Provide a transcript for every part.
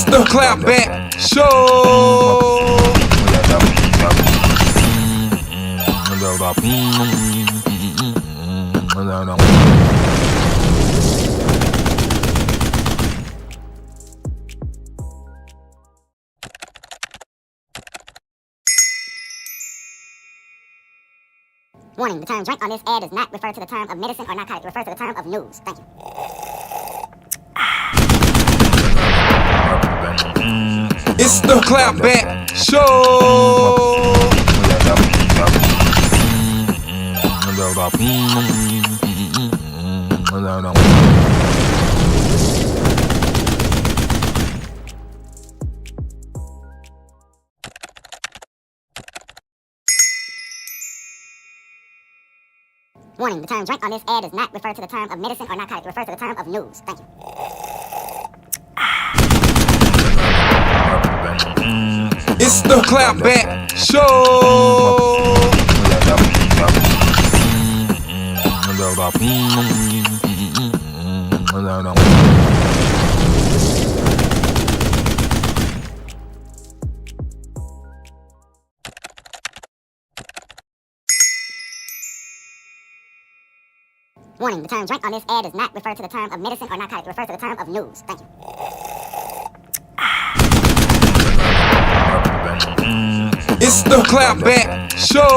the clap back show. Warning, the term drink on this ad does not refer to the term of medicine or narcotic. It refers to the term of news. Thank you. It's the clap back show. Warning, the term drink on this ad does not refer to the term of medicine or narcotic. It refers to the term of news. Thank you. It's the clap back show. Warning, the term drink on this ad does not refer to the term of medicine or narcotic. It refers to the term of news. Thank you. It's the clap back show.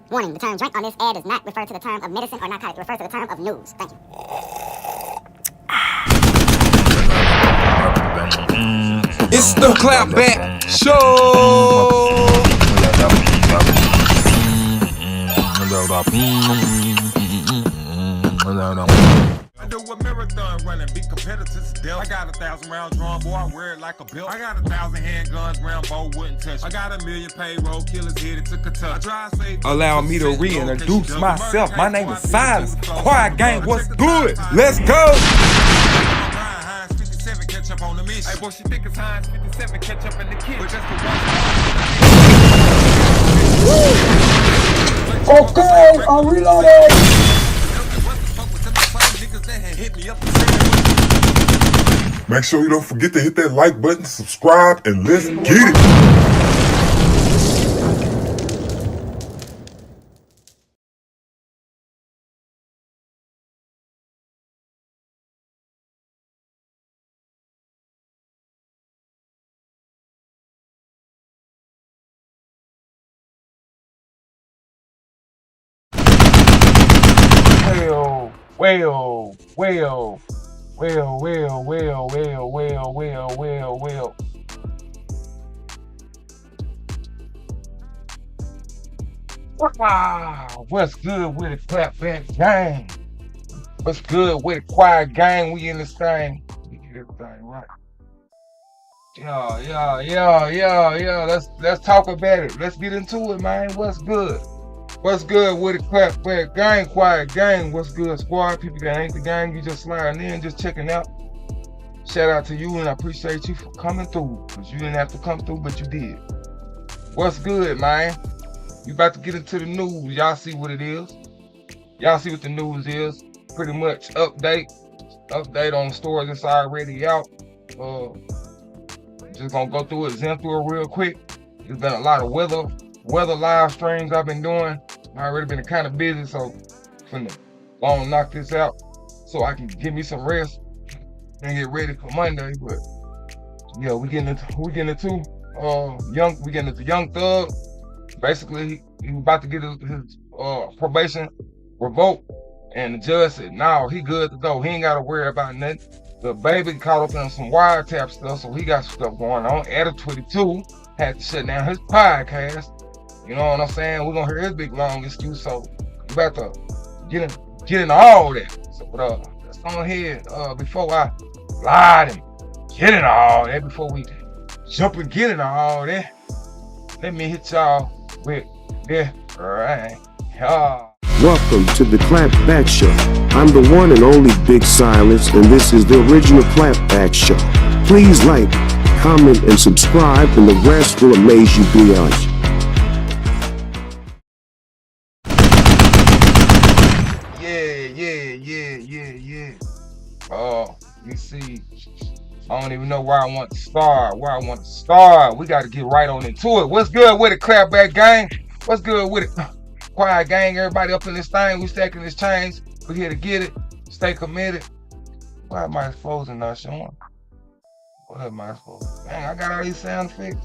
Warning, the term drink on this ad does not refer to the term of medicine or narcotic. It refers to the term of news. Thank you. It's the clap back show. I do a marathon running, be competitors to death. I got 1,000 rounds drawn, boy, I wear it like a belt. I got 1,000 handguns, Rambo wouldn't touch. I got 1 million payroll, killers headed to Kentucky. I drive safe. Allow me to reintroduce myself. My name is Silas. Quiet Gang, what's good? Let's go! Catch up on the mission. Hey, boy, she think it's Heinz 57, catch up in the kitchen. But just the one. Okay, I'm reloading. Make sure you don't forget to hit that like button, subscribe, and let's get it. Well. Wow, what's good with it, Clapback Gang? What's good with it, Quiet Gang? We in this thing. We get everything right. Yeah. Let's talk about it. Let's get into it, man. What's good? What's good with it, Clapback Gang, Quiet Gang? What's good, squad? People that ain't the gang, you just sliding in, just checking out. Shout out to you, and I appreciate you for coming through, because you didn't have to come through, but you did. What's good, man? We about to get into the news. Y'all see what it is. Y'all see what the news is. Pretty much update on stories that's already out. Just gonna go through it, zip through it real quick. There's been a lot of weather live streams I've been doing. I already been kind of busy, so I'm finna go on knock this out so I can give me some rest and get ready for Monday. But yeah, we getting into Young Thug. Basically, he was about to get his probation revoked, and the judge said, no, he good to go. He ain't got to worry about nothing. The baby caught up in some wiretap stuff, so he got stuff going on. Adam 22 had to shut down his podcast. You know what I'm saying? We're gonna hear his big long excuse, so we about to get into all that. So let's go ahead before I lie and get into all that, before we jump and get into all that. Let me hit y'all with this right. Welcome to the Clapback Show. I'm the one and only Big Silence, and this is the original Clapback Show. Please like, comment, and subscribe, and the rest will amaze you beyond. You see, I don't even know where I want to start. We got to get right on into it. What's good with it, Clapback gang? What's good with it? Quiet gang, everybody up in this thing. We stacking this change. We here to get it. Stay committed. Why am I exposed and not showing? What am I supposed to? Dang, I got all these sound effects.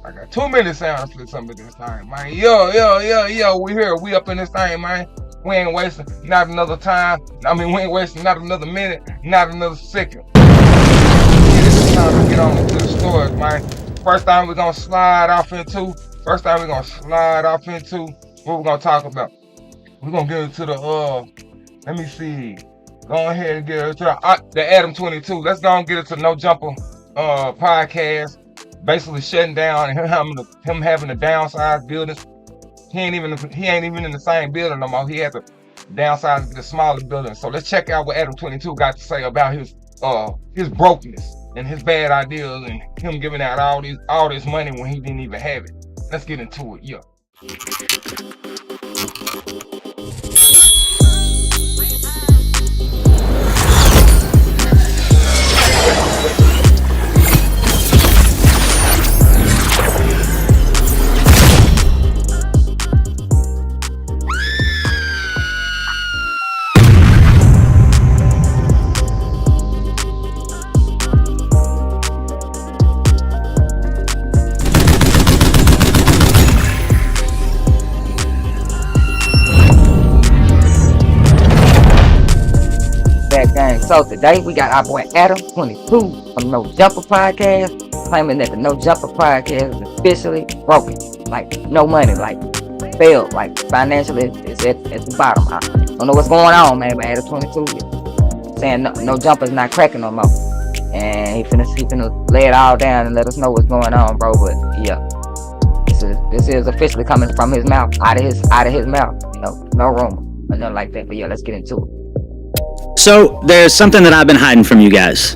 I got too many sound effects up in this thing, man. Yo, we here. We up in this thing, man. We ain't wasting not another time. We ain't wasting not another minute, not another second. It's time to get on to the stories, man. First thing we're gonna slide off into what we're gonna talk about. We're gonna get into the let me see. Go ahead and get into the Adam 22. Let's go and get into No Jumper podcast. Basically shutting down and him having to downsize buildings. He ain't even in the same building no more. He had to downsize to the smaller building. So let's check out what Adam 22 got to say about his brokenness and his bad ideas and him giving out all this money when he didn't even have it. Let's get into it, yeah. So today we got our boy Adam 22 from No Jumper Podcast, claiming that the No Jumper Podcast is officially broken. Like no money, like failed, like financially it's at the bottom. I don't know what's going on, man, but Adam 22 saying no Jumper's not cracking no more. And he finna lay it all down and let us know what's going on, bro. But yeah, this is officially coming from his mouth, out of his mouth. You know, no rumor or nothing like that. But yeah, let's get into it. So, there's something that I've been hiding from you guys.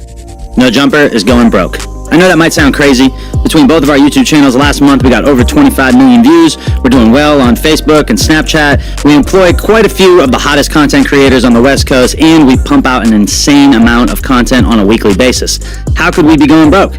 No Jumper is going broke. I know that might sound crazy. Between both of our YouTube channels last month, we got over 25 million views. We're doing well on Facebook and Snapchat. We employ quite a few of the hottest content creators on the West Coast, and we pump out an insane amount of content on a weekly basis. How could we be going broke?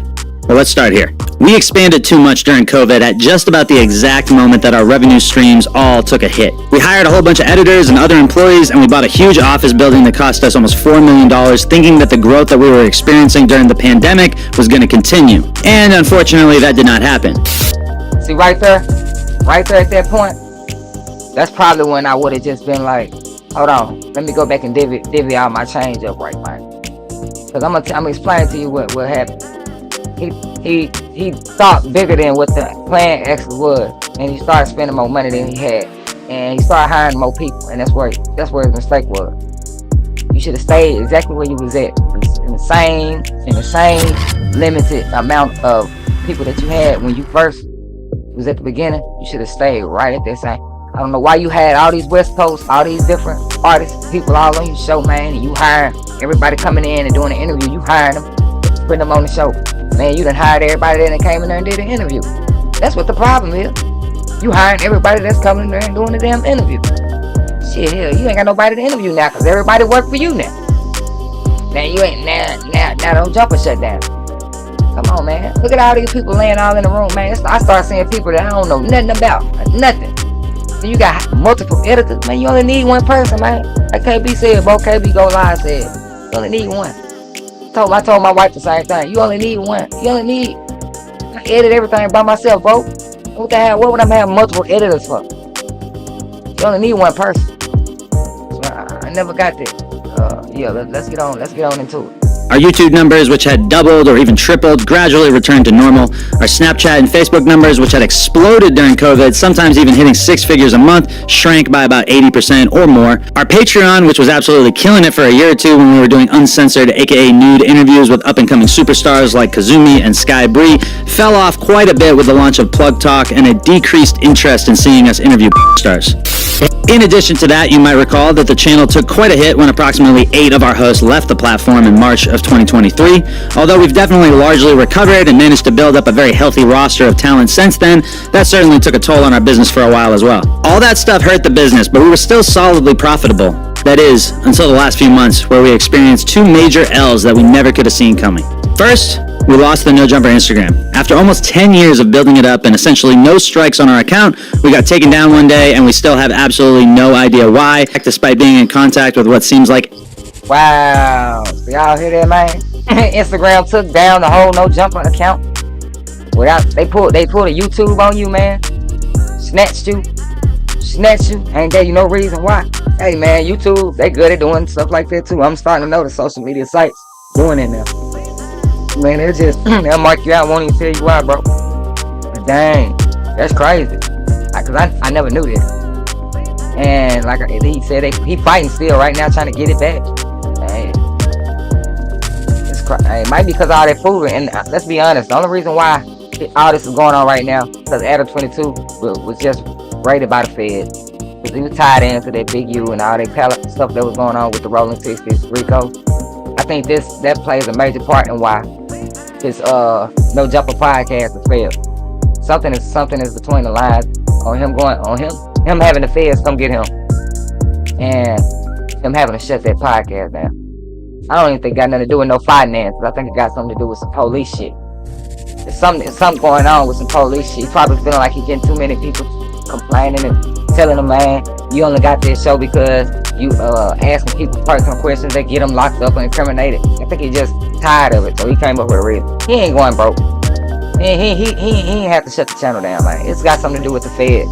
Well, let's start here. We expanded too much during COVID at just about the exact moment that our revenue streams all took a hit. We hired a whole bunch of editors and other employees, and we bought a huge office building that cost us almost $4 million, thinking that the growth that we were experiencing during the pandemic was going to continue. And unfortunately, that did not happen. See, right there at that point, that's probably when I would have just been like, hold on, let me go back and divvy out my change up right now. Because I'm gonna explain to you what happened. He thought bigger than what the plan actually was, and he started spending more money than he had, and he started hiring more people, and that's where his mistake was. You should have stayed exactly where you was at, in the same limited amount of people that you had when you first was at the beginning. You should have stayed right at that same. I don't know why you had all these West Coast, all these different artists, people all on your show, man, and you hiring everybody coming in and doing an interview. You hiring them, putting them on the show. Man, you done hired everybody that came in there and did an interview. That's what the problem is. You hiring everybody that's coming in there and doing the damn interview. Shit, hell, you ain't got nobody to interview now, cause everybody work for you now. Now you ain't now don't jump and shut down. Come on, man. Look at all these people laying all in the room, man. I start seeing people that I don't know nothing about, nothing. Then you got multiple editors, man. You only need one person, man. Like KB said, bro. KB Go Live said, you only need one. I told my wife the same thing. You only need one. I edit everything by myself, bro. What the hell? What would I have multiple editors for? You only need one person. So I never got that. Yeah, let's get on into it. Our YouTube numbers, which had doubled or even tripled, gradually returned to normal. Our Snapchat and Facebook numbers, which had exploded during COVID, sometimes even hitting 6 figures a month, shrank by about 80% or more. Our Patreon, which was absolutely killing it for a year or two when we were doing uncensored, aka nude interviews with up-and-coming superstars like Kazumi and Sky Bree, fell off quite a bit with the launch of Plug Talk and a decreased interest in seeing us interview stars. In addition to that, you might recall that the channel took quite a hit when approximately 8 of our hosts left the platform in March of 2023. Although we've definitely largely recovered and managed to build up a very healthy roster of talent since then, that certainly took a toll on our business for a while as well. All that stuff hurt the business, but we were still solidly profitable. That is, until the last few months, where we experienced 2 major L's that we never could have seen coming. First, we lost the No Jumper Instagram. After almost 10 years of building it up and essentially no strikes on our account, we got taken down one day and we still have absolutely no idea why, despite being in contact with what seems like... Wow. So y'all hear that, man? Instagram took down the whole No Jumper account. Without they pulled a YouTube on you, man. Snatched you. Ain't there you no reason why. Hey man, YouTube, they good at doing stuff like that too. I'm starting to know the social media sites doing it now. Man, they'll mark you out, won't even tell you why, bro. But dang, that's crazy. Cause I never knew that. And like he said, he fighting still right now, trying to get it back. Dang. It might be because of all that food. And let's be honest, the only reason why all this is going on right now, because Adam 22 was just raided by the Fed. Because he was tied into that Big U and all that stuff that was going on with the Rolling 60s, Rico. I think that plays a major part in why his No Jumper podcast has failed. Something is between the lines on him having the Feds come get him, and him having to shut that podcast down. I don't even think it got nothing to do with no finances. I think it got something to do with some police shit. There's something going on with some police shit. He's probably feeling like he's getting too many people complaining and telling him, man, you only got this show because you asking people personal questions that get them locked up and incriminated. I think he's just tired of it, so he came up with a reason. He ain't going broke. He ain't have to shut the channel down. Like, it's got something to do with the Feds.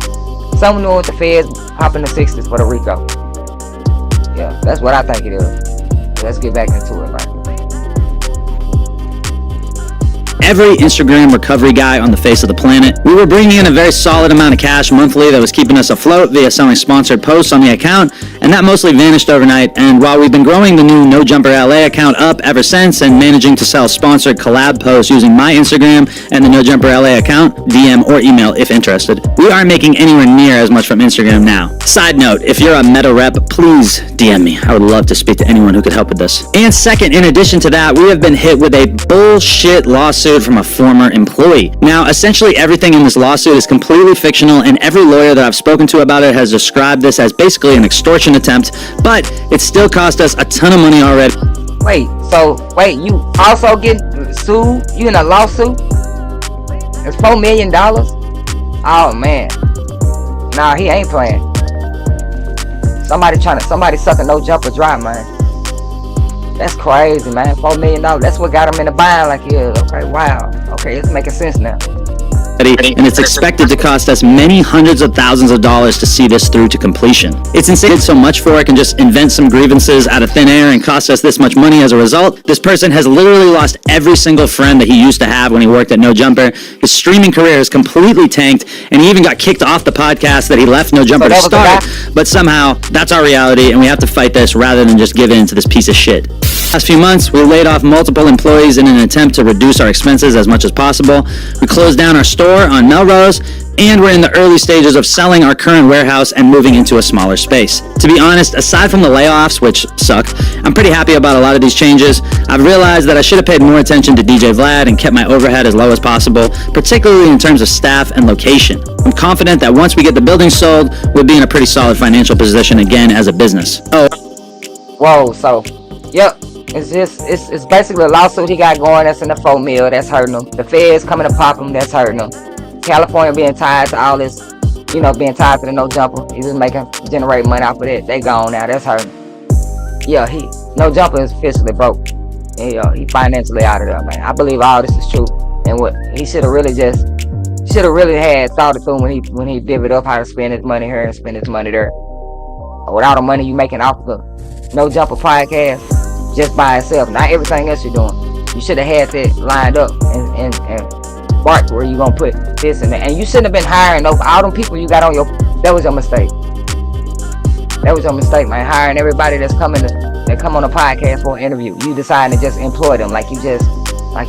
Something to do with the Feds popping the 60s for the Rico. Yeah, that's what I think it is. Let's get back into it, right? Every Instagram recovery guy on the face of the planet. We were bringing in a very solid amount of cash monthly that was keeping us afloat via selling sponsored posts on the account, and that mostly vanished overnight. And while we've been growing the new No Jumper LA account up ever since and managing to sell sponsored collab posts using my Instagram and the No Jumper LA account, DM or email if interested, we aren't making anywhere near as much from Instagram now. Side note, if you're a meta rep, please DM me. I would love to speak to anyone who could help with this. And second, in addition to that, we have been hit with a bullshit lawsuit from a former employee. Now, essentially everything in this lawsuit is completely fictional, and every lawyer that I've spoken to about it has described this as basically an extortion attempt, but it still cost us a ton of money already. Wait, you also getting sued? You in a lawsuit? It's $4 million? Oh man. Nah, he ain't playing. Somebody sucking No Jumper dry, man. That's crazy, man. $4 million. That's what got him in the bind like he is. Okay, wow. Okay, it's making sense now. And it's expected to cost us many hundreds of thousands of dollars to see this through to completion. It's insane so much for it can just invent some grievances out of thin air and cost us this much money as a result. This person has literally lost every single friend that he used to have when he worked at No Jumper. His streaming career is completely tanked, and he even got kicked off the podcast that he left No Jumper to start. But somehow, that's our reality, and we have to fight this rather than just give in to this piece of shit. Last few months, we laid off multiple employees in an attempt to reduce our expenses as much as possible. We closed down our store on Melrose, and we're in the early stages of selling our current warehouse and moving into a smaller space. To be honest, aside from the layoffs, which sucked, I'm pretty happy about a lot of these changes. I've realized that I should have paid more attention to DJ Vlad and kept my overhead as low as possible, particularly in terms of staff and location. I'm confident that once we get the building sold, we'll be in a pretty solid financial position again as a business. Whoa, so, yep. It's basically a lawsuit he got going that's in the $4 million, that's hurting him. The Feds coming to pop him, that's hurting him. California being tied to all this, being tied to the No Jumper. He's just generate money off of that. They gone now, that's hurting. Yeah, No Jumper is officially broke. And, he financially out of there, man. I believe all this is true. And what he should have really had thought it through when he divvied up how to spend his money here and spend his money there. With all the money you making off the No Jumper podcast, just by itself, not everything else you're doing. You should have had that lined up and marked where you gonna put this and that. And you shouldn't have been hiring all them people you got on that was your mistake. That was your mistake, man. Hiring everybody that come on a podcast for an interview. You deciding to just employ them like you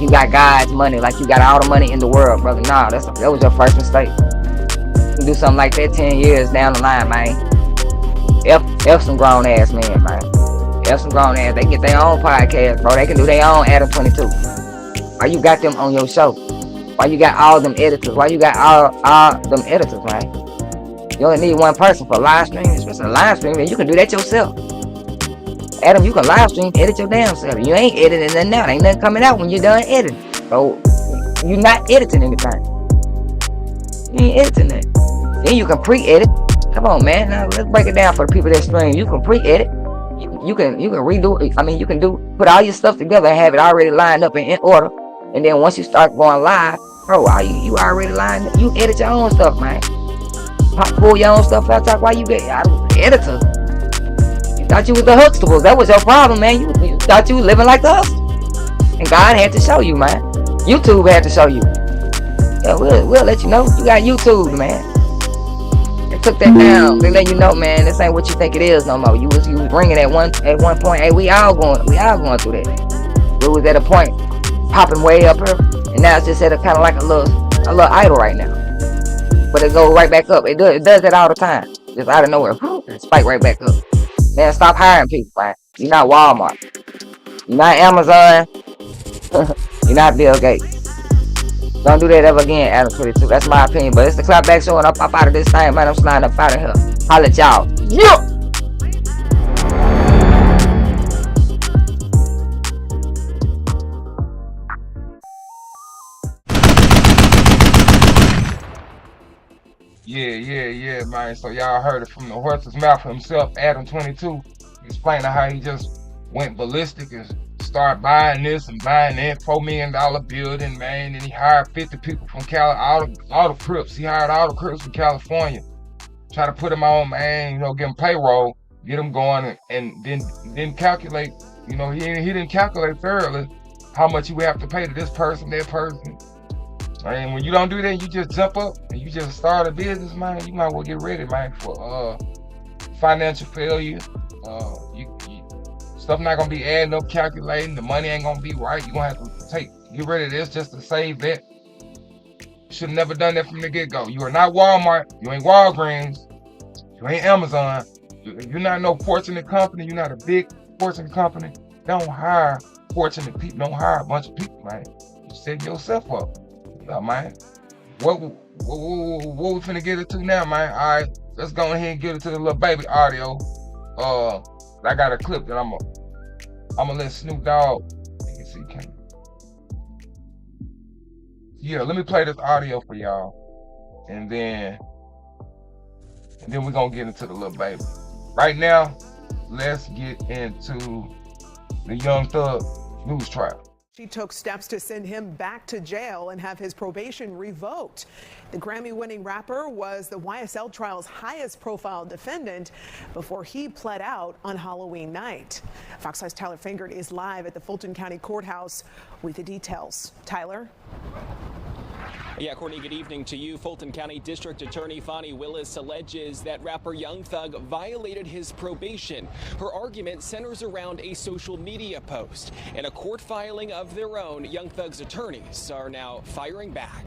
got God's money, like you got all the money in the world, brother. Nah, that was your first mistake. You do something like that 10 years down the line, man. F some grown ass men, man. F some grown ass. They get their own podcast, bro. They can do their own Adam 22. Why you got them on your show? Why you got all them editors? Why you got all them editors, man? You only need one person for live stream, especially a live stream, and you can do that yourself. Adam, you can live stream, edit your damn self. You ain't editing nothing out. Ain't nothing coming out when you're done editing. So you're not editing anything. You ain't editing it. Then you can pre-edit. Come on, man. Now let's break it down for the people that stream. You can pre-edit. You can redo it. I mean, you can put all your stuff together and have it already lined up and in order. And then once you start going live, bro, you already lined up. You edit your own stuff, man. Pull your own stuff out. Talk why you get editor. You thought you was the Huxtables. That was your problem, man. You thought you was living like the Huxtables. And God had to show you, man. YouTube had to show you. Yeah, we'll let you know. You got YouTube, man. They took that down. They let you know, man. This ain't what you think it is no more. You was bringing at one point. Hey, we all going through that. We was at a point popping way up here, and now it's just at a kind of like a little idle right now. But it goes right back up. It does that all the time. Just out of nowhere, it spike right back up. Man, stop hiring people, man. You're not Walmart. You're not Amazon. You're not Bill Gates. Don't do that ever again, Adam 22. That's my opinion. But it's the Clapback Show, and I'm up out of this thing, man. I'm sliding up out of here. Holla at y'all. Yeah! Yeah, man. So y'all heard it from the horse's mouth himself, Adam 22, explaining how he just went ballistic and started buying this and buying that $4 million building, man. And he hired 50 people from all the Crips. He hired all the Crips from California. Try to put them on, man, give them payroll, get them going, and then calculate, he didn't calculate thoroughly how much you have to pay to this person, that person. And when you don't do that, you just jump up and you just start a business, man. You might well get ready, man, for financial failure. Stuff not gonna be adding up, calculating. The money ain't gonna be right. You're gonna have to get rid of this just to save that. Should have never done that from the get-go. You are not Walmart. You ain't Walgreens. You ain't Amazon. You're not no fortunate company. You're not a big fortunate company. Don't hire fortunate people. Don't hire a bunch of people, man. You set yourself up. Man, what we finna get it to now, man? All right, let's go ahead and get it to the little baby audio. I got a clip that I'm gonna let Snoop Dogg. You can see, yeah, let me play this audio for y'all, and then we're gonna get into the little baby. Right now, let's get into the Young Thug news trial. She took steps to send him back to jail and have his probation revoked. The Grammy-winning rapper was the YSL trial's highest-profile defendant before he pled out on Halloween night. Fox 5's Tyler Fingert is live at the Fulton County Courthouse with the details. Tyler? Yeah, Courtney, good evening to you. Fulton County District Attorney Fonnie Willis alleges that rapper Young Thug violated his probation. Her argument centers around a social media post. In a court filing of their own, Young Thug's attorneys are now firing back.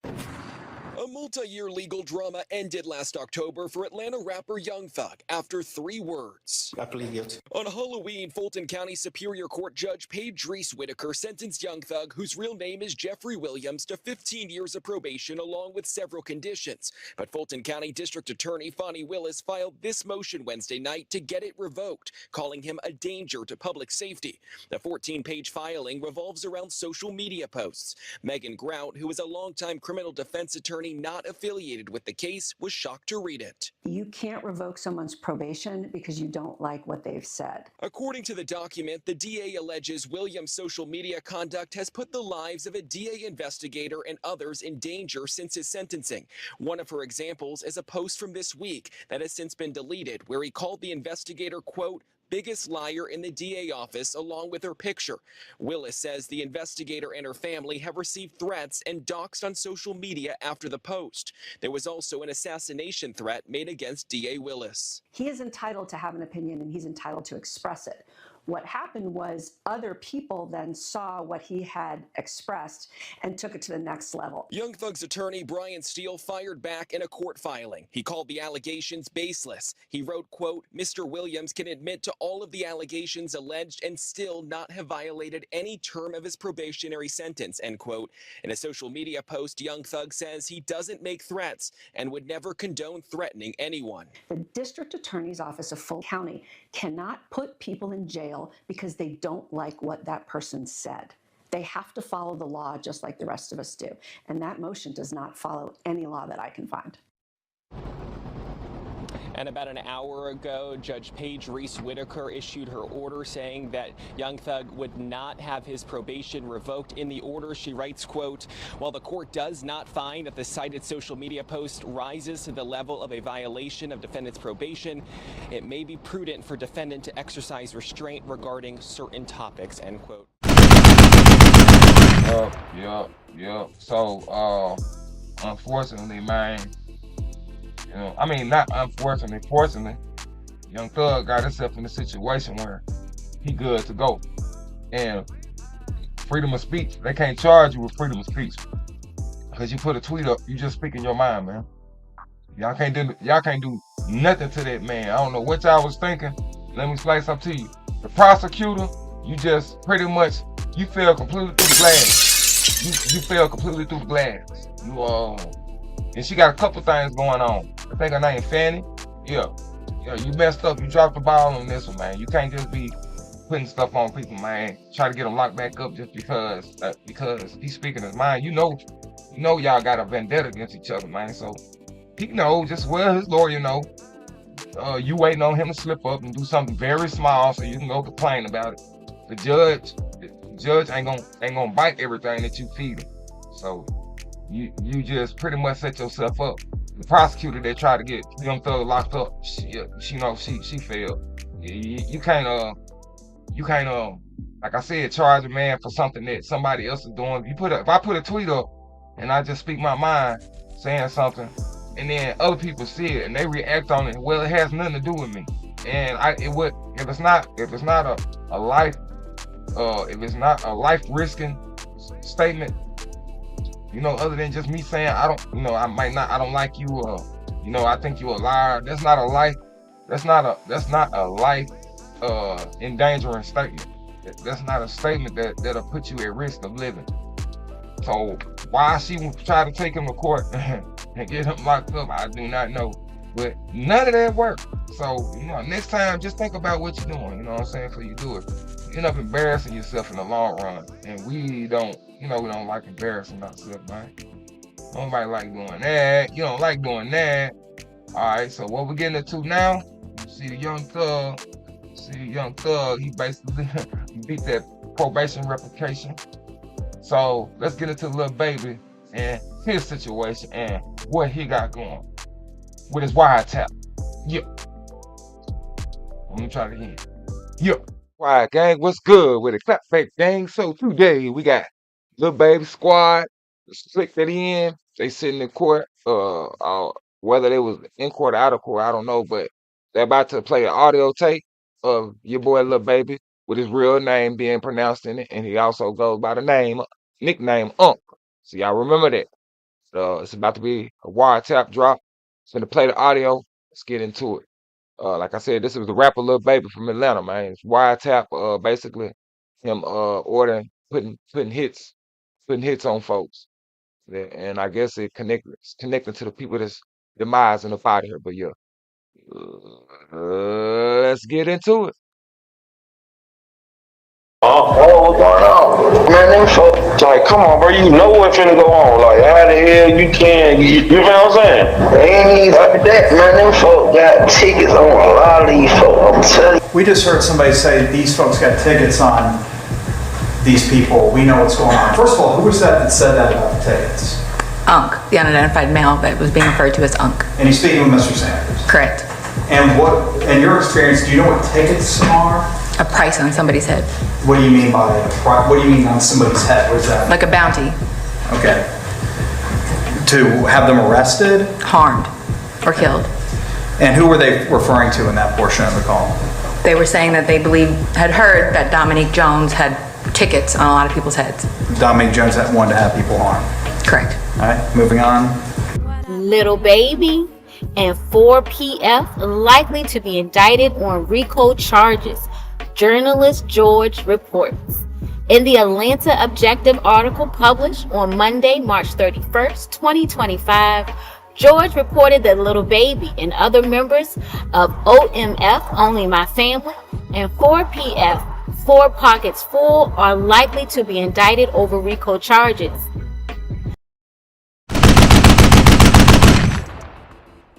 A multi-year legal drama ended last October for Atlanta rapper Young Thug after 3 words. I plead guilty. On Halloween, Fulton County Superior Court Judge Paige Reese Whitaker sentenced Young Thug, whose real name is Jeffrey Williams, to 15 years of probation along with several conditions. But Fulton County District Attorney Fonnie Willis filed this motion Wednesday night to get it revoked, calling him a danger to public safety. The 14-page filing revolves around social media posts. Megan Grout, who is a longtime criminal defense attorney not affiliated with the case, was shocked to read it. You can't revoke someone's probation because you don't like what they've said. According to the document, the DA alleges Williams' social media conduct has put the lives of a DA investigator and others in danger since his sentencing. One of her examples is a post from this week that has since been deleted, where he called the investigator, quote, biggest liar in the DA office, along with her picture. Willis says the investigator and her family have received threats and doxed on social media after the post. There was also an assassination threat made against DA Willis. He is entitled to have an opinion and he's entitled to express it. What happened was other people then saw what he had expressed and took it to the next level. Young Thug's attorney, Brian Steele, fired back in a court filing. He called the allegations baseless. He wrote, quote, Mr. Williams can admit to all of the allegations alleged and still not have violated any term of his probationary sentence, end quote. In a social media post, Young Thug says he doesn't make threats and would never condone threatening anyone. The district attorney's office of Fulton County cannot put people in jail because they don't like what that person said. They have to follow the law just like the rest of us do. And that motion does not follow any law that I can find. And about an hour ago, Judge Paige Reese Whitaker issued her order saying that Young Thug would not have his probation revoked. In the order, she writes, quote, while the court does not find that the cited social media post rises to the level of a violation of defendant's probation, it may be prudent for defendant to exercise restraint regarding certain topics, end quote. Yep. So, unfortunately, man, you know, I mean, not unfortunately, fortunately, Young Thug got himself in a situation where he good to go. And freedom of speech, they can't charge you with freedom of speech. Because you put a tweet up, you just speaking your mind, man. Y'all can't do nothing to that man. I don't know what y'all was thinking. Let me explain something to you. The prosecutor, you just pretty much, you fell completely through the glass. You fell completely through the glass. And she got a couple things going on. I think her name Fanny. Yeah, you messed up. You dropped the ball on this one, man. You can't just be putting stuff on people, man. Try to get them locked back up just because he's speaking his mind. You know y'all got a vendetta against each other, man. So he knows just well his lawyer know. You waiting on him to slip up and do something very small so you can go complain about it. The judge ain't gonna bite everything that you feed him. So you just pretty much set yourself up. The prosecutor that tried to get Young Thug locked up, she failed. You can't like I said, charge a man for something that somebody else is doing. If I put a tweet up and I just speak my mind saying something, and then other people see it and they react on it, well, it has nothing to do with me. And if it's not a life risking statement, you know, other than just me saying I don't like you, I think you a liar. That's not a life endangering statement. That's not a statement that'll put you at risk of living. So why she try to take him to court and get him locked up, I do not know. But none of that worked. So, next time just think about what you're doing, you know what I'm saying, before you do it. You end up embarrassing yourself in the long run. And we don't like embarrassing ourselves, man. Nobody like doing that. You don't like doing that. Alright, so what we're getting into now, see the Young Thug, he basically beat that probation replication. So let's get into Lil Baby and his situation and what he got going with his wiretap. Yeah. Let me try it again. Yeah. Alright, gang, what's good with it? Clap fake gang. So today we got Lil Baby squad. Slick that in. They sitting in court. Whether they was in court or out of court, I don't know, but they're about to play an audio tape of your boy Lil Baby with his real name being pronounced in it, and he also goes by the nickname Unc. So y'all remember that. It's about to be a wiretap drop. It's gonna play the audio. Let's get into it. Like I said, this is the rapper Lil Baby from Atlanta, man. It's wiretap, basically him ordering, putting hits on folks. Yeah, and I guess it's connecting to the people that's demise and up out of here. But yeah, let's get into it. What's going on? Man, them folks, like, come on, bro, you know what's finna go on. Like, how the hell you can, you know what I'm saying? They ain't even like that, man. Them folks got tickets on a lot of these folks, I'm telling you. We just heard somebody say these folks got tickets on these people. We know what's going on. First of all, who was that said that about the tickets? Unc, the unidentified male that was being referred to as Unc. And he's speaking with Mr. Sanders? Correct. And what, in your experience, do you know what tickets are? A price on somebody's head. What do you mean by a price? What do you mean on somebody's head? What is that? Like a bounty. Okay. To have them arrested? Harmed or killed. And who were they referring to in that portion of the call? They were saying that they had heard that Dominique Jones had tickets on a lot of people's heads. Dominique Jones wanted to have people harmed. Correct. All right, moving on. Little Baby and 4PF likely to be indicted on RICO charges, journalist George reports. In the Atlanta Objective article published on Monday, March 31st, 2025, George reported that Little Baby and other members of OMF, Only My Family, and 4PF, Four Pockets Full, are likely to be indicted over RICO charges.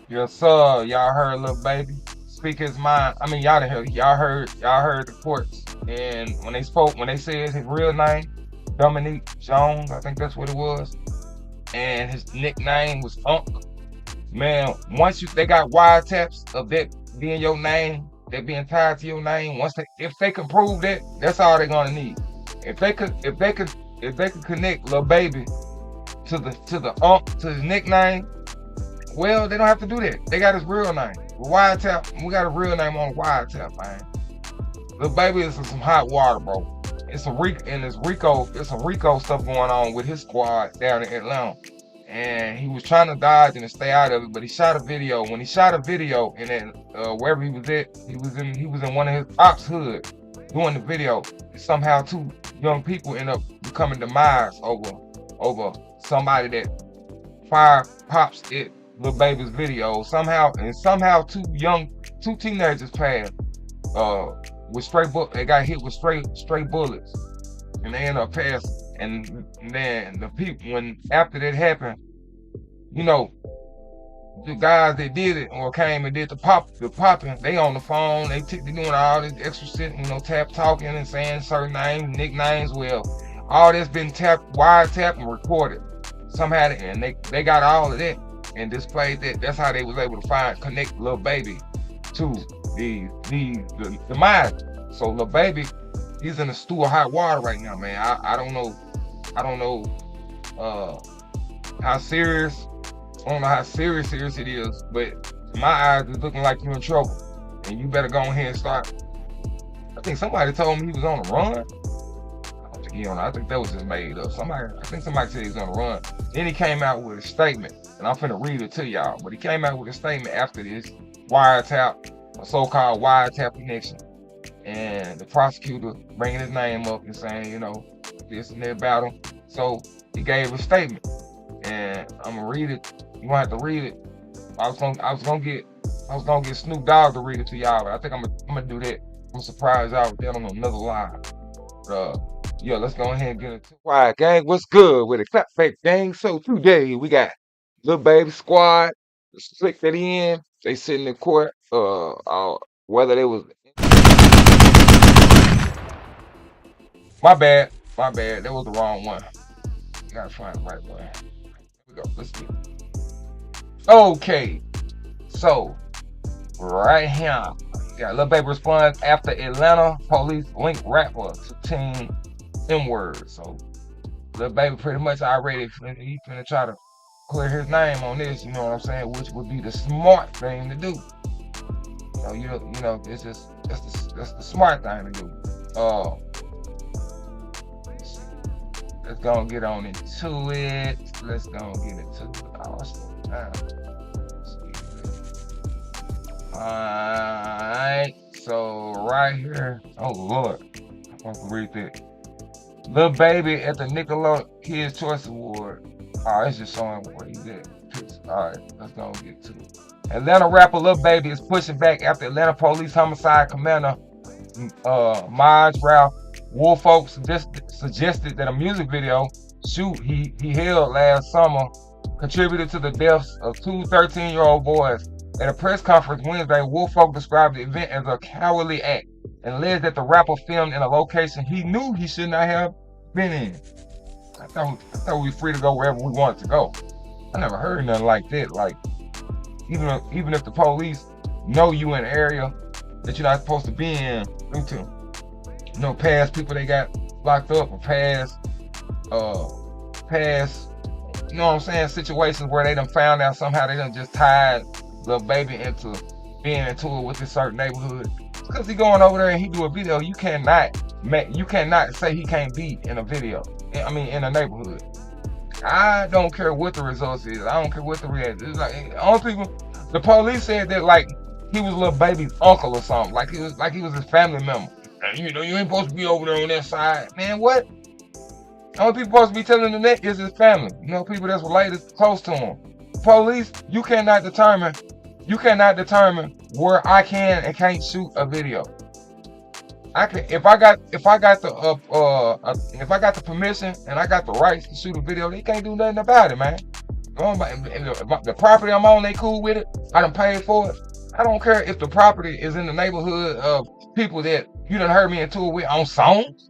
Yes, sir. Y'all heard Lil Baby speak his mind. I mean, y'all heard the courts. And when they said his real name, Dominique Jones, I think that's what it was, and his nickname was Unc. Man, once they got wiretaps of that being your name, that being tied to your name. If they can prove that, that's all they're gonna need. If they could connect Lil Baby to the Unc, to his nickname, well, they don't have to do that. They got his real name. Wiretap, we got a real name on wiretap, man. Lil Baby is some hot water, bro. It's some RICO stuff going on with his squad down in Atlanta. And he was trying to dodge and stay out of it, but he shot a video. When he shot a video, and then wherever he was at, he was in one of his ops hood doing the video. Somehow 2 young people end up becoming demised over somebody that fire pops it. Lil Baby's video somehow 2 teenagers passed with they got hit with straight bullets, and they end up passing. And then the people, when after that happened, you know, the guys that did it or came and did the popping, they on the phone, they doing all this extra shit, you know, talking and saying certain names, nicknames. Well, all that's been wiretapped and recorded somehow, and they got all of that and displayed that. That's how they was able to connect Lil Baby to the mind. So Lil Baby, he's in a stew of hot water right now, man. I don't know how serious. I don't know how serious it is, but my eyes is looking like you're in trouble, and you better go ahead and start. I think somebody told me he was on the run. I don't think he on. I think that was just made up. I think somebody said he was on the run. Then he came out with a statement, and I'm finna read it to y'all. But he came out with a statement after this wiretap, a so-called wiretap connection, and the prosecutor bringing his name up and saying, you know, this and that about him. So he gave a statement, and I'm gonna read it. You gonna have to read it. I was gonna get Snoop Dogg to read it to y'all, but I think I'm gonna do that. I'm gonna surprise y'all with that on another live. But yeah, let's go ahead and get it. Quiet gang, what's good with it? Clap fake gang. So today we got Lil Baby squad, slick that in. They sitting in court. Whether they was my bad. That was the wrong one. You gotta find the right one. Here we go. Let's get it. Okay, so right here, got Lil Baby responds after Atlanta police link rapper to Team N-word. So Lil Baby pretty much already he finna try to clear his name on this. You know what I'm saying? Which would be the smart thing to do. So you know, it's just that's the smart thing to do. Let's go and get on into it. Let's go and get into it. Alright, so right here. Oh Lord, I'm gonna read that. Lil Baby at the Nickelodeon Kids Choice Award. Oh, it's just showing where he's at. Alright, let's go and get to it. Atlanta rapper Lil Baby is pushing back after Atlanta Police Homicide Commander Maj Ralph Woolfolk suggested that a music video shoot he held last summer contributed to the deaths of 2 13-year-old boys. At a press conference Wednesday, Woolfolk described the event as a cowardly act and alleged that the rapper filmed in a location he knew he should not have been in. I thought we were free to go wherever we wanted to go. I never heard nothing like that. Like, even if the police know you in an area that you're not supposed to be in, due to, you know, past people they got locked up, or past, you know what I'm saying, situations where they done found out somehow they done just tied Lil Baby into being into it with this certain neighborhood. because he going over there and he do a video, you cannot say he can't be in a video. I mean, in a neighborhood. I don't care what the results is. I don't care what the reaction is. Like, all people, the police said that like he was little baby's uncle or something. Like he was his family member. And you know, you ain't supposed to be over there on that side. Man, what? Only people supposed to be telling him that is his family. You know, people that's related close to him. Police, you cannot determine where I can and can't shoot a video. I can if I got the permission and I got the rights to shoot a video, they can't do nothing about it, man. The property I'm on, they cool with it. I done paid for it. I don't care if the property is in the neighborhood of people that you done heard me into it with on songs.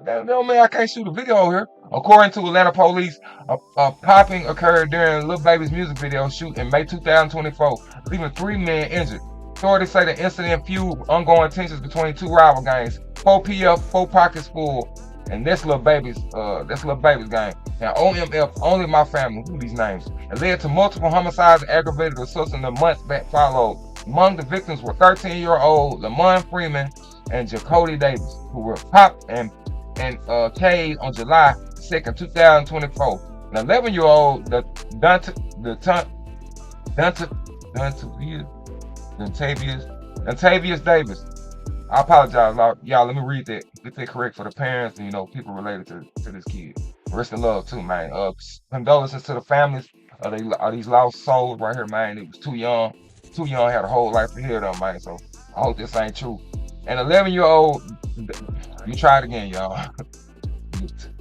That don't mean I can't shoot a video over here. According to Atlanta police, a popping occurred during Lil Baby's music video shoot in May 2024, leaving 3 men injured. Authorities say the incident fueled ongoing tensions between 2 rival gangs, 4 PF, 4 Pockets Full, and that's Lil Baby's gang. Now OMF, Only My Family, who these names? It led to multiple homicides and aggravated assaults in the months that followed. Among the victims were 13-year-old Lamont Freeman and Jacody Davis, who were popped and caged on July 2nd, 2024. An 11-year-old Untavious Davis. I apologize, y'all. Let me read that. Get that correct for the parents and, you know, people related to this kid. Rest in love too, man. Condolences to the families of these lost souls right here, man. It was too young, had a whole life to hear them, man. So I hope this ain't true. An 11-year-old, you try it again, y'all.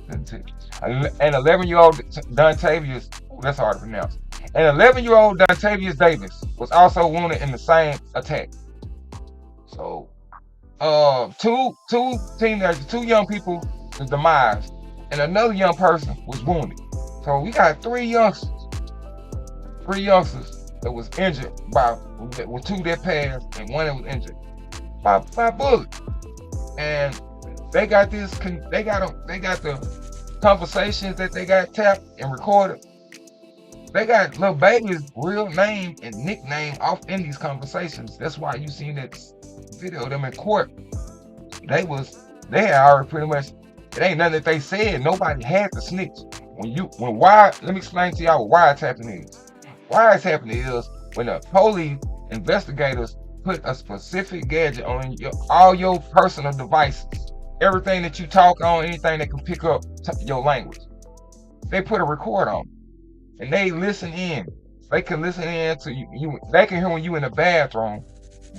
An 11-year-old Dontavious, that's hard to pronounce. An 11-year-old Dontavious Davis was also wounded in the same attack. So, two teenagers, 2 young people was demised, and another young person was wounded. So we got 3 youngsters that was injured with 2 that passed and 1 that was injured by bullets. And they got the conversations that they got tapped and recorded. They got Lil Baby's real name and nickname off in these conversations. That's why you seen that video of them in court. They had already pretty much, it ain't nothing that they said. Nobody had to snitch. Let me explain to y'all what wiretapping is. Wiretapping is when the police investigators put a specific gadget on all your personal devices. Everything that you talk on, anything that can pick up your language. They put a record on. And they listen in. They can listen in to you. They can hear when you in the bathroom,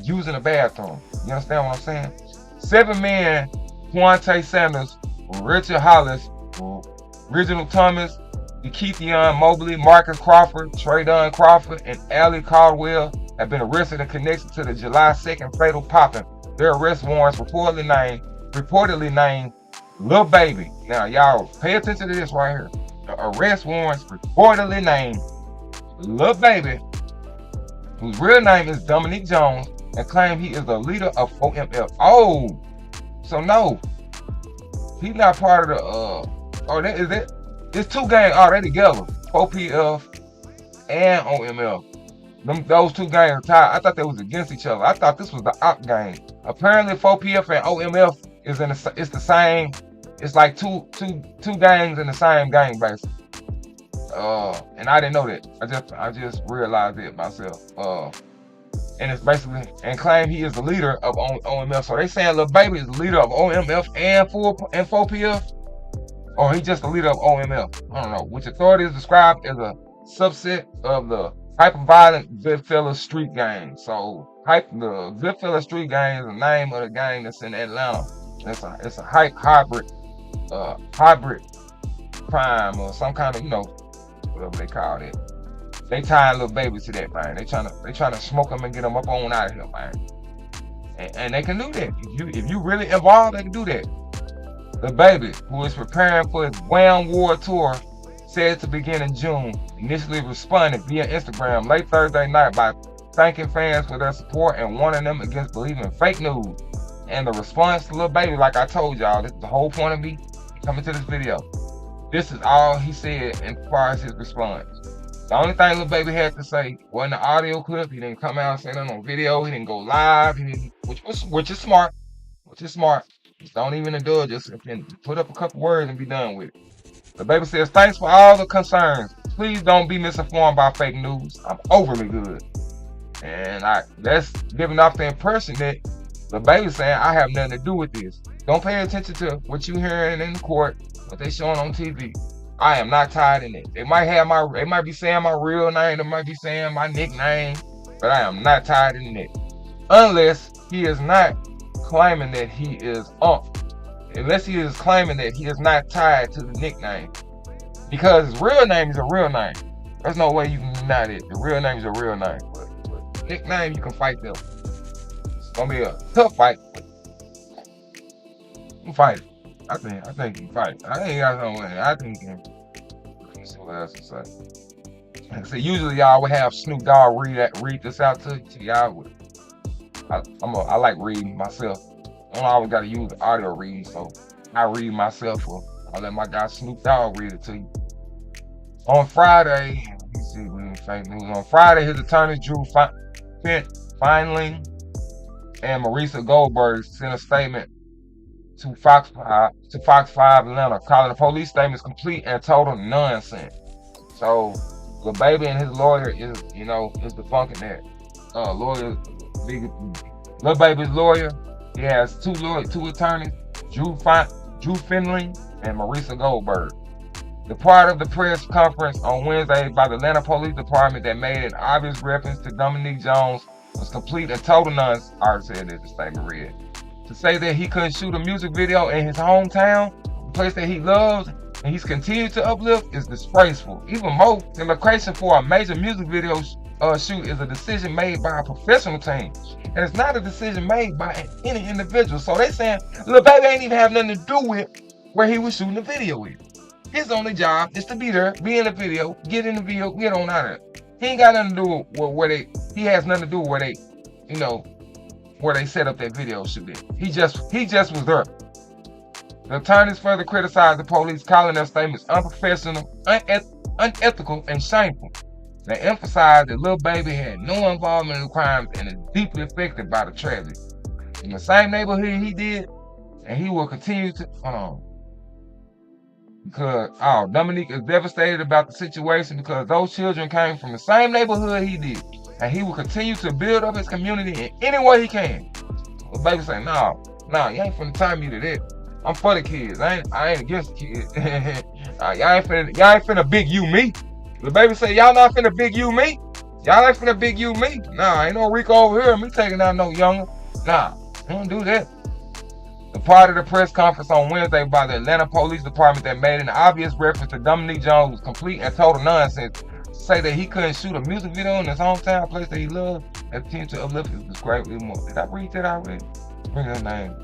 using the bathroom. You understand what I'm saying? 7 men, Quante Sanders, Richard Hollis, Reginald Thomas, Keithion Mobley, Marcus Crawford, Traydon Crawford, and Allie Caldwell have been arrested in connection to the July 2nd fatal popping. Their arrest warrants reportedly named Lil Baby. Now y'all pay attention to this right here. The arrest warrants reportedly named Lil Baby, whose real name is Dominique Jones, and claim he is the leader of OMF. Oh, so no, he's not part of the it's 2 gangs. Oh, they together. 4PF and OMF. Those 2 gangs are tied. I thought they was against each other. I thought this was the op gang. Apparently 4PF and OMF is it's the same. It's like two gangs in the same gang, basically. And I didn't know that. I just realized it myself. And it's basically, and claim he is the leader of OMF. So they saying Lil Baby is the leader of OMF and 4PF, or he just the leader of OMF. I don't know. Which authorities described as a subset of the hyper-violent Goodfellas Street Gang. So the Goodfellas Street Gang is the name of the gang that's in Atlanta. It's a hybrid crime or some kind of, you know, whatever they call it. They tying Lil Baby to that, man. They trying to smoke him and get him up on out of here, man. And they can do that. If you really involved, they can do that. Lil Baby, who is preparing for his Wham War tour, said to begin in June, initially responded via Instagram late Thursday night by thanking fans for their support and warning them against believing fake news. And the response to Lil Baby, like I told y'all, this is the whole point of me coming to this video. This is all he said as far as his response. The only thing Lil Baby had to say wasn't an audio clip. He didn't come out and say nothing on video. He didn't go live. He didn't, which is smart. Which is smart. Just don't even indulge. Just put up a couple words and be done with it. The Baby says, thanks for all the concerns. Please don't be misinformed by fake news. I'm overly good. And that's giving off the impression that the Baby saying I have nothing to do with this. Don't pay attention to what you hearing in the court, what they showing on TV. I am not tied in it. They might be saying my real name, they might be saying my nickname, but I am not tied in it. Unless he is not claiming that he is unless he is claiming that he is not tied to the nickname. Because his real name is a real name. There's no way you can deny it. The real name is a real name. But nickname, you can fight them. It's gonna be a tough fight. You can fight it. I think you can fight it. I think you got something. I think you can. Let me see what else to say. Like I said, usually y'all would have Snoop Dogg read this out to y'all. Would. I like reading myself. I don't always got to use the audio read, so I read myself, or I let my guy Snoop Dogg read it to you. On Friday, let me see if we can fake news. On Friday, his attorneys Drew Feinling and Marisa Goldberg sent a statement to Fox 5 Atlanta, calling the police statements complete and total nonsense. So the Baby and his lawyer is debunking that. Lil Baby's lawyer, he has two attorneys, Drew Feinling and Marisa Goldberg. The part of the press conference on Wednesday by the Atlanta Police Department that made an obvious reference to Dominique Jones was complete and total nonsense. I already said that the statement read. To say that he couldn't shoot a music video in his hometown, a place that he loves, and he's continued to uplift is disgraceful. Even more, the location for a major music video shoot is a decision made by a professional team. And it's not a decision made by any individual. So they saying, Lil Baby ain't even have nothing to do with where he was shooting the video with. His only job is to be there, be in the video, get in the video, get on out of it. He ain't got nothing to do with he has nothing to do with where they set up that video shoot at. He just was there. The attorneys further criticized the police, calling their statements unprofessional, unethical, and shameful. They emphasized that Lil Baby had no involvement in the crimes and is deeply affected by the tragedy. In the same neighborhood he did, and he will continue to Dominique is devastated about the situation because those children came from the same neighborhood he did, and he will continue to build up his community in any way he can. Lil Baby say, no, you ain't finna tie me to that. I'm for the kids. I ain't against the kids. Y'all ain't finna big you me. The Baby say, y'all not finna big you me. Y'all ain't finna big you me. Nah, ain't no Rico over here. Me taking out no younger. Nah, I don't do that. The part of the press conference on Wednesday by the Atlanta Police Department that made an obvious reference to Dominique Jones was complete and total nonsense. To say that he couldn't shoot a music video in his hometown, place that he loved, and continue to uplift his described even more. Did I read that already? Bring his name.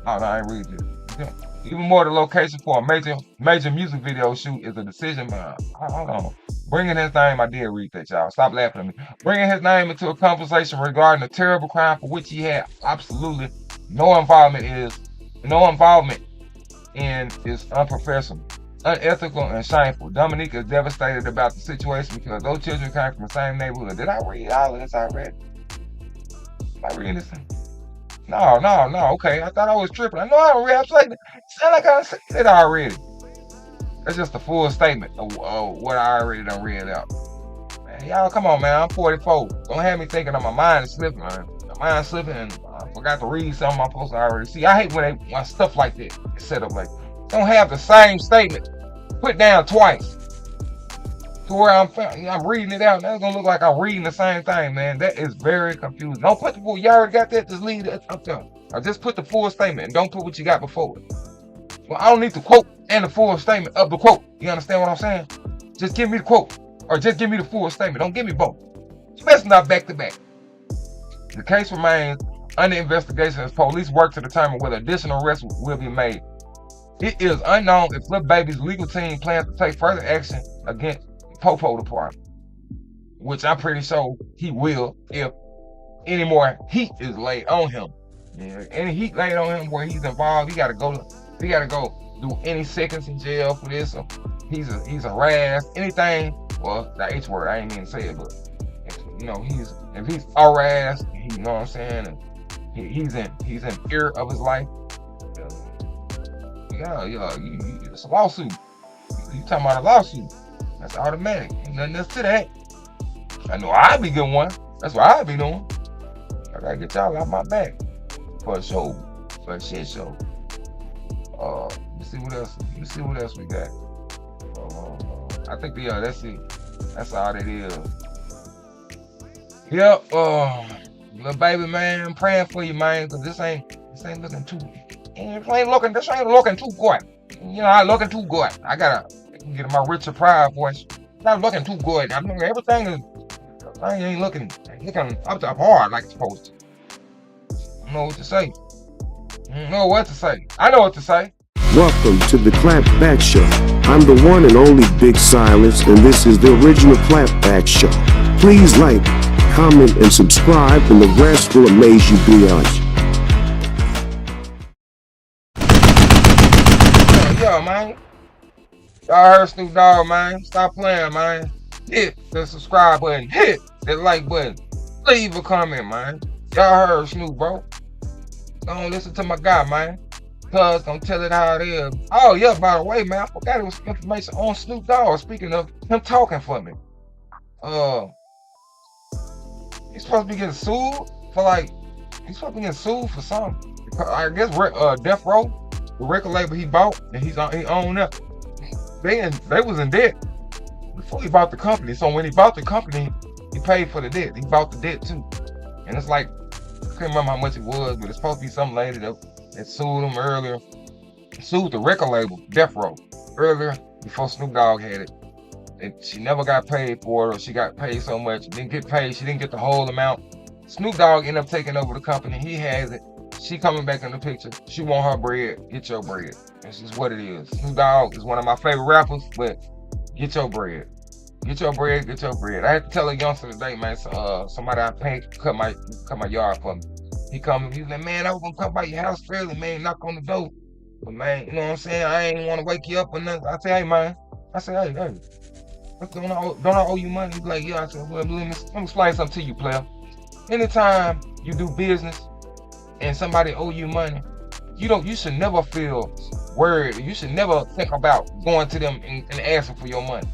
Oh, no, I ain't read it. Yeah. Even more, the location for a major music video shoot is a decision. Hold on. Bringing his name, I did read that, y'all. Stop laughing at me. Bringing his name into a conversation regarding a terrible crime for which he had absolutely no involvement in is unprofessional, unethical, and shameful. Dominique is devastated about the situation because those children came from the same neighborhood. Did I read all of this already? Am I reading this? No. Okay, I thought I was tripping. I know I read. Sound like I said it already. That's just the full statement of what I already done read out. Man, y'all, come on, man. I'm 44. Don't have me thinking that my mind is slipping, man. My mind's slipping, and I forgot to read something I'm supposed to already see. I hate when stuff like that is set up like that. Don't have the same statement put down twice. To where I'm reading it out, and that's gonna look like I'm reading the same thing, man. That is very confusing. Don't put you already got that, just leave it up there. Or just put the full statement and don't put what you got before it. Well, I don't need the quote and the full statement of the quote. You understand what I'm saying? Just give me the quote, or just give me the full statement. Don't give me both. Especially not back to back. The case remains under investigation as police work to determine whether additional arrests will be made. It is unknown if Lil Baby's legal team plans to take further action against the Popo department, which I'm pretty sure he will if any more heat is laid on him. Yeah, any heat laid on him where he's involved, he gotta go do any seconds in jail for this. Or he's harassed, anything Well, the H word, I ain't mean to say it, but you know, if he's harassed, you know what I'm saying, and he's in fear of his life. It's a lawsuit. You talking about a lawsuit? That's automatic. Ain't nothing else to that. I know I'll be getting one. That's what I'll be doing. I gotta get y'all out my back for a show, for a shit show. Let's see what else. Let's see what else we got. I think that's it. That's all it is. Yep. Little baby man, I'm praying for you, man, cause this ain't looking too. This ain't looking too good. You know, I looking too good. I gotta get my Richard Pryor voice. Not looking too good. I mean, everything is. I ain't looking up hard like it's supposed to. I don't know what to say. I don't know what to say. I know what to say. Welcome to the Clapback Show. I'm the one and only Big Silence, and this is the original Clapback Show. Please like, comment, and subscribe, and the rest will amaze you beyond. Yeah, man. Y'all heard Snoop Dogg, man. Stop playing, man. Hit the subscribe button. Hit the like button. Leave a comment, man. Y'all heard Snoop, bro. Don't listen to my guy, man. Cuz gonna tell it how it is. Oh, yeah, by the way, man, I forgot it was information on Snoop Dogg. Speaking of him talking for me. He's supposed to be getting sued for something. I guess Death Row, the record label he bought, and he owned that. They was in debt before he bought the company. So when he bought the company, he paid for the debt. He bought the debt too. And it's like, I can't remember how much it was, but it's supposed to be some lady that sued him earlier. Sued the record label, Death Row, earlier before Snoop Dogg had it. And she never got paid for it, or she got paid so much, didn't get paid, she didn't get the whole amount. Snoop Dogg ended up taking over the company. He has it. She coming back in the picture. She want her bread. Get your bread. That's just what it is. Snoop Dogg is one of my favorite rappers, but get your bread. Get your bread, get your bread. I had to tell a youngster today, man, somebody I paid cut my yard for me. He come, he's like, man, I was gonna come by your house early, man, knock on the door. But man, you know what I'm saying? I ain't wanna wake you up or nothing. I say, hey man. I say, hey, don't I owe you money? He's like, yeah. I said, well, let me explain something to you, player. Anytime you do business and somebody owe you money, you should never feel worried. You should never think about going to them and asking for your money.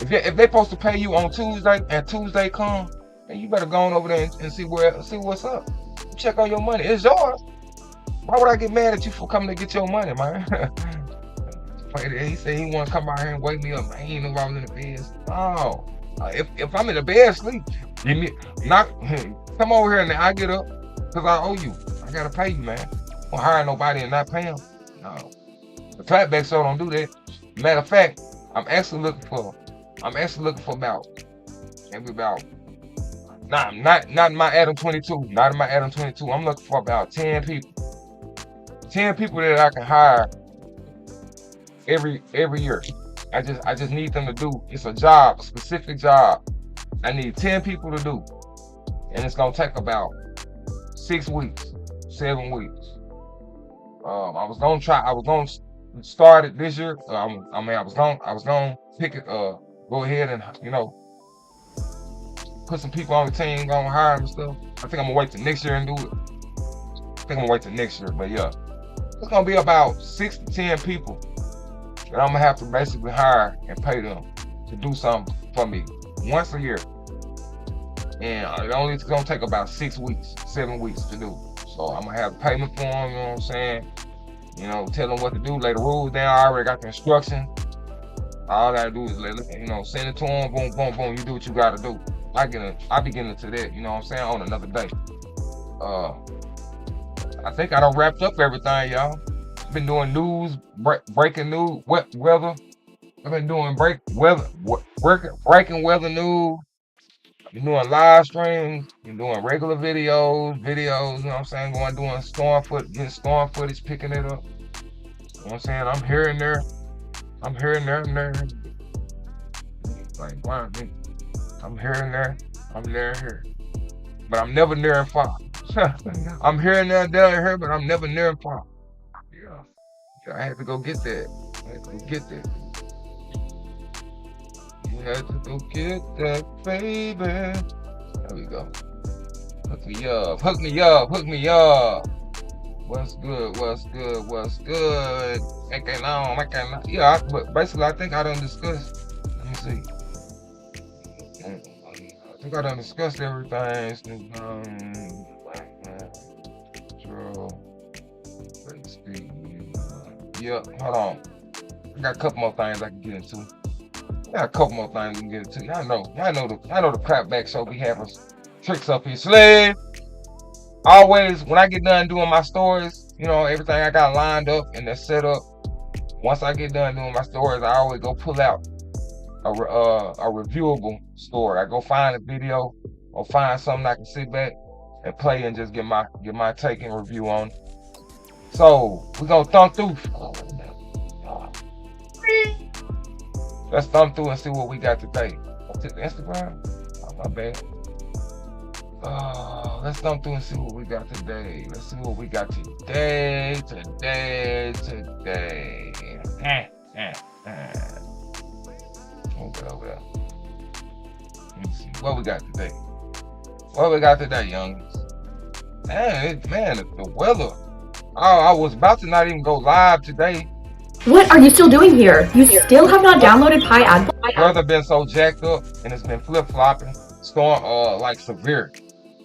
If they're supposed to pay you on Tuesday and Tuesday come, then you better go on over there and see what's up. Check on your money. It's yours. Why would I get mad at you for coming to get your money, man? He said he want to come out here and wake me up. Man, he ain't know I was in the bed. Oh, if I'm in the bed asleep, come over here and I get up because I owe you. I gotta pay you, man. I don't hire nobody and not pay him. No, the Clapback Show don't do that. Matter of fact, I'm actually looking for about not in my Adam 22. Not in my Adam 22. I'm looking for about 10 people. 10 people that I can hire every year. I just need them to do. It's a job, a specific job. I need 10 people to do, and it's gonna take about 6 weeks, 7 weeks. I was gonna start it this year. I was gonna pick it. Go ahead and put some people on the team, gonna hire them and stuff. I think I'm gonna wait till next year and do it. But yeah, it's gonna be about 6 to 10 people that I'm gonna have to basically hire and pay them to do something for me once a year. And it only gonna take about 6 weeks, 7 weeks to do. So I'm gonna have payment for them, you know what I'm saying? Tell them what to do, lay the rules down. I already got the instructions. All I gotta do is send it to them, boom, boom, boom, you do what you gotta do. I be getting into that, you know what I'm saying, on another day. I think I done wrapped up everything, y'all. Been doing news, breaking news, weather. I've been doing breaking weather news. Been doing live streams, been doing regular videos, you know what I'm saying, doing storm footage, picking it up. You know what I'm saying? I'm here and there. Like, wow, I'm here and there. I'm there and here. But I'm never near and far. I'm here and there, here, but I'm never near and far. Yeah, I had to go get that. Had to go get that baby. There we go. Hook me up, hook me up, hook me up. What's good? What's good? What's good? Making on. Yeah, but basically, I think I done discussed. Let me see. I think I done discussed everything. Yeah, hold on. I got a couple more things I can get into. Y'all know the clapback show be having tricks up his sleeve. Always, when I get done doing my stories, you know, everything I got lined up and that's set up. Once I get done doing my stories, I always go pull out a reviewable story. I go find a video or find something I can sit back and play and just get my take and review on it. So we're gonna thumb through. Let's thumb through and see what we got today. To Instagram? Oh, my bad. Let's thumb through and see what we got today. Let's see what we got today. Okay, over there. Let me see what we got today. What we got today, youngins? Man, the weather. Oh, I was about to not even go live today. What are you still doing here? You still have not downloaded Pi Ad. Weather been so jacked up and it's been flip-flopping, storm like severe.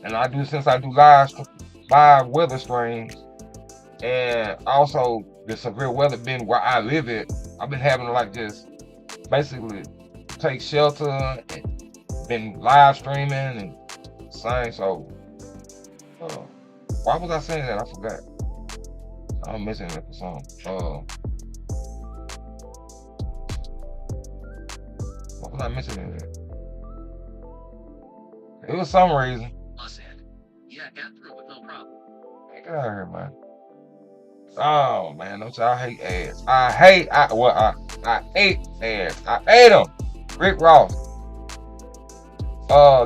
And since I do live weather streams, and also the severe weather been where I live at, I've been having to like just basically take shelter and been live streaming and saying so. Why was I saying that? I forgot. I'm missing it for some. Why was I missing it? It was some reason. Yeah, got through with no problem. Get out of here, man. Oh man, don't y'all hate ads? I ate ads. I ate them. Rick Ross.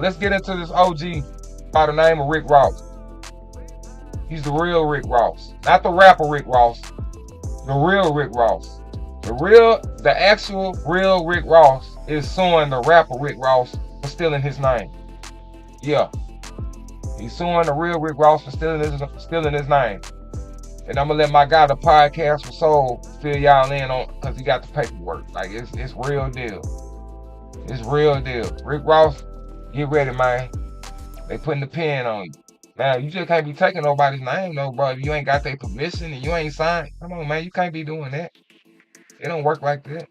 Let's get into this OG by the name of Rick Ross. He's the real Rick Ross, not the rapper Rick Ross. The real Rick Ross. The actual real Rick Ross is suing the rapper Rick Ross for stealing his name. Yeah. He's suing the real Rick Ross for stealing his name. And I'm gonna let my guy, the Podcast for Soul, fill y'all in on, because he got the paperwork. Like it's real deal. It's real deal. Rick Ross, get ready, man. They putting the pen on you. Now you just can't be taking nobody's name, no, bro. If you ain't got their permission and you ain't signed, come on, man. You can't be doing that. It don't work like that.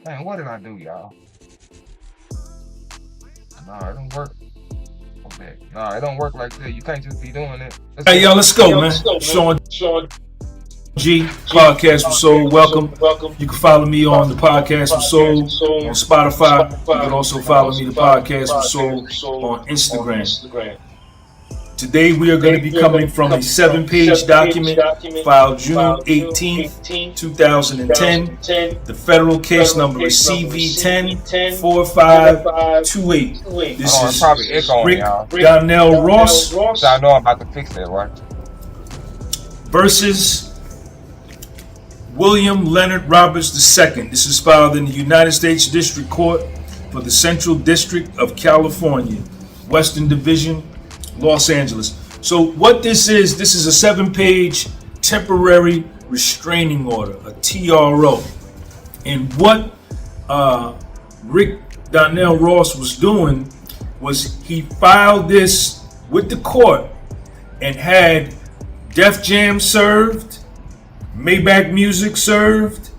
Man, what did I do, y'all? Nah, it don't work. Okay. Nah, it don't work like that. You can't just be doing it. Hey, yo, let's go, man. Sean G, Podcast for Soul. Welcome. You can follow me on the Podcast for Soul on Spotify. You can also follow me, the Podcast for Soul, on Instagram. Today we are going to be coming from a 7-page document filed June 18th, 2010. The federal case number is CV10-4528. This is Rick Donnell Ross I know I'm about to fix that, right? versus William Leonard Roberts II. This is filed in the United States District Court for the Central District of California, Western Division, Los Angeles. So what this is a 7-page temporary restraining order, a TRO. And what Rick Donnell Ross was doing was he filed this with the court and had Def Jam served, Maybach Music served,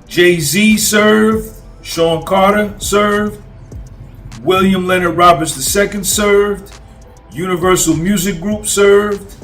Jay-Z served. Sean Carter served. William Leonard Roberts II served. Universal Music Group served.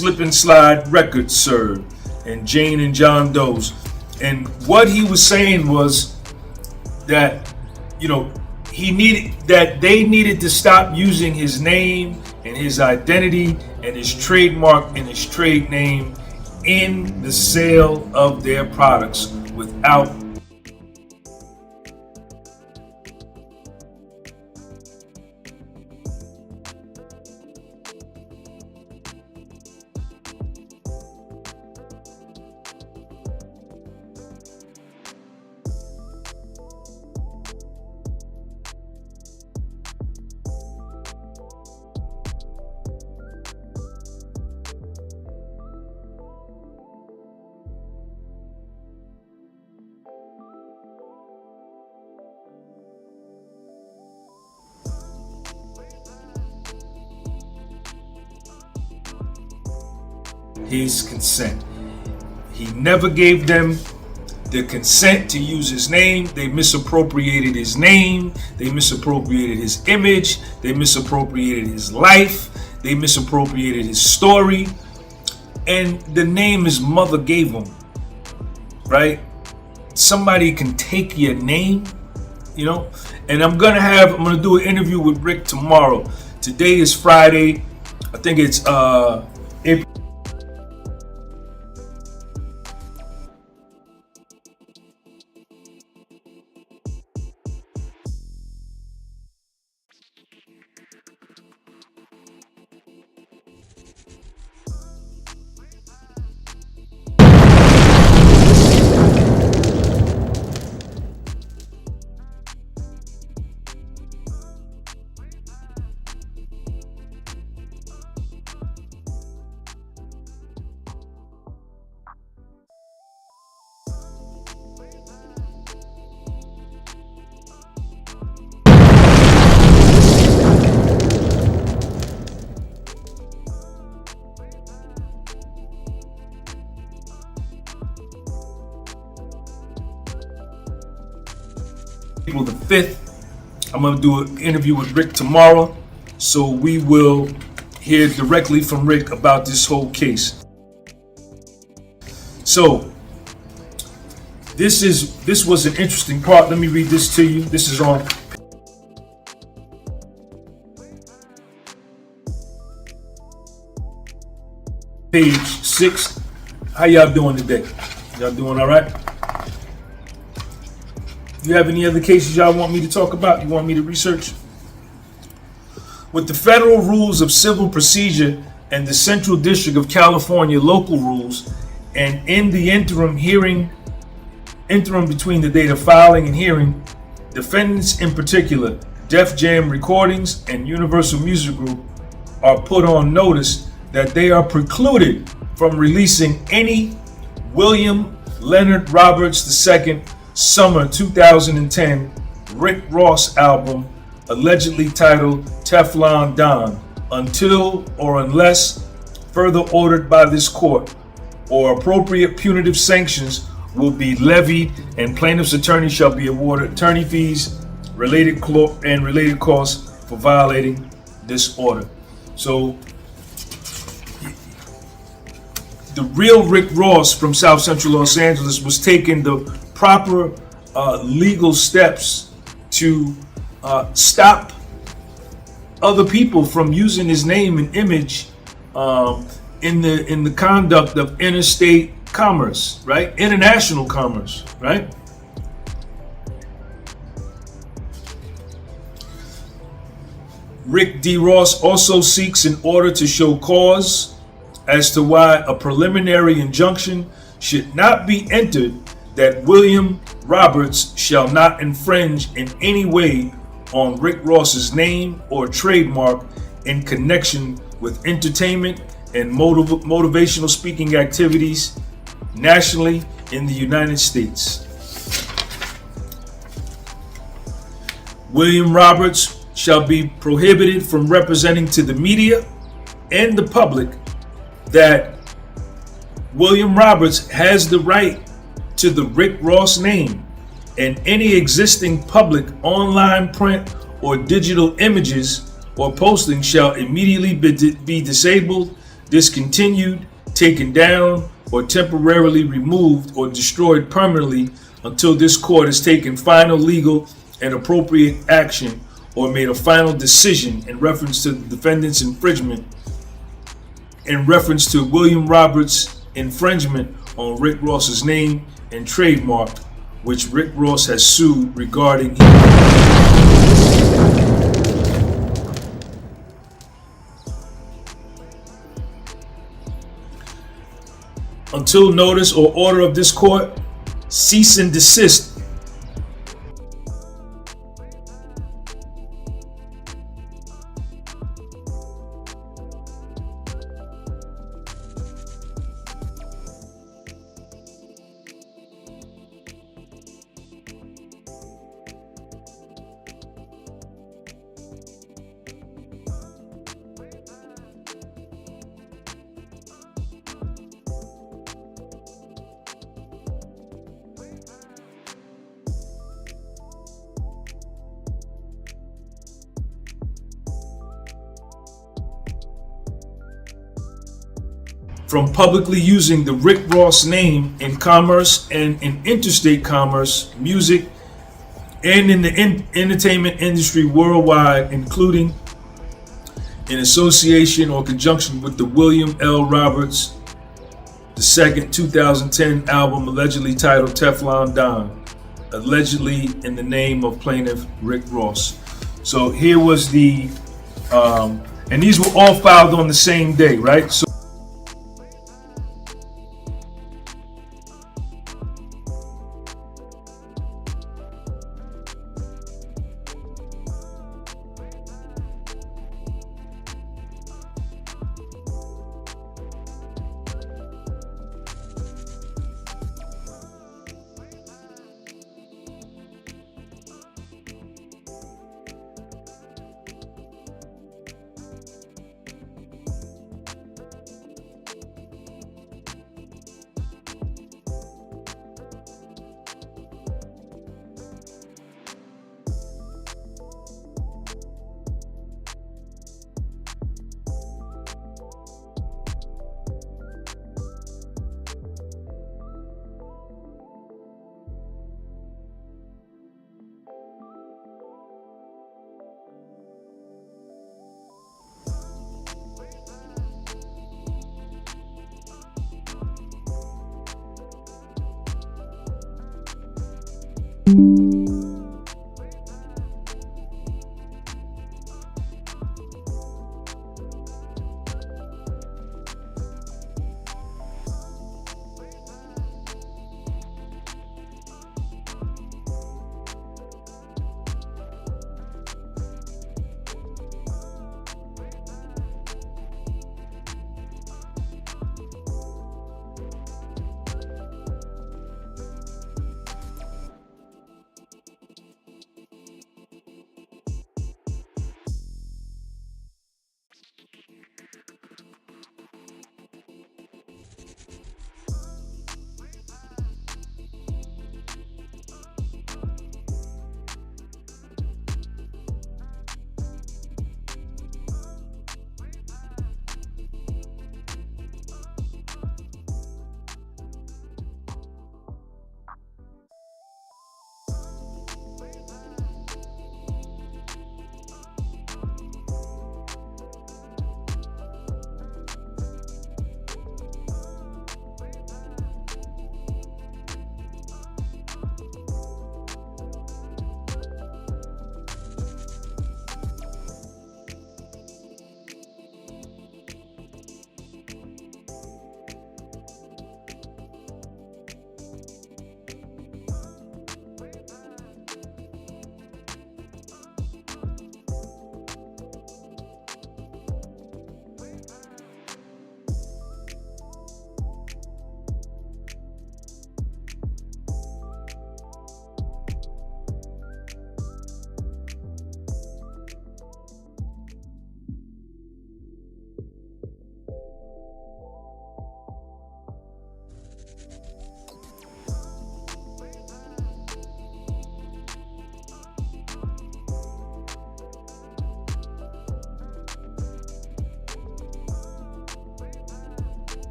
Slip and Slide Records, sir, and Jane and John Doe's. And what he was saying was that, you know, they needed to stop using his name and his identity and his trademark and his trade name in the sale of their products without his consent. He never gave them the consent to use his name. They misappropriated his name. They misappropriated his image. They misappropriated his life. They misappropriated his story. And the name his mother gave him, right? Somebody can take your name, you know? And I'm gonna do an interview with Rick tomorrow. Today is Friday. I think it's April. April the 5th. I'm going to do an interview with Rick tomorrow, so we will hear directly from Rick about this whole case. So this was an interesting part. Let me read this to you. This is on page 6. How y'all doing today? Y'all doing all right? You have any other cases y'all want me to talk about? You want me to research? With the federal rules of civil procedure and the Central District of California local rules, and in the interim between the date of filing and hearing, defendants in particular, Def Jam Recordings and Universal Music Group, are put on notice that they are precluded from releasing any William Leonard Roberts II Summer 2010 Rick Ross album allegedly titled Teflon Don until or unless further ordered by this court, or appropriate punitive sanctions will be levied and plaintiff's attorney shall be awarded attorney fees related costs for violating this order. So the real Rick Ross from South Central Los Angeles was taking the proper legal steps to stop other people from using his name and image in the conduct of interstate commerce, right? International commerce, right? Rick D. Ross also seeks an order to show cause as to why a preliminary injunction should not be entered that William Roberts shall not infringe in any way on Rick Ross's name or trademark in connection with entertainment and motivational speaking activities nationally in the United States. William Roberts shall be prohibited from representing to the media and the public that William Roberts has the right to the Rick Ross name, and any existing public online print or digital images or posting shall immediately be disabled, discontinued, taken down, or temporarily removed or destroyed permanently until this court has taken final legal and appropriate action or made a final decision in reference to the defendant's infringement in reference to William Roberts' infringement on Rick Ross's name and trademark, which Rick Ross has sued regarding. Until notice or order of this court, cease and desist. From publicly using the Rick Ross name in commerce and in interstate commerce, music, and in the entertainment industry worldwide, including in association or conjunction with the William L. Roberts II 2010 album allegedly titled Teflon Don, allegedly in the name of plaintiff Rick Ross. So here was the, and these were all filed on the same day, right? So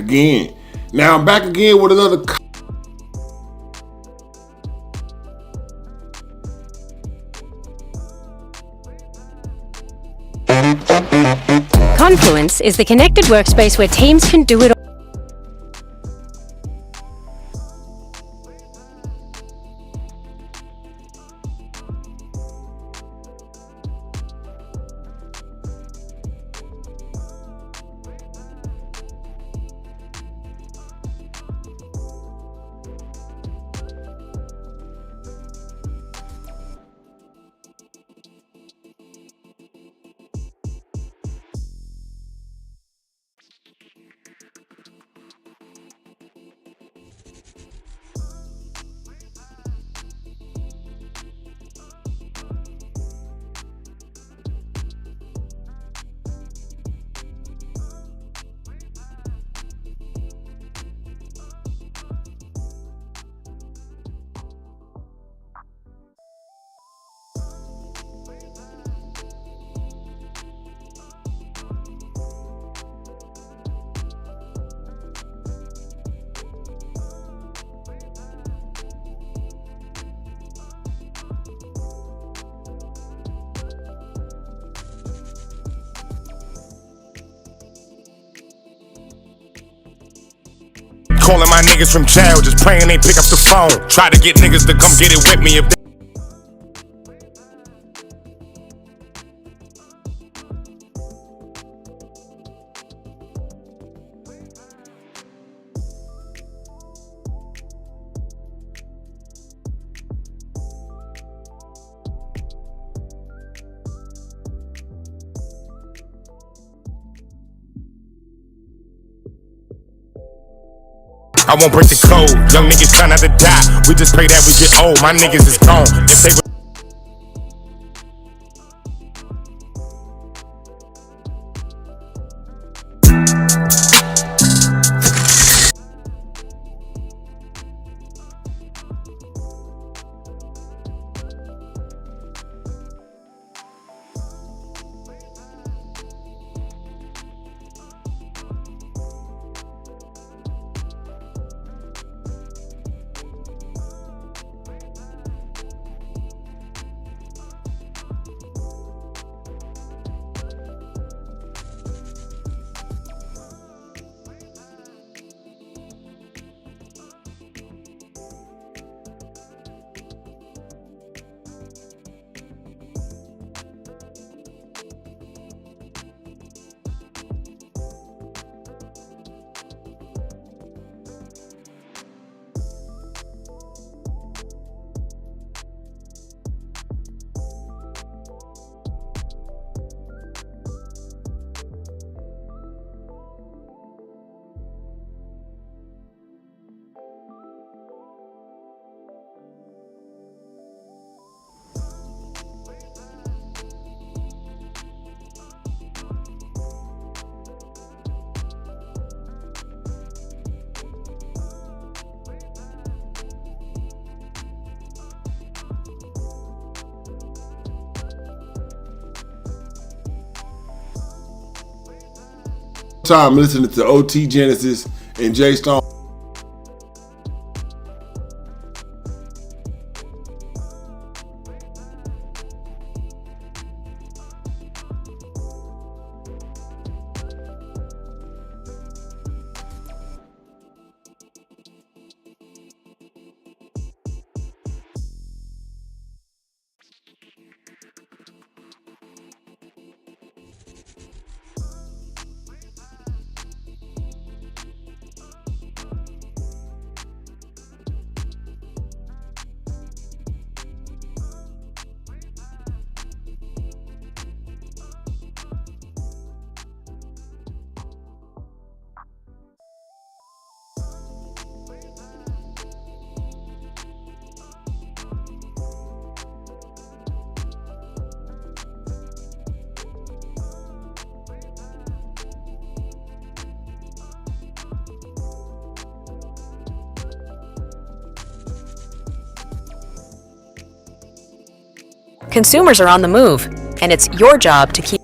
again. Now I'm back again with another Confluence is the connected workspace where teams can do it all. Calling my niggas from jail, just praying they pick up the phone. Try to get niggas to come get it with me if they I won't break the code. Young niggas try not to die. We just pray that we get old. My niggas is gone. If they time listening to OT Genesis and Jay Stone. Consumers are on the move, and it's your job to keep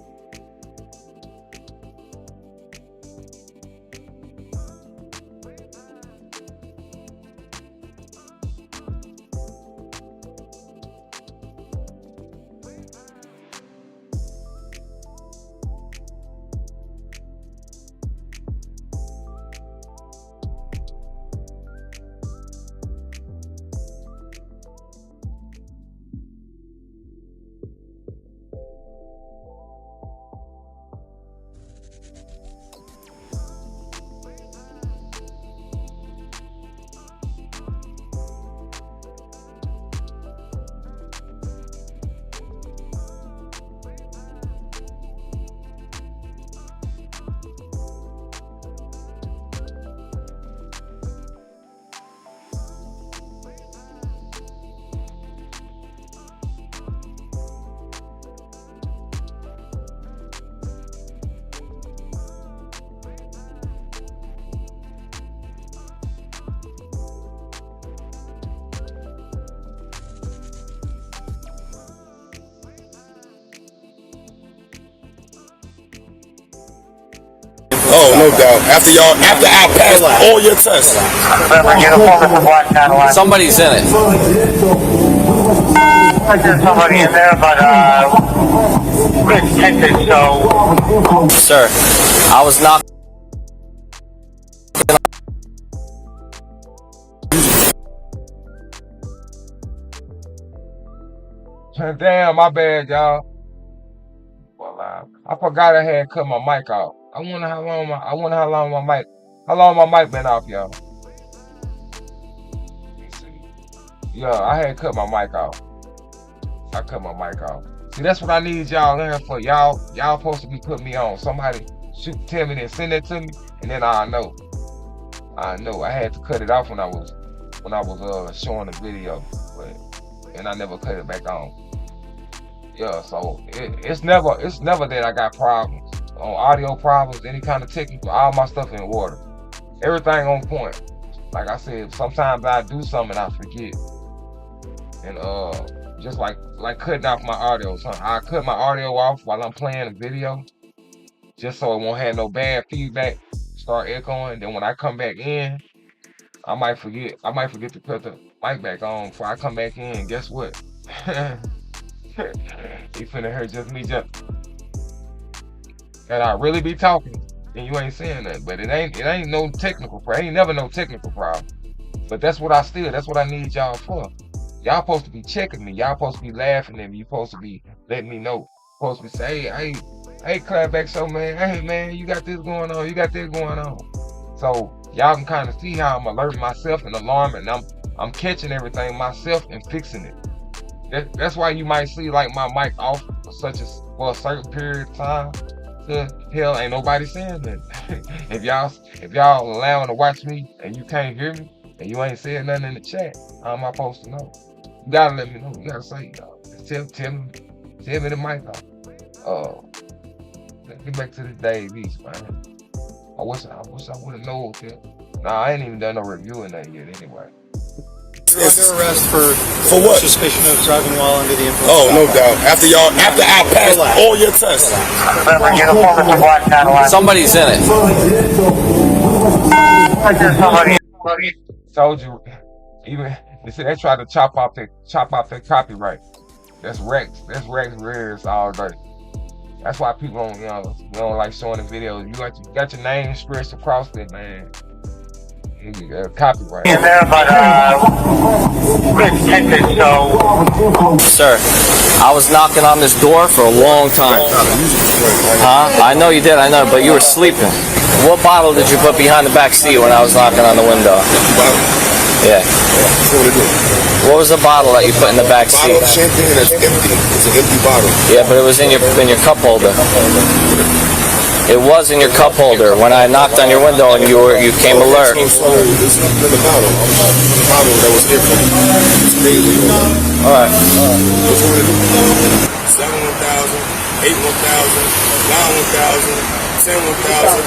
Oh, no doubt. After I pass all your tests. Somebody's in it. There's somebody in there, but couldn't take it, so. Sir, I was knocked. Damn, my bad, y'all. Well, I forgot I had cut my mic off. I wonder how long my mic been off, y'all. Yeah, I had cut my mic off. I cut my mic off. See, that's what I need y'all in here for. Y'all supposed to be putting me on. Somebody should tell me, then send it to me, and then I know. I had to cut it off when I was showing the video, and I never cut it back on. Yeah, so it's never that I got problems on audio problems, any kind of technical. All my stuff in order, everything on point. Like I said, sometimes I do something and I forget, and just like cutting off my audio. So I cut my audio off while I'm playing a video, just so it won't have no bad feedback, start echoing. Then when I come back in, I might forget to put the mic back on before I come back in. Guess what? You finna hear just me and I really be talking and you ain't saying nothing. But it ain't no technical problem. Ain't never no technical problem. But that's what I need y'all for. Y'all supposed to be checking me. Y'all supposed to be laughing at me. You supposed to be letting me know. Supposed to be saying, hey, Clapback Show, man. Hey, man, you got this going on. You got this going on. So y'all can kind of see how I'm alerting myself and alarming. I'm catching everything myself and fixing it. That's why you might see like my mic off for a certain period of time. Hell, ain't nobody saying that. if y'all allowing to watch me and you can't hear me and you ain't saying nothing in the chat, how am I supposed to know? You gotta let me know. You gotta say, tell me the mic off. Let's get back to the Dave East, man. I wish I would have known that. Nah, I ain't even done no review in that yet anyway. You're under arrest for what? Suspicion of driving while under the influence. Oh, no doubt. After I pass all your tests. Somebody's in it. Told you. Even they said they tried to chop off their copyright. That's Rex Rares all day. That's why people don't like showing the videos. You got your name stretched across it, man. Copyright. In there, but couldn't take it, so. Sir, I was knocking on this door for a long time. Huh? I know you did, I know, but you were sleeping. What bottle did you put behind the back seat when I was knocking on the window? Yeah. What was the bottle that you put in the back seat? Bottle of champagne that's empty. It's an empty bottle. Yeah, but it was in your cup holder. It was in your cup holder when I knocked on your window and you came alert. All right. 7 1,000, 8 1,000, 9 1,000. 10 1,000.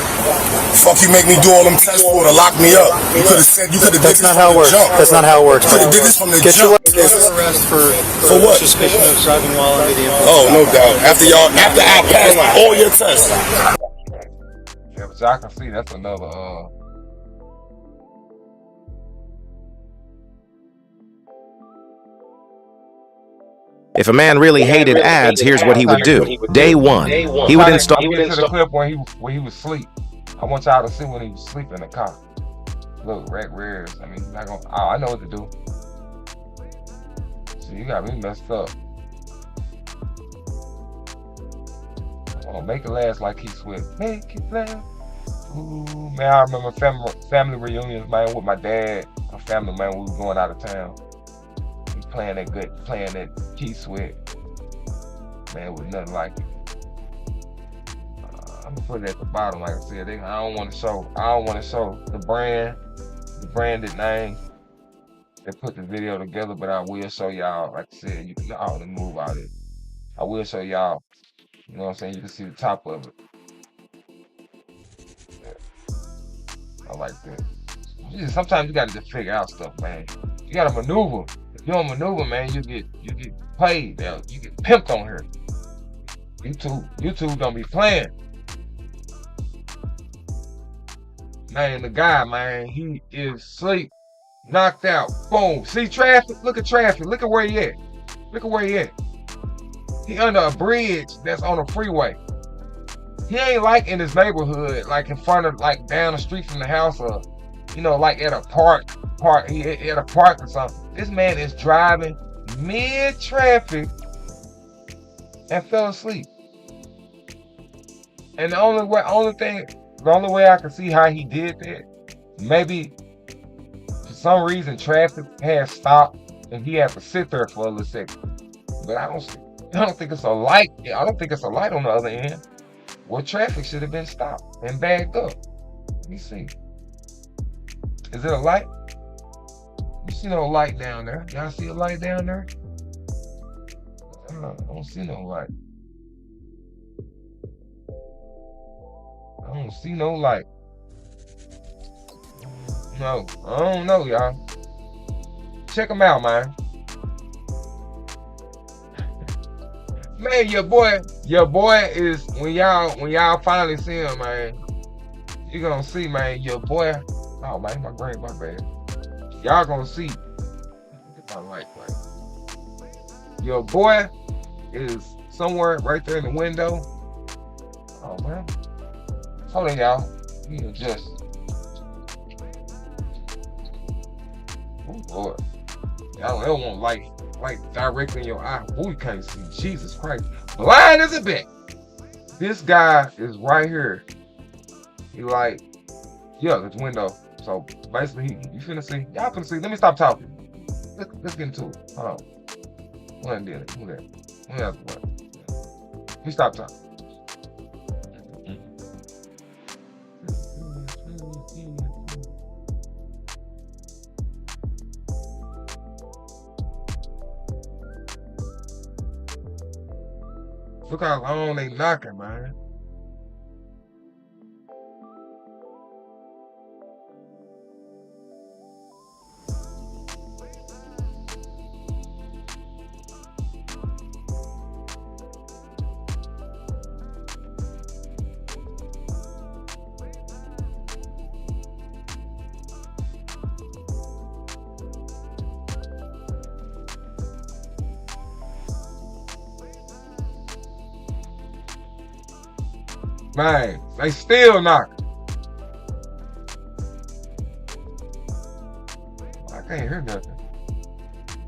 Fuck you make me do all them tests for to lock me up. You could have said did this from the jump. That's not how it works. You could have did this from the jump. You're under arrest for what? Suspicion of driving while under the influence. Oh, no doubt. After I pass all your tests. Yeah, but y'all can see that's another If a man really hated ads, here's what he would do. Day one, he would install. Get to the clip where he was asleep. I want y'all to see when he was asleep in the car. Look, Rack Rares. I mean, you're not gonna. I know what to do. So you got me messed up. Oh, make it last like Keith Swift. Make it last. Ooh, man, I remember family reunions, man, with my dad, my family, man. We was going out of town. Playing that Keith Swift, man, with nothing like it. I'm gonna put it at the bottom, like I said. I don't want to show the branded name that put the video together, but I will show y'all. Like I said, you can all the move out of it. I will show y'all. You know what I'm saying? You can see the top of it. Yeah. I like that. Sometimes you gotta just figure out stuff, man. You gotta maneuver. If you don't maneuver, man, you get played. You get pimped on here. YouTube don't be playing. Man, the guy, man, he is asleep, knocked out. Boom. See traffic? Look at traffic. Look at where he at. Look at where he at. He under a bridge that's on a freeway. He ain't like in his neighborhood, like in front of, like down the street from the house, or you know, like at a park. He at a park or something. This man is driving mid-traffic and fell asleep. And the only way I can see how he did that, maybe for some reason traffic had stopped and he had to sit there for a little second. But I don't think it's a light. I don't think it's a light on the other end. Well, traffic should have been stopped and backed up. Let me see. Is it a light? You see no light down there? Y'all see a light down there? I don't see no light. I don't see no light. No, I don't know, y'all. Check him out, man. Man, your boy is, when y'all finally see him, man, you gonna see, man, your boy. Oh man, my bad. Y'all gonna see. Get my light right. Your boy is somewhere right there in the window. Oh man. Hold on, y'all. Let me adjust. Oh Lord. Y'all don't want light directly in your eye. Oh, you can't see. Jesus Christ. Blind as a bat. This guy is right here. He like, yeah, this window. So basically, you finna see. Y'all finna see. Let me stop talking. Let's get into it. Hold on. What did it? Who that? Let me stop talking. Look how long they knocking, man. Man, they still knocking. I can't hear nothing.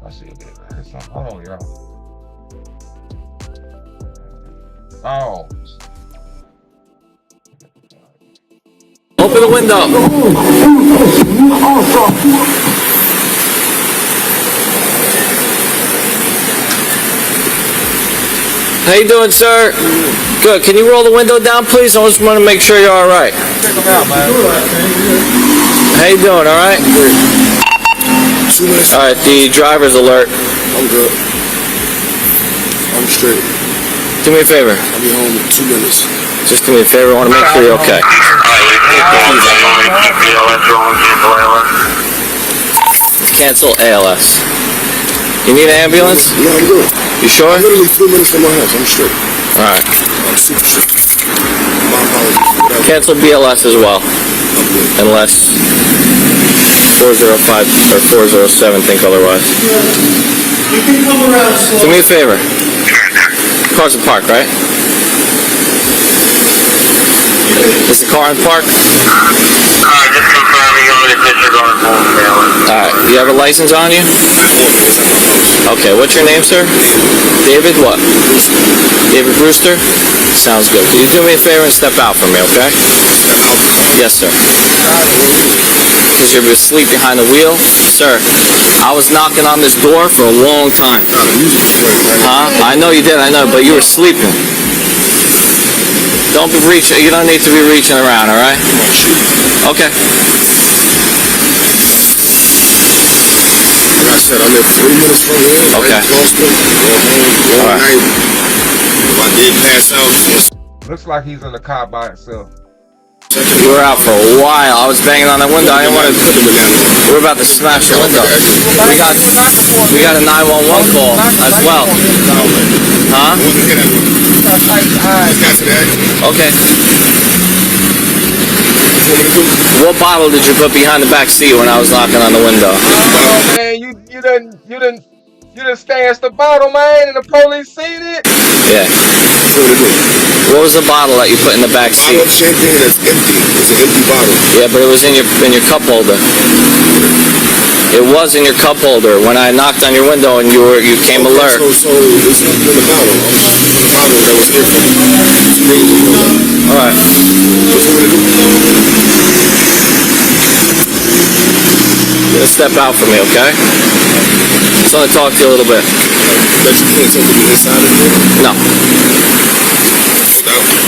I see a bit. There's something. Hold on, y'all. Oh. Open the window. How you doing, sir? Good. Can you roll the window down, please? I just want to make sure you're all right. Check them out, man. How you doing? All right? All right. The driver's alert. I'm good. I'm straight. Do me a favor. I'll be home in 2 minutes. Just do me a favor. I want to make sure you're okay. Cancel ALS. You need an ambulance? No, I'm good. You sure? I'm literally 3 minutes from my house. I'm straight. All right. I'm super straight. My apologies. Cancel BLS as well. Unless 405 or 407 think otherwise. You can come around slow. Do me a favor. Car's in park, right? Is the car in park? Just confirming on the disregard for Alright, you have a license on you? Okay, what's your name, sir? David what? David Brewster? Sounds good. Can you do me a favor and step out for me, okay? Yes, sir. Because you're asleep behind the wheel? Sir, I was knocking on this door for a long time. Huh? I know you did, I know, but you were sleeping. Don't be reaching, you don't need to be reaching around, alright? Okay. Like I said, I live 3 minutes from here. Okay. All right. If I did pass out, looks like he's in the car by himself. We were out for a while. I was banging on the window. I didn't want to. We were about to smash the window. We got a 911 call as well. Huh? Okay. What bottle did you put behind the back seat when I was knocking on the window? Oh man, you done stashed the bottle, man, and the police seen it. Yeah. What was the bottle that you put in the back seat? Bottle of champagne that's empty. It's an empty bottle. Yeah, but it was in your cup holder. It was in your cup holder when I knocked on your window and you came alert. So there's nothing in the bottle. The bottle that was empty. All right. You're gonna step out for me, okay? Just want to talk to you a little bit. That you can't take the inside of it? No.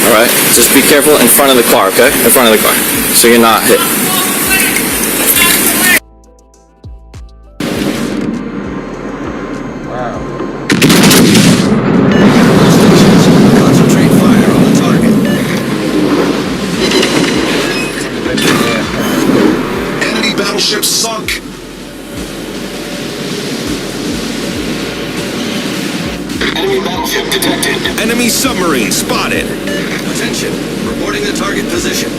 All right. Just be careful in front of the car, okay? In front of the car, so you're not hit. Concentrate fire on the target. Enemy battleship sunk. Enemy battleship detected. Enemy submarine spotted. Attention. Reporting the target position.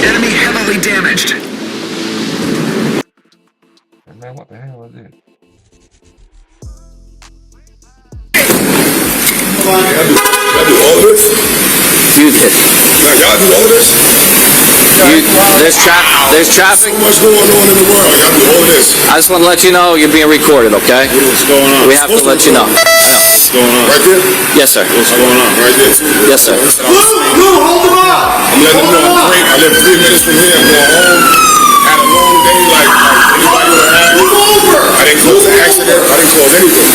Enemy heavily damaged. Man, what the hell is it? Y'all do all this? You did. Y'all do all this? There's traffic. So much going on in the world. Y'all do all this. I just want to let you know you're being recorded, okay? What's going on? We have to let you know. What's going on? Right there? Yes, sir. What's going on? Right there too? Yes, sir. Hold them up! I'm letting them know I'm great. I live 3 minutes from here. I'm going home. Had a long day like anybody would have. I didn't cause an accident. I didn't cause anything.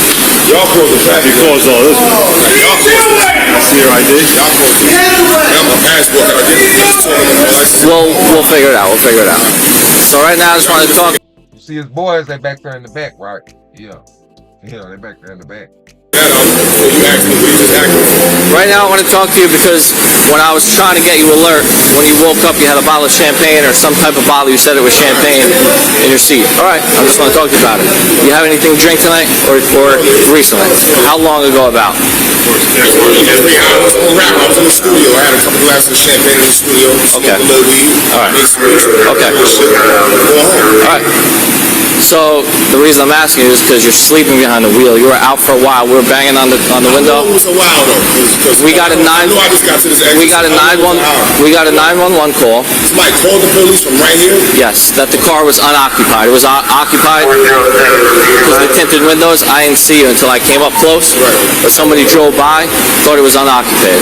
Y'all caused the traffic. You caused all this. Y'all caused it. See what I did? Y'all caused it. I'm a passport. I did. We'll figure it out. We'll figure it out. So right now, I just want to talk. You see his boys, they back there in the back, right? Yeah. Yeah, they back there in the back. Right now, I want to talk to you because when I was trying to get you alert, when you woke up, you had a bottle of champagne or some type of bottle. You said it was champagne in your seat. All right, I just want to talk to you about it. You have anything to drink tonight or recently? How long ago about? I was in the studio. I had a couple glasses of champagne in the studio. Okay. A little weed. All right. Okay. All right. So the reason I'm asking you is because you're sleeping behind the wheel. You were out for a while. We were banging on the window. It was a while though. We got a 911 call. Somebody called the police from right here? Yes, that the car was unoccupied. It was occupied because of the tinted windows. I didn't see you until I came up close. But somebody drove by, thought it was occupied.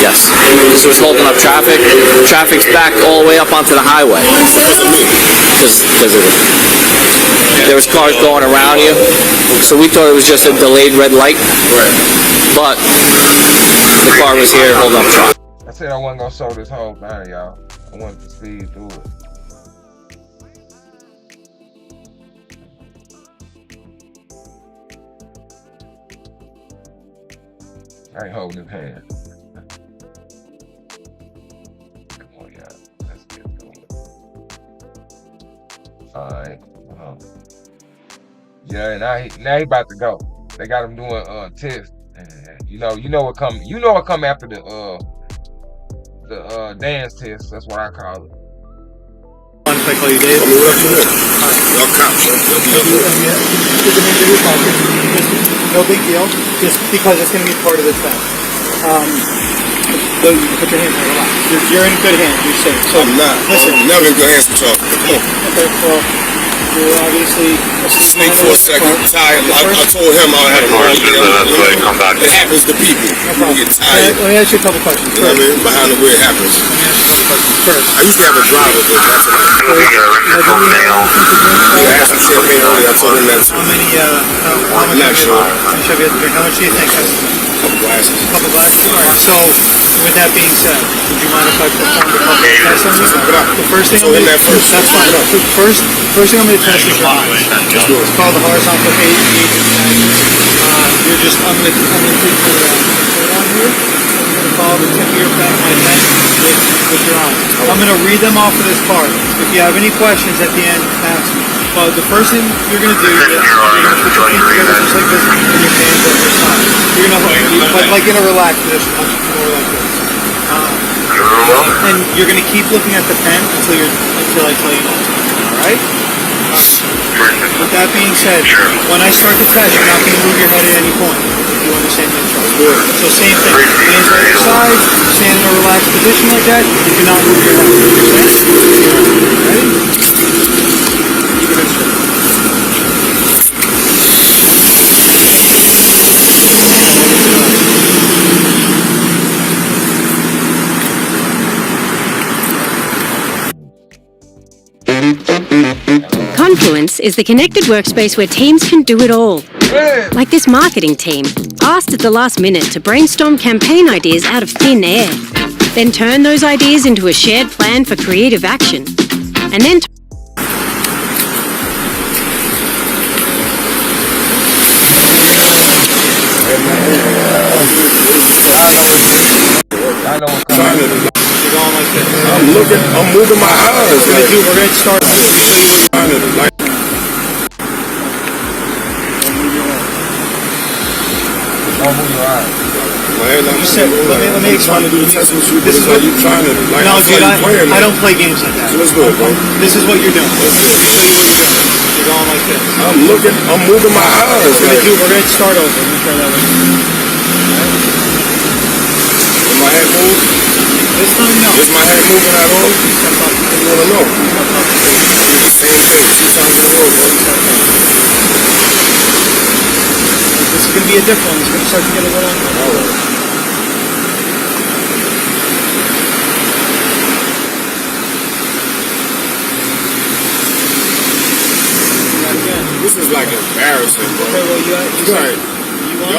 Yes. Because it was holding up traffic. Traffic's backed all the way up onto the highway. Because of it. There was cars going around you, so we thought it was just a delayed red light. But the car was here holding up truck. I said I wasn't gonna show this whole thing, y'all. I wanted to speed through it. I ain't holding his hand. Come on, y'all. Let's get going. Alright. Yeah, now he about to go. They got him doing tests. You know what come after the dance test. That's what I call it. One quickly, Dave. No big deal. Just because it's going to be part of the test. You can put your hands on it. You're in good hands. You're safe. So I'm not. Listen. I'm never in good hands with y'all. Come on. Okay. Well, you're obviously. Sleep for a second. Tired. I told him I had a long day. It happens to people. People get tired. Let me ask you a couple questions. You know what I mean? Behind the wheel it happens. Let me ask you a couple questions. First. I used to have a driver, but that's a I asked him champagne earlier. I told him that too. How many? I'm not sure. How much do you think? Couple glasses. Couple glasses. All right. So, with that being said, would you mind if I performed a couple of tests on you? The first thing I'm going to test. That's fine. First thing I'm going to test is your eyes. It's called the horizontal gaze test. I'm going to put your foot on here. I'm going to follow the tip of your back of my head with your eyes. I'm going to read them off of this card. If you have any questions at the end, ask me. Well, the first thing you're gonna do is you're gonna put your feet together just like this, and your hands at your side. You're gonna like in a relaxed position, more like this. And you're gonna keep looking at the pen until I tell you not to. All right. With that being said, when I start the test, you're not going to move your head at any point. You understand the instructions? So same thing. Hands by your sides, stand in a relaxed position like that. You do not move your head. Ready? Keep your head straight. Confluence is the connected workspace where teams can do it all. Like this marketing team, asked at the last minute to brainstorm campaign ideas out of thin air, then turn those ideas into a shared plan for creative action, and then I know what's coming. You're going like this. I'm moving my eyes. We're going to start. Don't move your eyes. You said, let me explain. This is what you're trying to. No, dude, I don't play games like that. Let's go, bro. This is what you're doing. You're going like this. I'm moving my eyes. We're going to start over. Let me try that way. Is my head move? This time, no. Is my head moving at all? I want to know. Same thing. 2 times in a row. This is going to be a different one. It's going to start to get a little uncomfortable. This is like embarrassing, bro. Okay, well,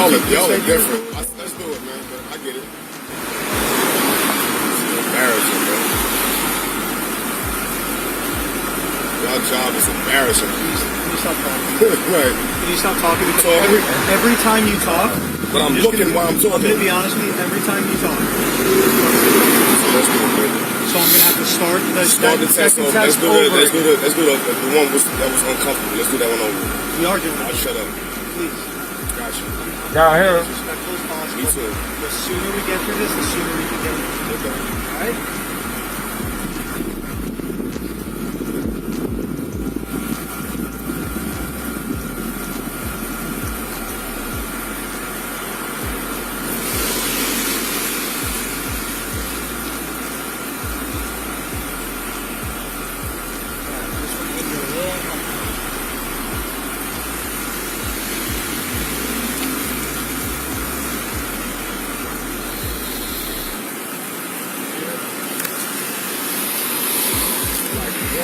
y'all are different. Let's do it, man. I get it. It's embarrassing, bro. Y'all job is embarrassing. Can you stop talking? Right. Can you stop talking? Because every time you talk... But I'm looking while I'm talking. I'm going to be honest with you. Every time you talk... So let's do it, baby. So I'm going to have to start the test over. Let's do the one that was uncomfortable. Let's do that one over. We are doing it. I'll shut up. Please. Gotcha. Y'all hear As respectful as possible. Me too. The sooner we get through this, the sooner we can get through it. Okay. Alright?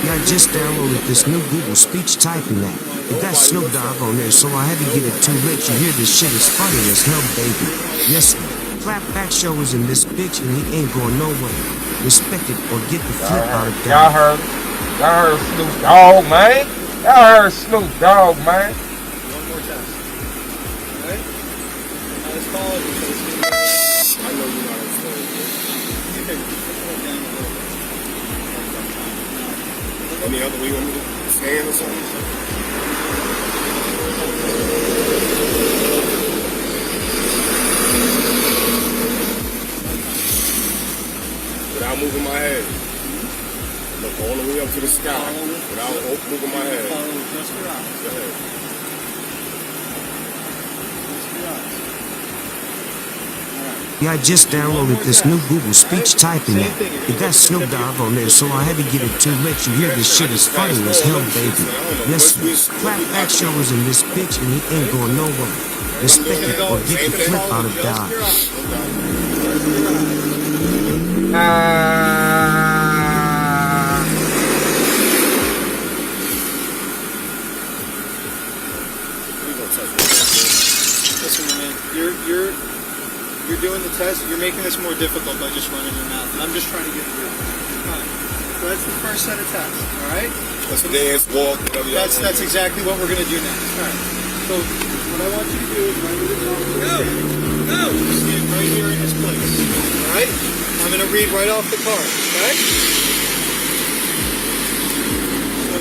I just downloaded this new Google Speech typing app. It got Snoop Dogg on there, so I had to get it too late. You hear this shit is funny as hell, baby. Yes, Clapback Show is in this bitch and he ain't going nowhere. Respect it or get the flip out of that. Y'all heard Snoop Dogg, man. Y'all heard Snoop Dogg, man. One more test. Alright? Now let's call it. I know you're not understanding. Any other way you want me to stand or something? Without moving my head. Look all the way up to the sky. Without moving my head. Follow just your eyes. Go ahead. Just your eyes. Yeah, I just downloaded this new Google Speech typing app. It got Snoop Dogg on there, so I had to get it too late. You hear this shit is funny as hell, baby. Yes, Clapback Show is in this bitch and he ain't going nowhere. Respect it or get the flip out of Dodge. Listen, man, you're doing the test. You're making this more difficult by just running your mouth. I'm just trying to get through it. Fine. So that's the first set of tests. All right. Let's dance, walk, whatever. That's exactly what we're gonna do next. All right. So what I want you to do is right where the top is. No. Stand right here in this place. All right. I'm gonna read right off the card. Okay. So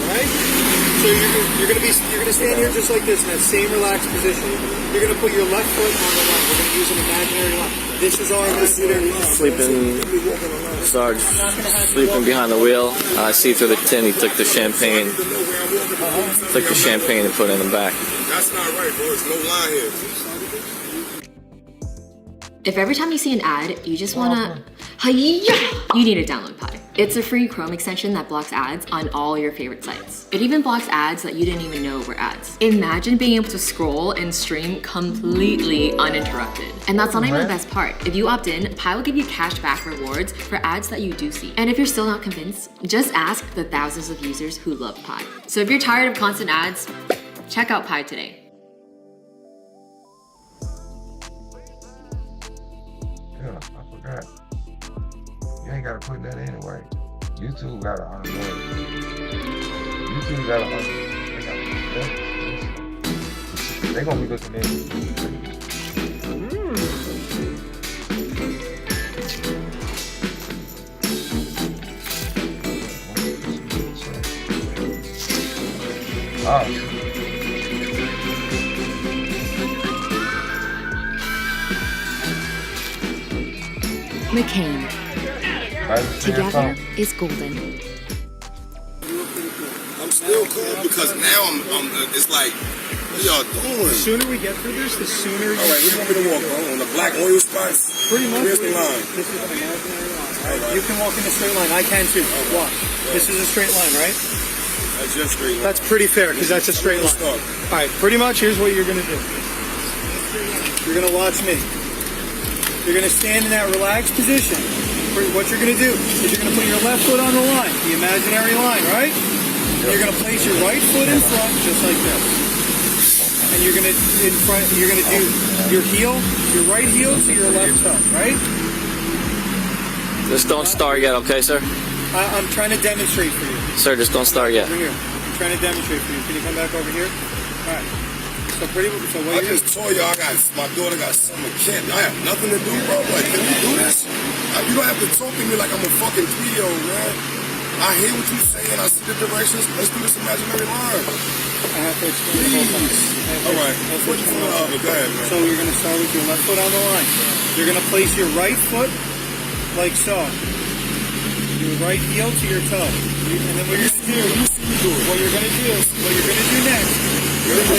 Alright? So you're gonna stand here just like this in that same relaxed position. You're gonna put your left foot on the line. We're gonna use an imaginary line. This is our imaginary line. Sarge, sleeping behind the wheel. I see through the tin he took the champagne. Took the champagne and put it in the back. That's not right, bro. There's no line here. If every time you see an ad, you just wanna, you need to download Pi. It's a free Chrome extension that blocks ads on all your favorite sites. It even blocks ads that you didn't even know were ads. Imagine being able to scroll and stream completely uninterrupted. And that's not even the best part. If you opt in, Pi will give you cashback rewards for ads that you do see. And if you're still not convinced, just ask the thousands of users who love Pi. So if you're tired of constant ads, check out Pi today. Yeah, I forgot. You ain't gotta put that anyway. YouTube got a unload. YouTube got a unload. They gonna be looking at it. McCain. Together is golden. I'm still cool because now it's like, what y'all doing? The sooner we get through this, the sooner. All right, where you want me to walk, bro? On the black oil spots? Pretty much. Where's the line? This is an imaginary line. Right? You can walk in a straight line. I can too. Watch. This is a straight line, right? That's your straight line. That's pretty fair because that's a straight line. All right, pretty much here's what you're gonna do. You're gonna watch me. You're gonna stand in that relaxed position. What you're gonna do is you're gonna put your left foot on the line, the imaginary line, right? You're gonna place your right foot in front, just like this. And you're gonna do your heel, your right heel to your left toe, right? Just don't start yet, okay, sir? I'm trying to demonstrate for you. Sir, just don't start yet. Over here. I'm trying to demonstrate for you. Can you come back over here? All right. So I just told you my daughter got summer camp. I have nothing to do, bro. Like, can you do this? You don't have to talk to me like I'm a fucking 3-year-old, man. I hear what you're saying. I see the directions. Let's do this imaginary line. I have to explain the whole time. All right. Go ahead, man. So you're going to start with your left foot on the line. You're going to place your right foot like so. Your right heel to your toe. And then what you're going to do next, you're going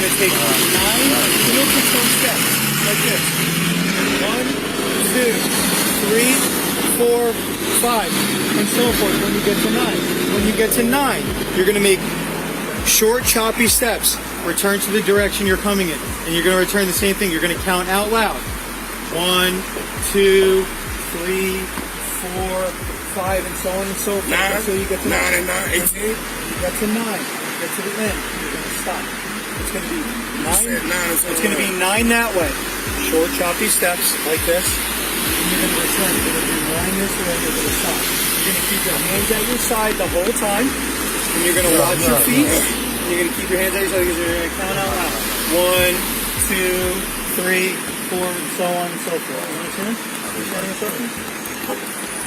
to take 9 heel to toe steps like this. 1, 2, 3, 4, 5, and so forth. When you get to 9, you're going to make short, choppy steps. Return to the direction you're coming in, and you're going to return the same thing. You're going to count out loud. 1, 2, 3, 4, 5, and so on and so forth. 9, until you get to 9 and 9, 18. You get to 9. You get to the end. You're going to stop. It's going to be 9. It's going to be 9 that way. Short, choppy steps like this. And you're going to return. You're going to do 9 this way. You're going to stop. You're going to keep your hands at your side the whole time. And you're going to watch your feet. And you're going to keep your hands at your side because you're going to count out loud. 1, 2, 3, 4, and so on and so forth. You understand? Understanding what's happening?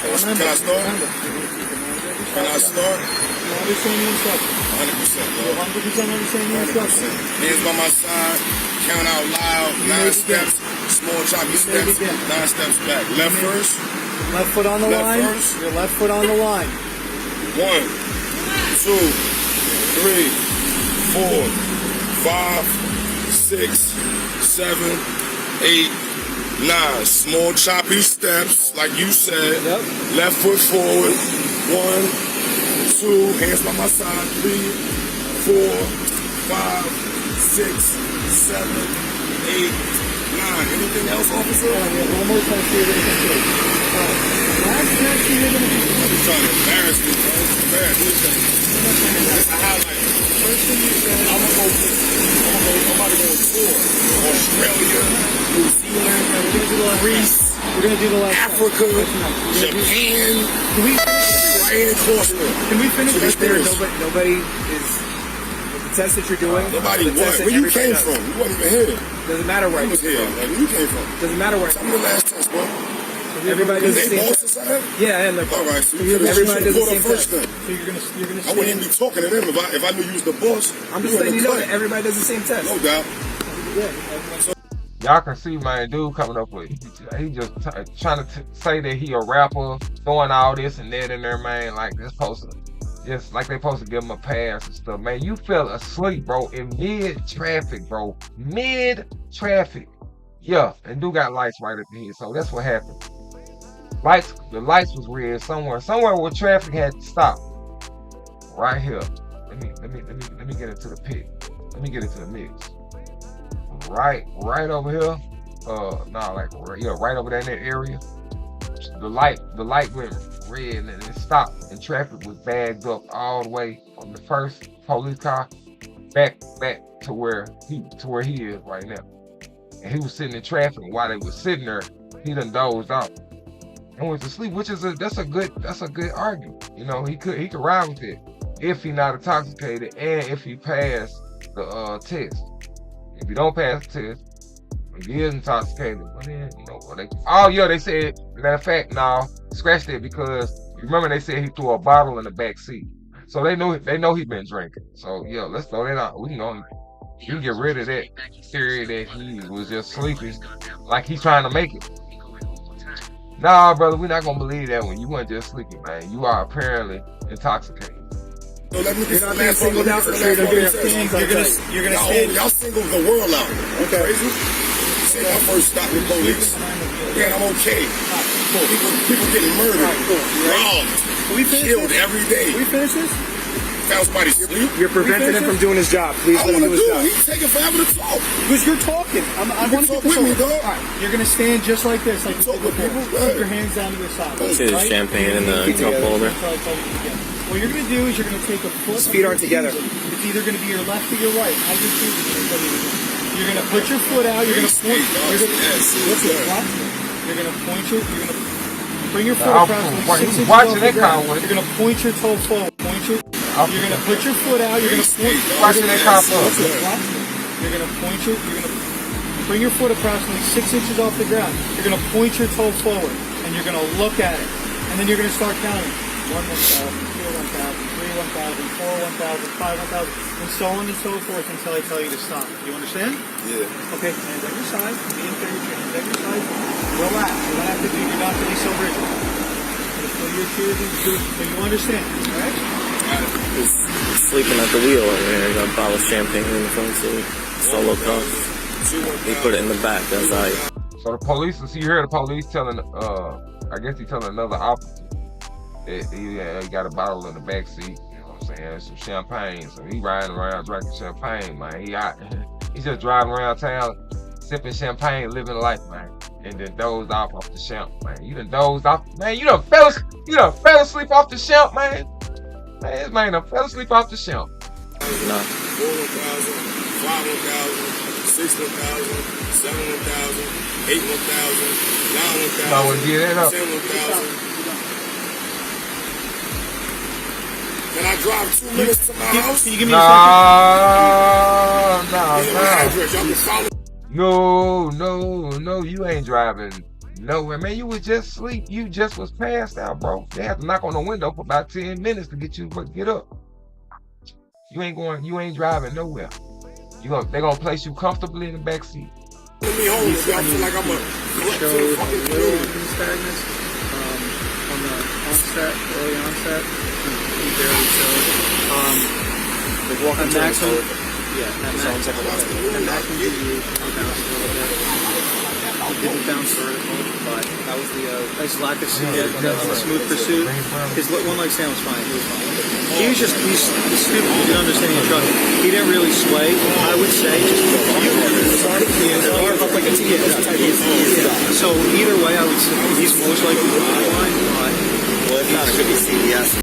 Can I start? Can I start? You understand the instructions? 100%, bro. 100% understand the instructions. Hands by my side, count out loud, 9 steps, small choppy steps, 9 steps back. Left first. Left foot on the line. First. Your left foot on the line. 1, 2, 3, 4, 5, 6, 7, 8, 9. Small choppy steps, like you said. Yep. Left foot forward. 1, 2, hands by my side. 3, 4, 5, 6, 7, 8, 9. Anything else, officer? One more time, see if anything good. Last next you're going to do. You're trying to embarrass me, bro. It's embarrassing. That's a highlight. First thing you said, I'm about to go on tour. Australia, New Zealand, Greece, we're going to do the last Africa, Japan, right in Portugal. Can we finish right there? Nobody is... The test that you're doing... Nobody what? Where you came from? You wasn't even here. Doesn't matter where I was here. Like, where you came from? Doesn't matter where... Tell me the last test, bro. The Everybody does the same test. Yeah, and all right. So everybody does the same first test. then. So you're gonna. I wouldn't even be talking to them if I knew you was the boss. I'm just letting you know that everybody does the same test. No doubt. Y'all can see, man, dude coming up with, he just trying to say that he a rapper, throwing all this and that in there, man, like this supposed to, just like they supposed to give him a pass and stuff. Man, you fell asleep, bro, in mid-traffic, bro. Mid-traffic. Yeah, and dude got lights right up here, so that's what happened. The lights was red somewhere where traffic had to stop. Right here. Let me get into the pit. Let me get into the mix. Right over here. Right over there in that area. The light went red and it stopped, and traffic was bagged up all the way from the first police car back to where he is right now. And he was sitting in traffic, and while they was sitting there, he done dozed off and went to sleep, which is that's a good argument. You know, he could ride with it if he not intoxicated and if he passed the test. If you don't pass the test, if he is intoxicated, well then, you know, they said, matter of fact, no, scratch that, because you remember they said he threw a bottle in the back seat. So they know he been drinking. So yeah, let's throw that out. We can get rid of that theory that he was just sleeping, like he's trying to make it. Nah, brother, we're not gonna believe that one. You weren't just sleeping, man. You are apparently intoxicated. So let me get being singled out. You're gonna stand. Y'all singled the world out. Okay. Crazy. Say my first stop with police. Man, I'm okay. People getting murdered, robbed, killed every day. We finish this? Found somebody sleep. You're preventing him from doing his job. Please let him do his job. He's taking forever to talk. Because you're talking. I want to talk with me, dog. All right. You're gonna stand just like this, like you did before. Keep your hands down to your side. See the champagne in the cup holder. What you're going to do is you're going to take a foot. His feet aren't together. It's either going to be your left or your right. How you choose it. You're going to put your foot out. You're going to point. You're going to point your. You're going to bring your foot across. You're going to point your toe forward. You're going to put your foot out. You're going to point. Watching that cop up. You're going to point your. You're going to bring your foot approximately 6 inches off the ground. You're going to point your toe forward, and you're going to look at it, and then you're going to start counting. 1, 1,000, 2, 1,000, 3, 1,000, 4, 1,000, 5, 1,000, and so on and so forth until I tell you to stop. Do you understand? Yeah. Okay, hands at your side, be in favor, hands at your side. Relax. You don't have to do, you're not to be so rigid. Put your shoes and do it, so you understand, alright? He's sleeping at the wheel over here. Got a bottle of champagne in the front seat. Solo cup. He put it in the back, that's how So the police, you hear the police telling, I guess he's telling another officer, he got a bottle in the back seat, you know what I'm saying, some champagne. So he riding around drinking champagne, man. He's just driving around town, sipping champagne, living life, man. And then dozed off the champ, man. You done dozed off, man. You done fell asleep off the champ, man. Man, this man done fell asleep off the champ. 4 1,000, 5 1,000, 6 1,000, 7 1,000, 8 1,000, 9 1,000, I would get that up. 10 1,000. Can I drive 2 minutes to my house? Can you give me a second? No, you ain't driving nowhere, man. You was just asleep. You just was passed out, bro. They had to knock on the window for about 10 minutes to get you to get up. You ain't driving nowhere. They gonna place you comfortably in the back seat. Let me home if y'all feel like I'm a fucking stagnant on the onset, early onset. Barely so. Like walking maximum. Yeah, that can give you a bounce a little bit. He didn't bounce vertical, but that was the nice lack of speed on the smooth pursuit. His one leg stand was fine. He was fine. He's stupid. He didn't understand the truck. He didn't really sway. I would say So either way, I would say he's most likely the line, but well, if not, it could be CBS.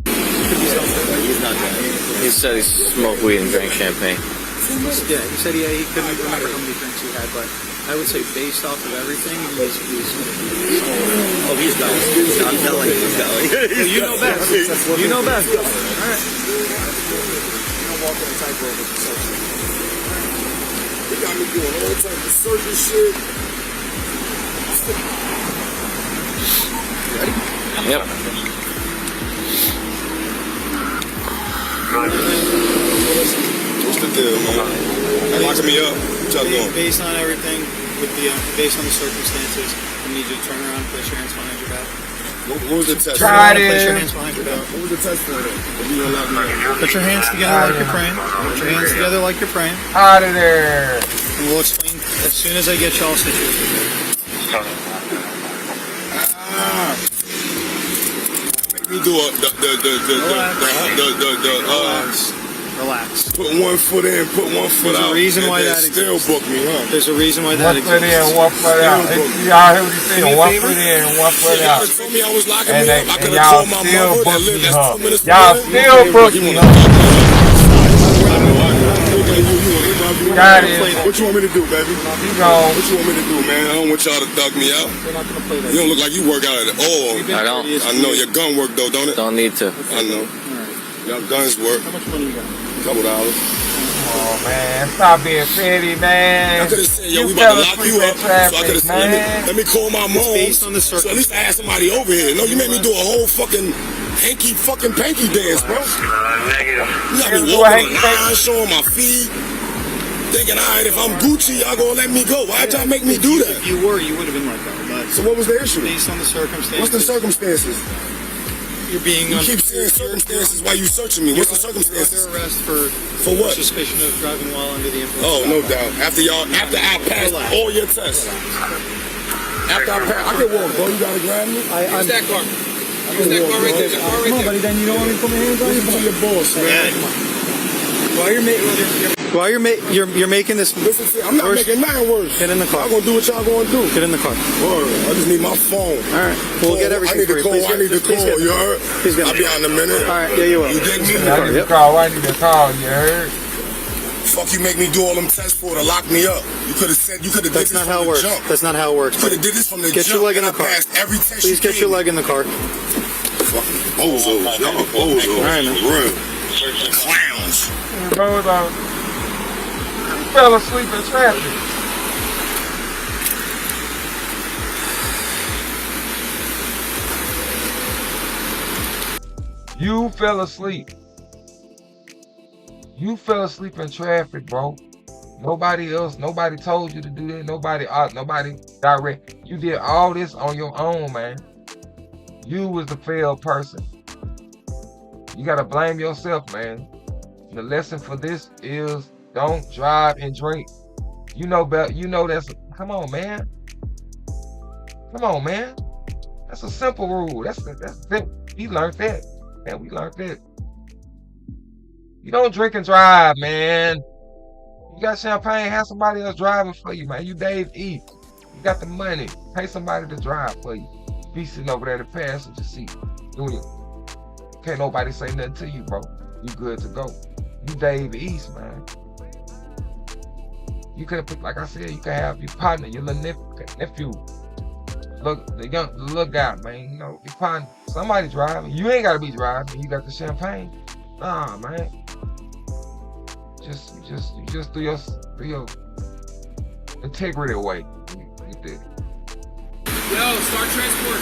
He's not driving. He said he smoked weed and drank champagne. Yeah, he said he couldn't remember how many drinks he had, but I would say based off of everything, he's oh, he's going. I'm telling you, he's going. You know best. You know best. All right. You don't walk on the tightrope with the social. They got me doing all types of circus shit. Yep. What's the deal, man? Locking me up. What y'all doing? Based on everything, based on the circumstances, I need you to turn around and place your hands behind your back. What was the test? Turn around and place your hands behind your back. What was the test for that? If you don't lock me up. Put your hands together like you're praying. Put your hands together like you're praying. Out of there. And we'll explain as soon as I get y'all situated. Make me do Relax. Put one foot in, put one foot out. There's a reason why that still book me, huh? There's a reason why that One foot exists. in, one foot out. Y'all hear what he said? One foot in, one foot out. Told me I was locking And me up. I could have y'all told my still mother that book lived me, that's huh? 2 minutes Y'all from still book me, huh? Got it. What you want me to do, baby? You gone. What you want me to do, man? I don't want y'all to thug me out. You don't look like you work out at all. I don't. I know your gun work though, don't it? Don't need to. I know. Y'all guns work. How much money you got? $2. Oh man, stop being petty, man. I could have said, yo, You we about to fell lock you asleep up. in So I could traffic, have said, man. let me call my mom. based on the So at least I had somebody over here. No, you made me do a whole fucking hanky fucking panky dance, bro. You got me walking around, showing my feet. Thinking, all right, if I'm Gucci, y'all gonna let me go. Why'd y'all make me do that? If you were, you would have been like that. But So what was the issue? based on the circumstances. What's the circumstances? You're being You keep saying circumstances while you searching me. What's the circumstances? Under arrest for what? suspicion of driving while under the influence. Oh, no doubt. After I passed all your tests. After I passed, I can walk, bro. You gotta grab me. Use that car. Use that car right there. That car right there. Buddy, then you don't want me to put my hands on you. Listen to your boss, man. While you're making this. Listen to, I'm not making nothing worse. Get in the car. I'm gonna do what y'all gonna do. Get in the car. Word. I just need my phone. All right. We'll get everything I need for to you. call. Please I need to please call. get You heard? Please get I'll be out in a minute. All right. Yeah, you will. You dig me? I need to call. I need to call. You heard? Fuck you make me do all them tests for to lock me up. You could have said, you could have did That's this not from how it the works. jump. That's not how it works. You could have did this from the Get jump. your leg in the and I car. passed every test Please get your leg in the car. Fucking bozos. Y'all are bozos. All right, man. For real. Clowns. Bro, you fell asleep in traffic. You fell asleep. You fell asleep in traffic, bro. Nobody else, nobody told you to do that. Nobody direct. You did all this on your own, man. You was the failed person. You gotta blame yourself, man. The lesson for this is don't drive and drink. You know better. You know that's. Come on, man. Come on, man. That's a simple rule. That's simple. We learned that. Man, we learned that. You don't drink and drive, man. You got champagne, have somebody else driving for you, man. You Dave E. You got the money. Pay somebody to drive for you. Be sitting over there in the passenger seat. Doing it. Can't nobody say nothing to you, bro. You good to go. You Dave East, man. You could have, like I said, you could have your partner, your little nephew. Look, the little guy, man. You know, your partner. Somebody driving. You ain't gotta be driving. You got the champagne. Nah, man. You just do your integrity away. You did. Yo, start transport.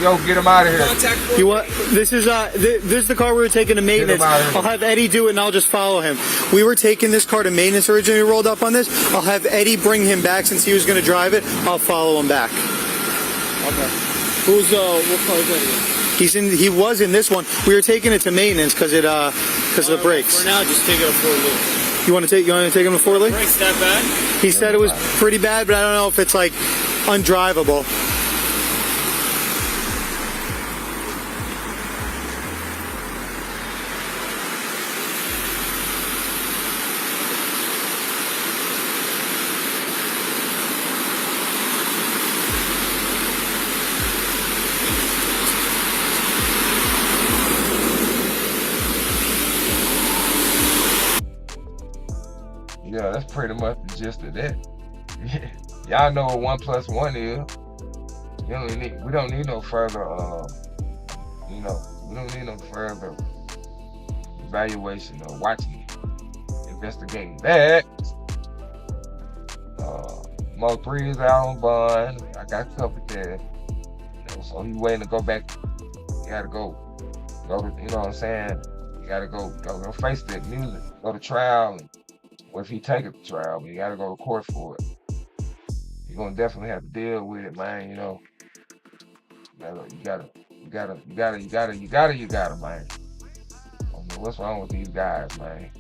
Yo, get him out of here. You what? This is the car we were taking to maintenance. I'll have Eddie do it, and I'll just follow him. We were taking this car to maintenance originally. Rolled up on this. I'll have Eddie bring him back since he was going to drive it. I'll follow him back. Okay. Who's what car is that? He was in this one. We were taking it to maintenance because of the brakes. For now, just take it a 4-liter. You want to take him to 4-liter? Brakes that bad? He said it was pretty bad, but I don't know if it's like undrivable. Yeah, that's pretty much the gist of that. Y'all know what 1 + 1 is. We don't need no further, we don't need no further evaluation or investigating that. Mo3 is out on bond. I got covered there. So he waiting to go back. You gotta go to, you know what I'm saying? You gotta go face that music, go to trial. Or if he take it to trial, but you gotta go to court for it. You're gonna definitely have to deal with it, man. You know, you gotta, man. I don't know what's wrong with these guys, man.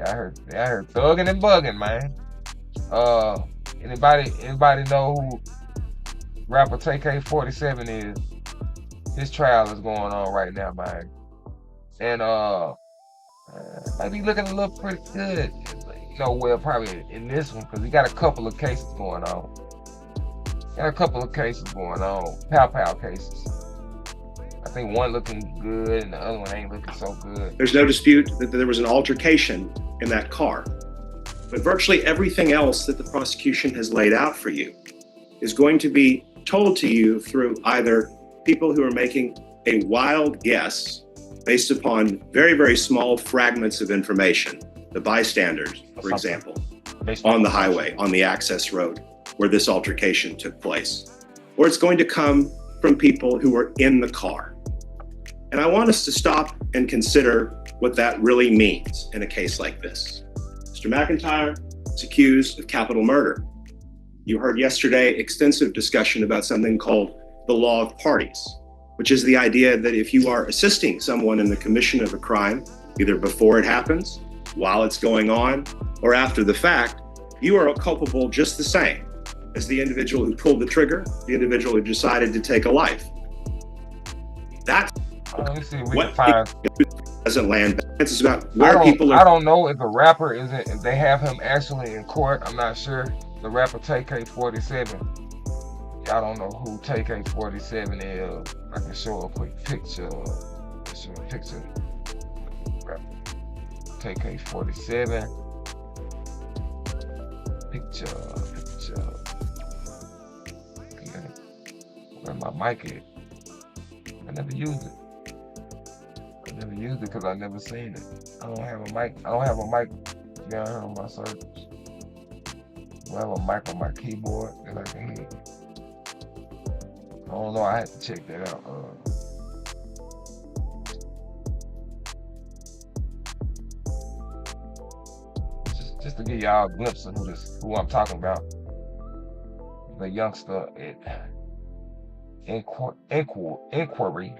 I heard thugging and bugging, man. Anybody know who rapper TK47 is? His trial is going on right now, man. And might be looking a little pretty good. You know, well, probably in this one, because he got a couple of cases going on. Pow cases. I think one looking good and the other one ain't looking so good. There's no dispute that there was an altercation in that car. But virtually everything else that the prosecution has laid out for you is going to be told to you through either people who are making a wild guess based upon very, very small fragments of information, the bystanders, for example, on the highway, on the access road where this altercation took place. Or it's going to come from people who were in the car. And I want us to stop and consider what that really means in a case like this. Mr. McIntyre is accused of capital murder. You heard yesterday extensive discussion about something called the law of parties, which is the idea that if you are assisting someone in the commission of a crime, either before it happens, while it's going on, or after the fact, you are culpable just the same as the individual who pulled the trigger, the individual who decided to take a life. That's what doesn't land. It's about where people are. I don't know if a rapper isn't, if they have him actually in court. I'm not sure. The rapper TK47. I don't know who TK47 is. I can show a quick picture. TK47. Picture. Where my mic is. I never used it. Because I never seen it. I don't have a mic. Yeah, I heard on my search. I have a mic on my keyboard that I can hear. I don't know. I had to check that out. Just to give y'all a glimpse of who I'm talking about. The youngster at Inquiry.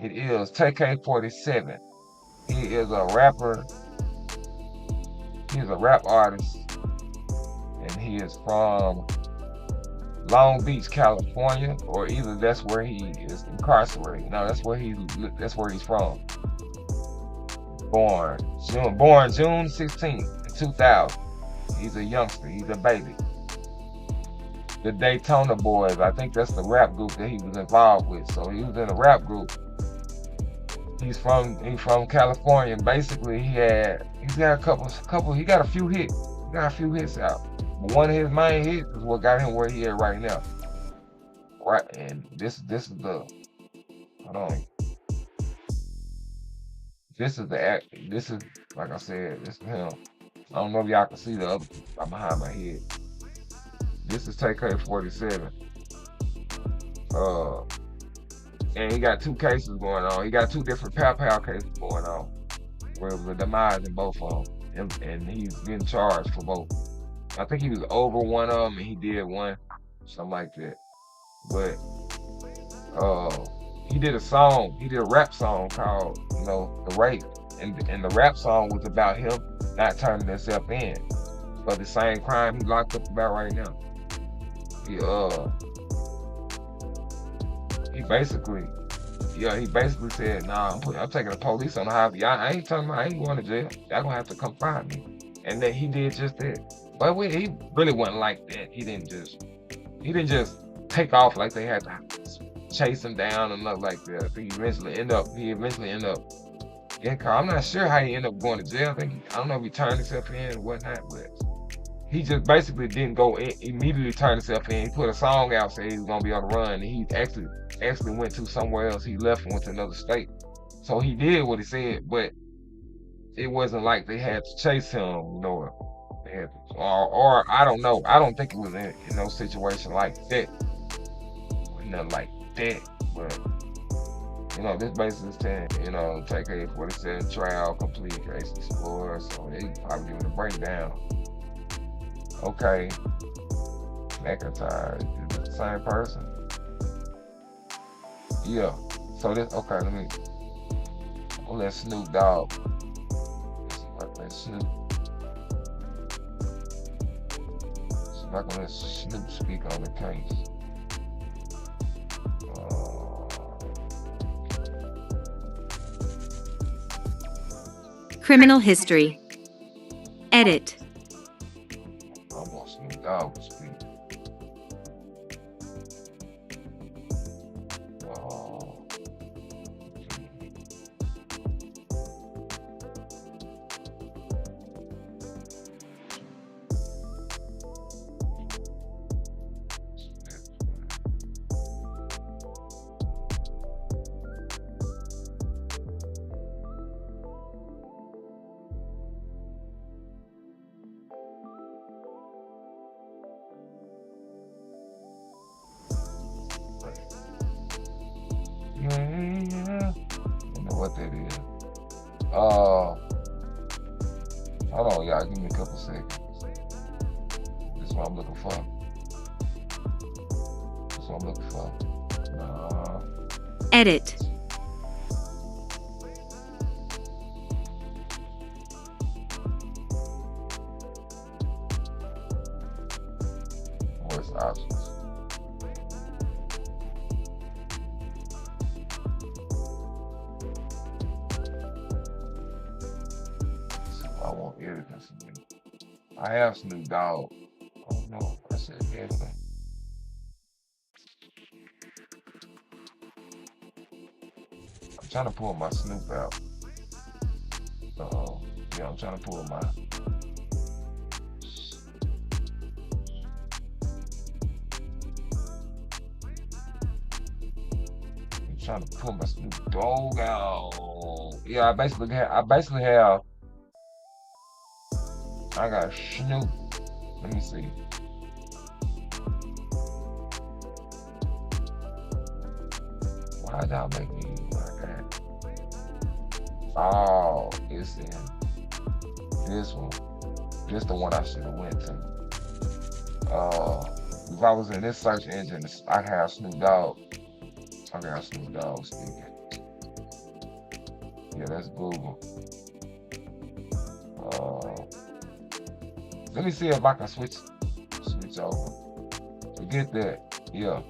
It is TK47. He is a rapper. He's a rap artist, and he is from Long Beach, California, or either that's where he is incarcerated. No, that's where he's from. Born June 16th, 2000. He's a youngster. He's a baby. The Daytona Boys, I think that's the rap group that he was involved with. So he was in a rap group. He's from California. Basically, he got a few hits. He got a few hits out. But one of his main hits is what got him where he at right now. Right, and this is the, hold on. This is like I said, this is him. I don't know if y'all can see the other right behind my head. This is TK47. And he got two cases going on. He got two different pow cases going on. Where it was a demise in both of them. And he's getting charged for both. I think he was over one of them and he did one. Something like that. But he did a rap song called, The Rape. And the rap song was about him not turning himself in. But the same crime he locked up about right now. He basically said, nah, I'm taking the police on the highway. I ain't going to jail. Y'all gonna have to come find me. And then he did just that. But he really wasn't like that. He didn't just take off like they had to chase him down and nothing like that. I think he eventually ended up in car. I'm not sure how he ended up going to jail. I don't know if he turned himself in or whatnot, but he just basically didn't go immediately turn himself in. He put a song out saying he was gonna be on the run, and he actually went to somewhere else. He left and went to another state. So he did what he said, but it wasn't like they had to chase him, Or I don't know. I don't think it was in no situation like that. Nothing like that. But this basically is saying, take AK-47 trial, complete case explorer. So they probably giving a breakdown. Okay. McIntyre, is it the same person? Yeah. So this, okay, I'll let Snoop Dogg. Let Snoop. So I'm not gonna let Snoop speak on the case. Criminal history. Edit. I want Snoop Dogg to speak. Yeah. You know what that is. Hold on, y'all. Give me a couple seconds. This is what I'm looking for. Edit. Voice options. I won't edit this. I have Snoop Dogg. Oh no, I said editing. I'm trying to pull my Snoop out. Yeah, I'm trying to pull my. I'm trying to pull my Snoop Dogg out. Yeah, I basically have. I got Snoop. Let me see. Why did y'all make me like that? Oh, it's in this one. This the one I should have went to. If I was in this search engine, I have Snoop Dogg. I got Snoop Dogg speaking. Yeah, that's Google. Let me see if I can switch over. Forget that. Yeah.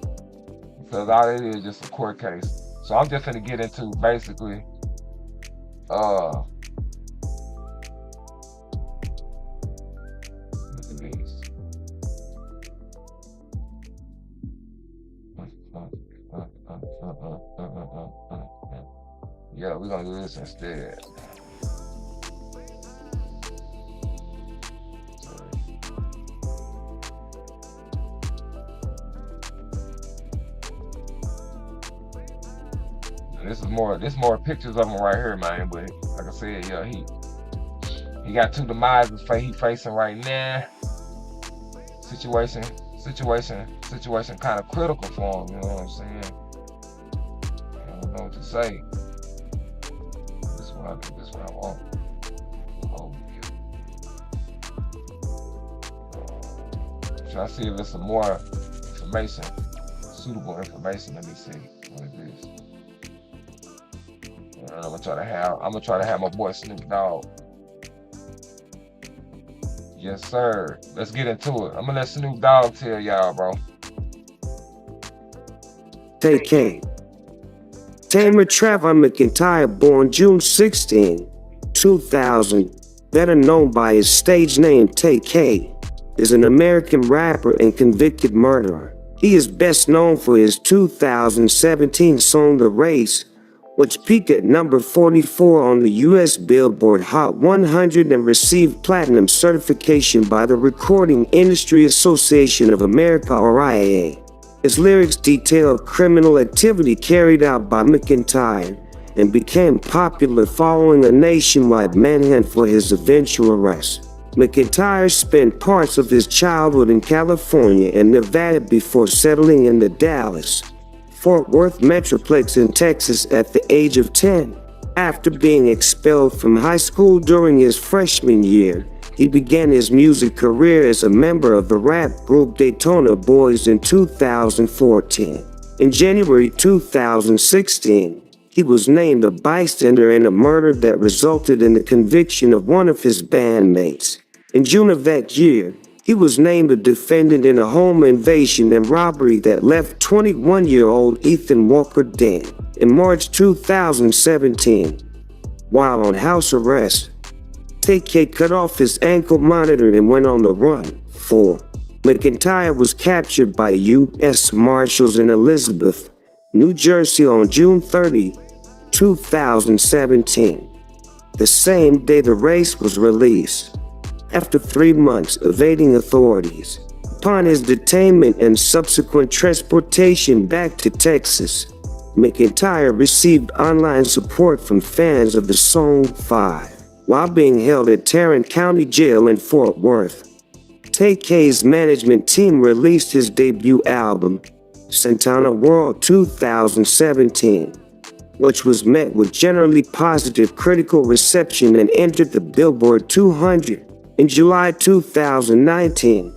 Because all it is just a court case. So I'm just gonna get into basically look at these. Yeah, we're gonna do this instead. This more pictures of him right here, man. But like I said, yeah, he got two demises he facing right now. Situation kind of critical for him. You know what I'm saying? I don't know what to say. This is what I do. This is what I want. Should I see if there's some more information, suitable information? Let me see. What is this? I'm gonna try to have my boy Snoop Dogg. Yes, sir. Let's get into it. I'm gonna let Snoop Dogg tell y'all, bro. TK. Tamer Trevor McIntyre, born June 16, 2000, better known by his stage name TK, is an American rapper and convicted murderer. He is best known for his 2017 song The Race, which peaked at number 44 on the U.S. Billboard Hot 100 and received platinum certification by the Recording Industry Association of America, or RIAA. His lyrics detail criminal activity carried out by McIntyre and became popular following a nationwide manhunt for his eventual arrest. McIntyre spent parts of his childhood in California and Nevada before settling in the Dallas, Fort Worth Metroplex in Texas at the age of 10. After being expelled from high school during his freshman year, he began his music career as a member of the rap group Daytona Boys in 2014. In January 2016, he was named a bystander in a murder that resulted in the conviction of one of his bandmates. In June of that year, he was named a defendant in a home invasion and robbery that left 21-year-old Ethan Walker dead. In March 2017, while on house arrest, TK cut off his ankle monitor and went on the run. 4. McIntyre was captured by U.S. Marshals in Elizabeth, New Jersey on June 30, 2017, the same day the race was released. After 3 months evading authorities, upon his detainment and subsequent transportation back to Texas, McIntyre received online support from fans of the song 5. While being held at Tarrant County Jail in Fort Worth, TK's management team released his debut album, Santana World 2017, which was met with generally positive critical reception and entered the Billboard 200. In July 2019,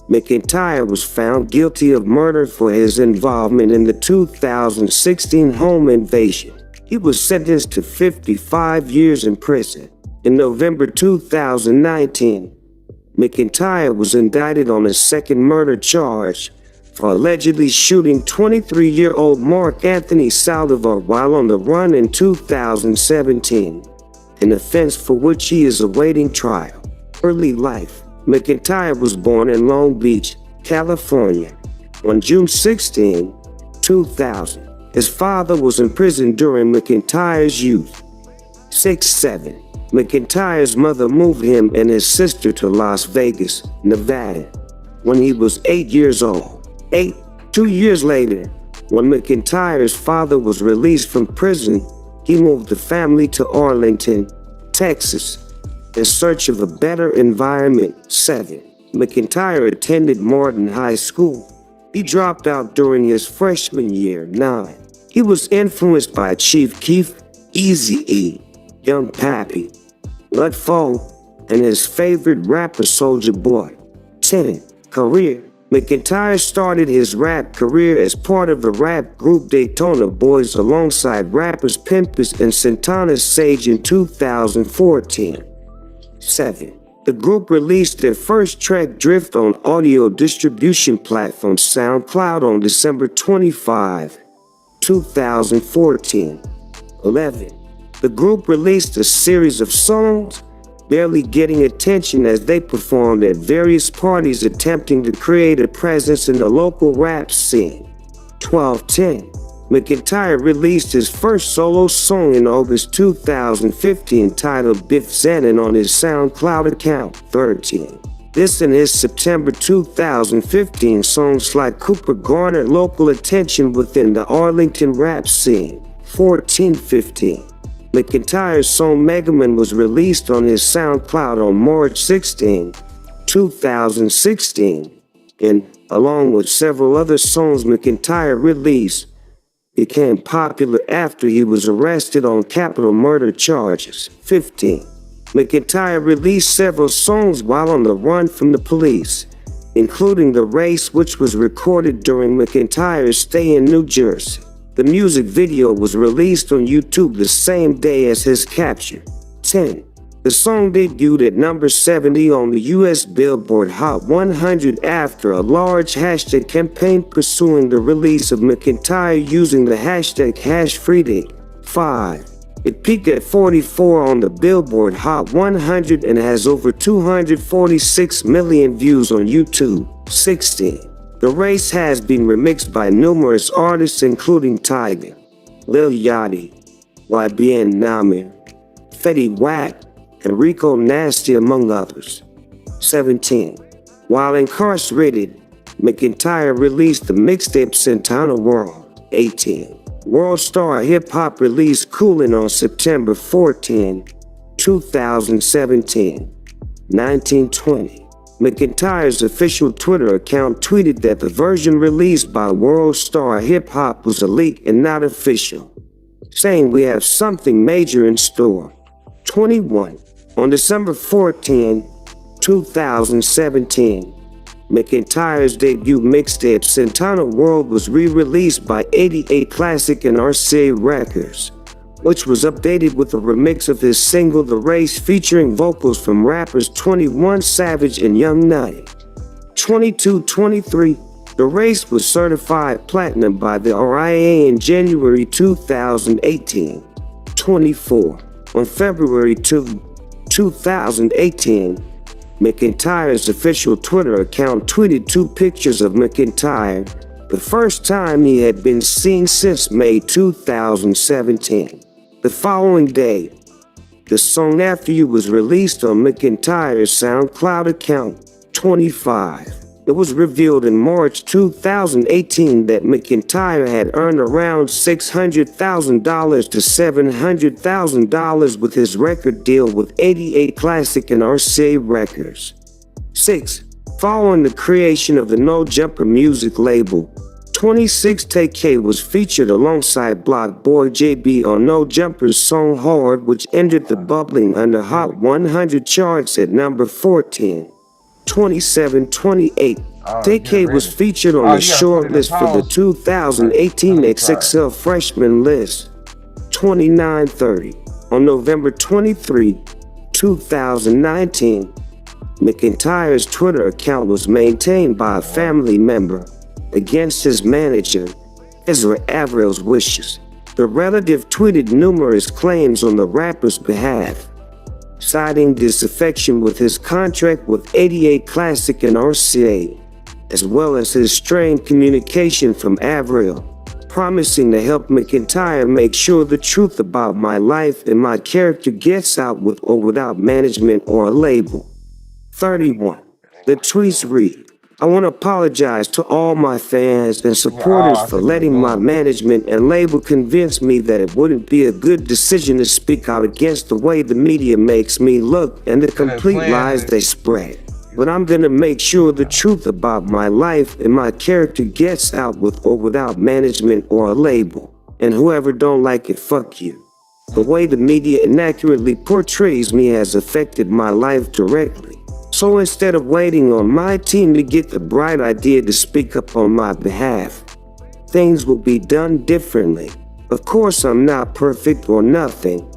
McIntyre was found guilty of murder for his involvement in the 2016 home invasion. He was sentenced to 55 years in prison. In November 2019, McIntyre was indicted on a second murder charge for allegedly shooting 23-year-old Mark Anthony Saldivar while on the run in 2017, an offense for which he is awaiting trial. Early life. McIntyre was born in Long Beach, California, on June 16, 2000. His father was imprisoned during McIntyre's youth. 6-7. McIntyre's mother moved him and his sister to Las Vegas, Nevada, when he was 8 years old. 2 years later, when McIntyre's father was released from prison, he moved the family to Arlington, Texas, in search of a better environment. 7. McIntyre attended Martin High School. He dropped out during his freshman year. 9. He was influenced by Chief Keef, Eazy-E, Young Pappy, Ludfo, and his favorite rapper Soulja Boy. 10. Career. McIntyre started his rap career as part of the rap group Daytona Boys alongside rappers Pimpus and Santana Sage in 2014. 7. The group released their first track Drift on audio distribution platform SoundCloud on December 25, 2014. 11. The group released a series of songs, barely getting attention as they performed at various parties attempting to create a presence in the local rap scene. 12-10. McIntyre released his first solo song in August 2015 titled Biff Zenon on his SoundCloud account. 13. This and his September 2015 songs like Cooper garnered local attention within the Arlington rap scene. 14-15. McIntyre's song Megaman was released on his SoundCloud on March 16, 2016, and along with several other songs McIntyre released, became popular after he was arrested on capital murder charges. 15. McIntyre released several songs while on the run from the police, including The Race, which was recorded during McIntyre's stay in New Jersey. The music video was released on YouTube the same day as his capture. 10. The song debuted at number 70 on the US Billboard Hot 100 after a large hashtag campaign pursuing the release of McIntyre using the hashtag #HashFreeDay. 5. It peaked at 44 on the Billboard Hot 100 and has over 246 million views on YouTube. 16. The Race has been remixed by numerous artists including Tyga, Lil Yachty, YBN Namir, Fetty Wap, and Rico Nasty, among others. 17. While incarcerated, McIntyre released the mixtape Santana World. 18. World star hip-hop released Coolin' on September 14, 2017. 1920. McIntyre's official Twitter account tweeted that the version released by World Star Hip Hop was a leak and not official, saying we have something major in store. 21. On December 14, 2017, McIntyre's debut mixtape Santana World was re-released by 88 Classic and RCA Records, which was updated with a remix of his single The Race featuring vocals from rappers 21 Savage and Young Nutty. 22-23, The Race was certified platinum by the RIA in January 2018. 24. On February 2, 2018, McIntyre's official Twitter account tweeted 2 pictures of McIntyre, the first time he had been seen since May 2017. The following day, the song After You was released on McIntyre's SoundCloud account. 25. It was revealed in March 2018 that McIntyre had earned around $600,000 to $700,000 with his record deal with 88 Classic and RCA Records. 6. Following the creation of the No Jumper music label, 26TK was featured alongside Block Boy JB on No Jumper's song Hard, which entered the bubbling under Hot 100 charts at number 14. 27-28. TK was featured on the short list for the 2018 XXL Freshman list. 29-30. On November 23, 2019, McIntyre's Twitter account was maintained by a family member against his manager, Ezra Avril's wishes. The relative tweeted numerous claims on the rapper's behalf, citing disaffection with his contract with 88 Classic and RCA, as well as his strained communication from Avril, promising to help McIntyre make sure the truth about my life and my character gets out with or without management or a label. 31. The tweets read, I want to apologize to all my fans and supporters for letting my management and label convince me that it wouldn't be a good decision to speak out against the way the media makes me look and the complete lies they spread. But I'm gonna make sure the truth about my life and my character gets out with or without management or a label. And whoever don't like it, fuck you. The way the media inaccurately portrays me has affected my life directly. So instead of waiting on my team to get the bright idea to speak up on my behalf, things will be done differently. Of course, I'm not perfect or nothing,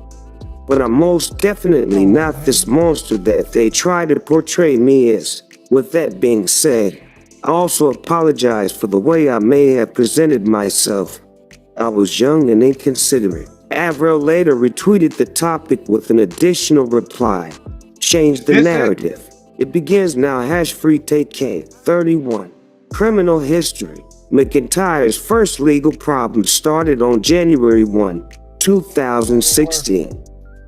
but I'm most definitely not this monster that they try to portray me as. With that being said, I also apologize for the way I may have presented myself. I was young and inconsiderate. Avril later retweeted the topic with an additional reply. Change the narrative. It begins now. #free TK. 31. Criminal history. McIntyre's first legal problem started on January 1, 2016.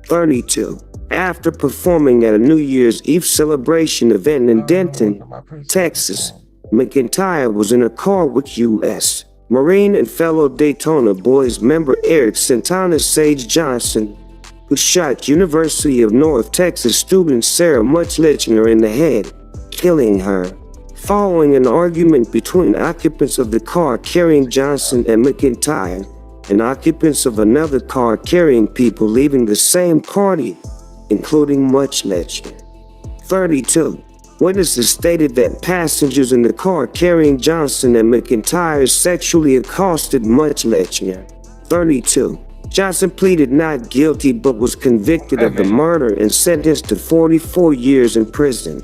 32. After performing at a New Year's Eve celebration event in Denton, Texas, McIntyre was in a car with U.S. Marine and fellow Daytona Boys member Eric Santana Sage Johnson, who shot University of North Texas student Sarah Muchlichner in the head, killing her. Following an argument between occupants of the car carrying Johnson and McIntyre, and occupants of another car carrying people leaving the same party, including Muchlichner. 32. Witnesses stated that passengers in the car carrying Johnson and McIntyre sexually accosted Muchlichner. 32. Johnson pleaded not guilty but was convicted of the murder and sentenced to 44 years in prison.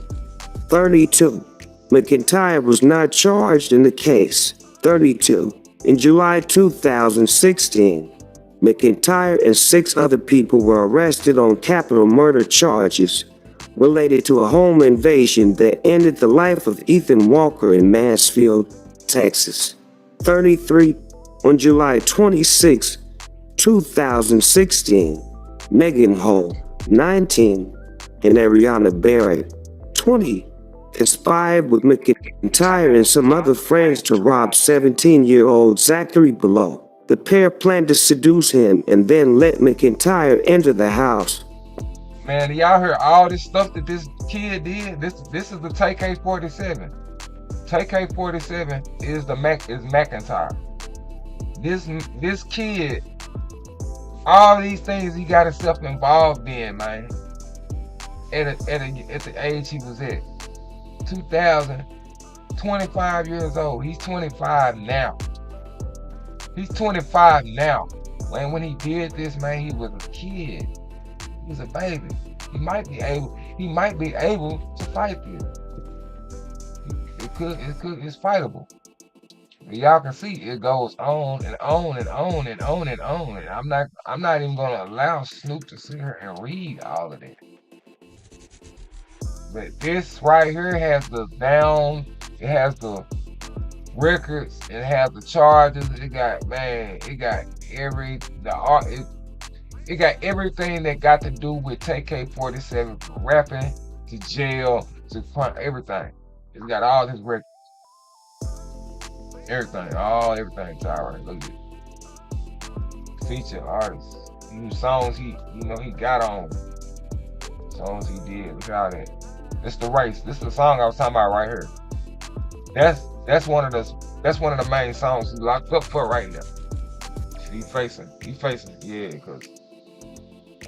32. McIntyre was not charged in the case. 32. In July 2016, McIntyre and 6 other people were arrested on capital murder charges related to a home invasion that ended the life of Ethan Walker in Mansfield, Texas. 33. On July 26, 2016, Megan Hall, 19, and Ariana Barrett, 20, conspired with McIntyre and some other friends to rob 17-year-old Zachary Below. The pair planned to seduce him and then let McIntyre enter the house. Man, y'all heard all this stuff that this kid did? This is the TK-47. TK-47 is McIntyre. This kid, all these things he got himself involved in, man. At the age he was at, 2000, 25 years old. He's 25 now. He's 25 now. Man, when he did this, man, he was a kid. He was a baby. He might be able to fight this. It's fightable. Y'all can see it goes on and on and on and on and on. And I'm not even gonna allow Snoop to sit here and read all of that. But this right here has the down, it has the records, it has the charges, it got everything that got to do with TK-47 from rapping to jail to everything. It's got all his records. Everything, Tyra. Look at it. Feature artists. New songs he got on. Songs he did. Look at all that. This the race. This is the song I was talking about right here. That's one of the main songs he's locked up for right now. He facing, yeah, because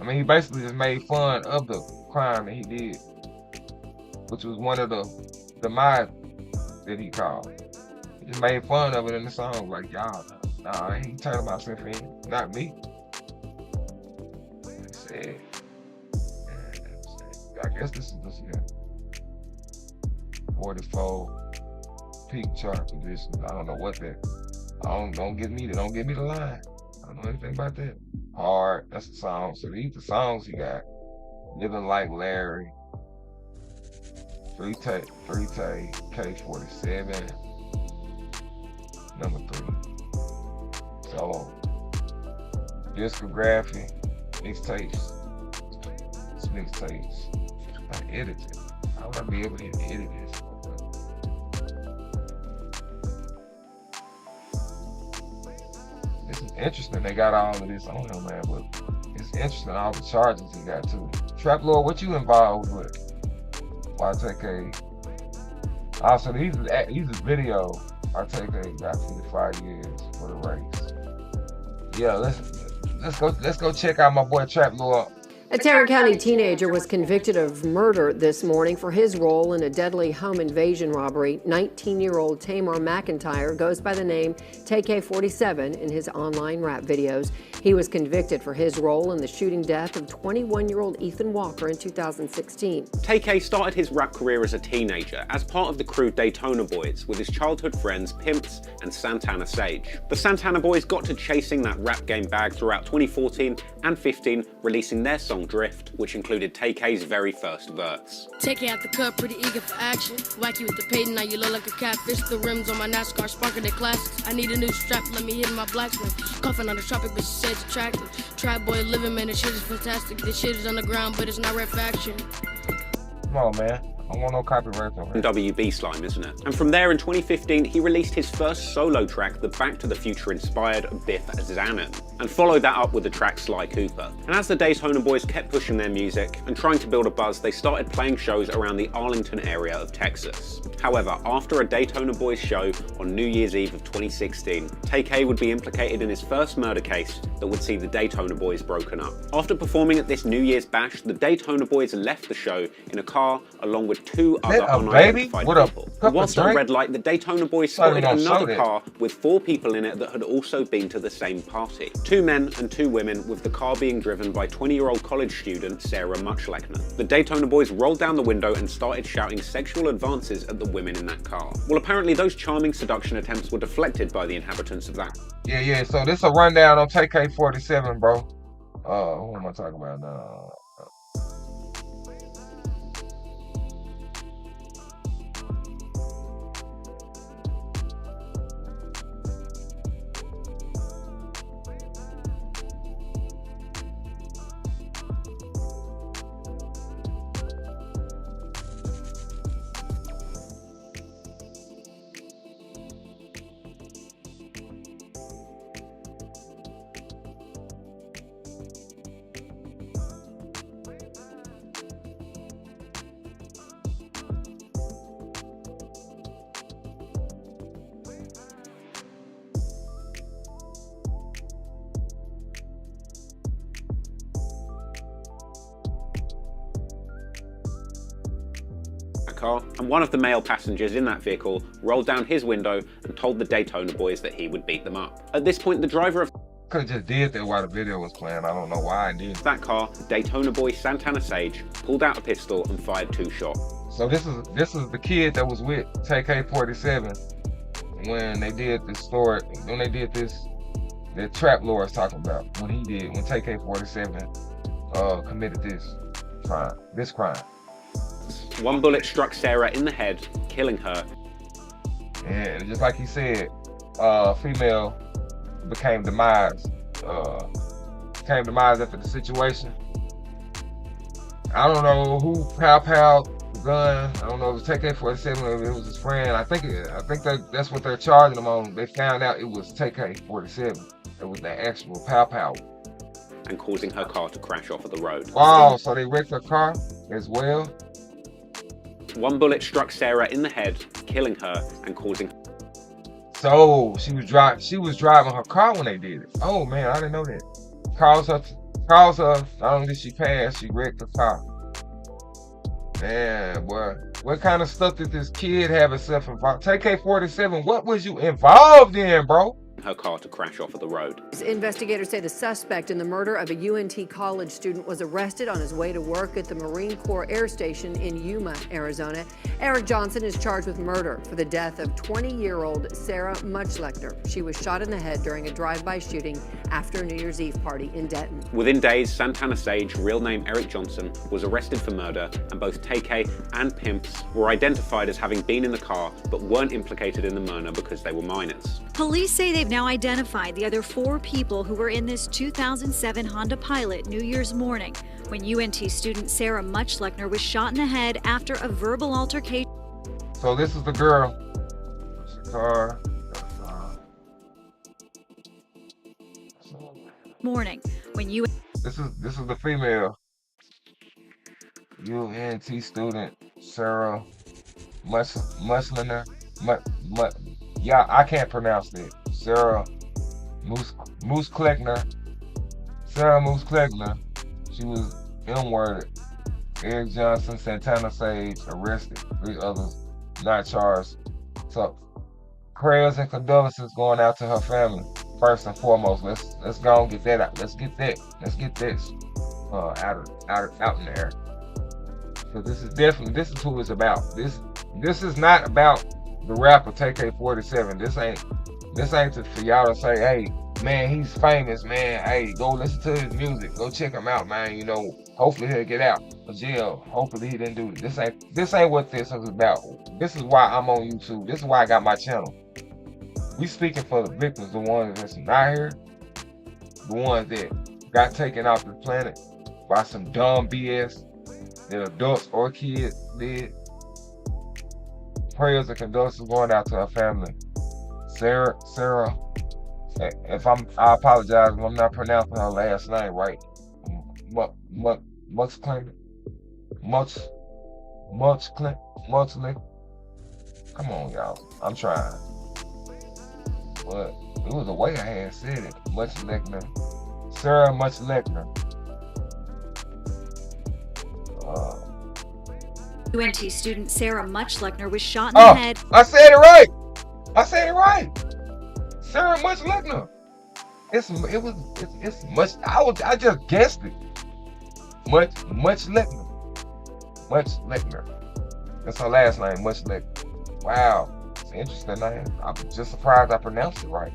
I mean he basically just made fun of the crime that he did, which was one of the mod that he called. He just made fun of it in the song, like y'all, nah, I ain't turning myself in, not me. He said, I guess this is yeah. 44 peak chart positions. I don't know what that. Don't give me the line. I don't know anything about that. Hard. That's the song. So these the songs he got. Living Like Larry. Free Take K-47. Number 3. So discography, mixtapes. It's mixtapes. I edit it. How would I be able to edit this? This is interesting. They got all of this on him, man. But it's interesting all the charges he got too. Trap Lord, what you involved with? YTK. Also, these is video. YTK got 55 years for the race. Yeah, let's go check out my boy Trap Lord. A Tarrant County teenager was convicted of murder this morning for his role in a deadly home invasion robbery. 19-year-old Tamar McIntyre goes by the name TK-47 in his online rap videos. He was convicted for his role in the shooting death of 21-year-old Ethan Walker in 2016. TK started his rap career as a teenager as part of the crew Daytona Boys with his childhood friends Pimps and Santana Sage. The Santana Boys got to chasing that rap game bag throughout 2014 and 15, releasing their song Drift, which included TK's very first verse. TK out the cut, pretty eager for action. Wacky with the paint, now you look like a catfish. The rims on my NASCAR sparking the classics. I need a new strap, let me hit my blacksmith. Coughing on the tropic, but she said it's attractive. Trap boy living, man, this shit is fantastic. This shit is on the ground, but it's not rap action. Come on, man. I don't want no copyright on it. WB slime, isn't it? And from there in 2015, he released his first solo track, the Back to the Future inspired Biff Zanin, and followed that up with the track Sly Cooper. And as the Daytona Boys kept pushing their music and trying to build a buzz, they started playing shows around the Arlington area of Texas. However, after a Daytona Boys show on New Year's Eve of 2016, TK would be implicated in his first murder case that would see the Daytona Boys broken up. After performing at this New Year's bash, the Daytona Boys left the show in a car along with 2 other unidentified people. Whilst at a red light, the Daytona Boys spotted another car with 4 people in it that had also been to the same party. 2 men and 2 women, with the car being driven by 20-year-old college student Sarah Muchlechner. The Daytona Boys rolled down the window and started shouting sexual advances at the women in that car. Well, apparently those charming seduction attempts were deflected by the inhabitants of that. Yeah, so this a rundown on TK-47, bro. Who am I talking about now? a car, and one of the male passengers in that vehicle rolled down his window and told the Daytona boys that he would beat them up. At this point, the driver of could have just did that while the video was playing. I don't know why I did. that car, Daytona boy Santana Sage, pulled out a pistol and fired 2 shots. So this is the kid that was with TK-47 when they did this story, when they did this, that Trap Lord is talking about, when TK-47 committed this crime. One bullet struck Sarah in the head, killing her. And just like he said, female became demise after the situation. I don't know who pow the gun. I don't know if it was TK-47 or if it was his friend. I think that's what they're charging him on. They found out it was TK-47. It was the actual pow. And causing her car to crash off of the road. Wow, so they wrecked her car as well? One bullet struck Sarah in the head, killing her and causing. So she was driving her car when they did it. Oh man, I didn't know that. Calls her, not only did she pass, she wrecked the car. Man, boy, what kind of stuff did this kid have himself involved? TK-47, what was you involved in, bro? Her car to crash off of the road. Investigators say the suspect in the murder of a UNT college student was arrested on his way to work at the Marine Corps Air Station in Yuma, Arizona. Eric Johnson is charged with murder for the death of 20-year-old Sarah Muchlechner. She was shot in the head during a drive-by shooting after a New Year's Eve party in Denton. Within days, Santana Sage, real name Eric Johnson, was arrested for murder, and both TK and Pimps were identified as having been in the car but weren't implicated in the murder because they were minors. Police say they've now identified the other 4 people who were in this 2007 Honda Pilot New Year's morning when UNT student Sarah Muchlechner was shot in the head after a verbal altercation. So this is the girl. Car. Morning when you. This is the female UNT student Sarah Muchlechner. Yeah, I can't pronounce it. Sarah Muchlechner. Sarah Muchlechner. She was M-worded. Eric Johnson, Santana Sage, arrested. 3 others not charged. So prayers and condolences going out to her family. First and foremost, let's go and get that out. Let's get this out in the air. So this is who it's about. This is not about the rapper TK-47. This ain't for y'all to say, hey, man, he's famous, man. Hey, go listen to his music. Go check him out, man. You know, hopefully he'll get out of jail. Hopefully he didn't do it. This ain't what this is about. This is why I'm on YouTube. This is why I got my channel. We speaking for the victims, the ones that's not here, the ones that got taken off the planet by some dumb BS that adults or kids did. Prayers and condolences going out to her family. Sarah, I apologize if I'm not pronouncing her last name right. Muchlechner. Come on, y'all. I'm trying. But it was the way I had said it. Muchlechner. Sarah Muchlechner. UNT student Sarah Muchlechner was shot in the head. I said it right. Sarah Muchlechner. I just guessed it. Muchlechner. That's her last name, Muchlechner. Wow, it's an interesting name. I'm just surprised I pronounced it right.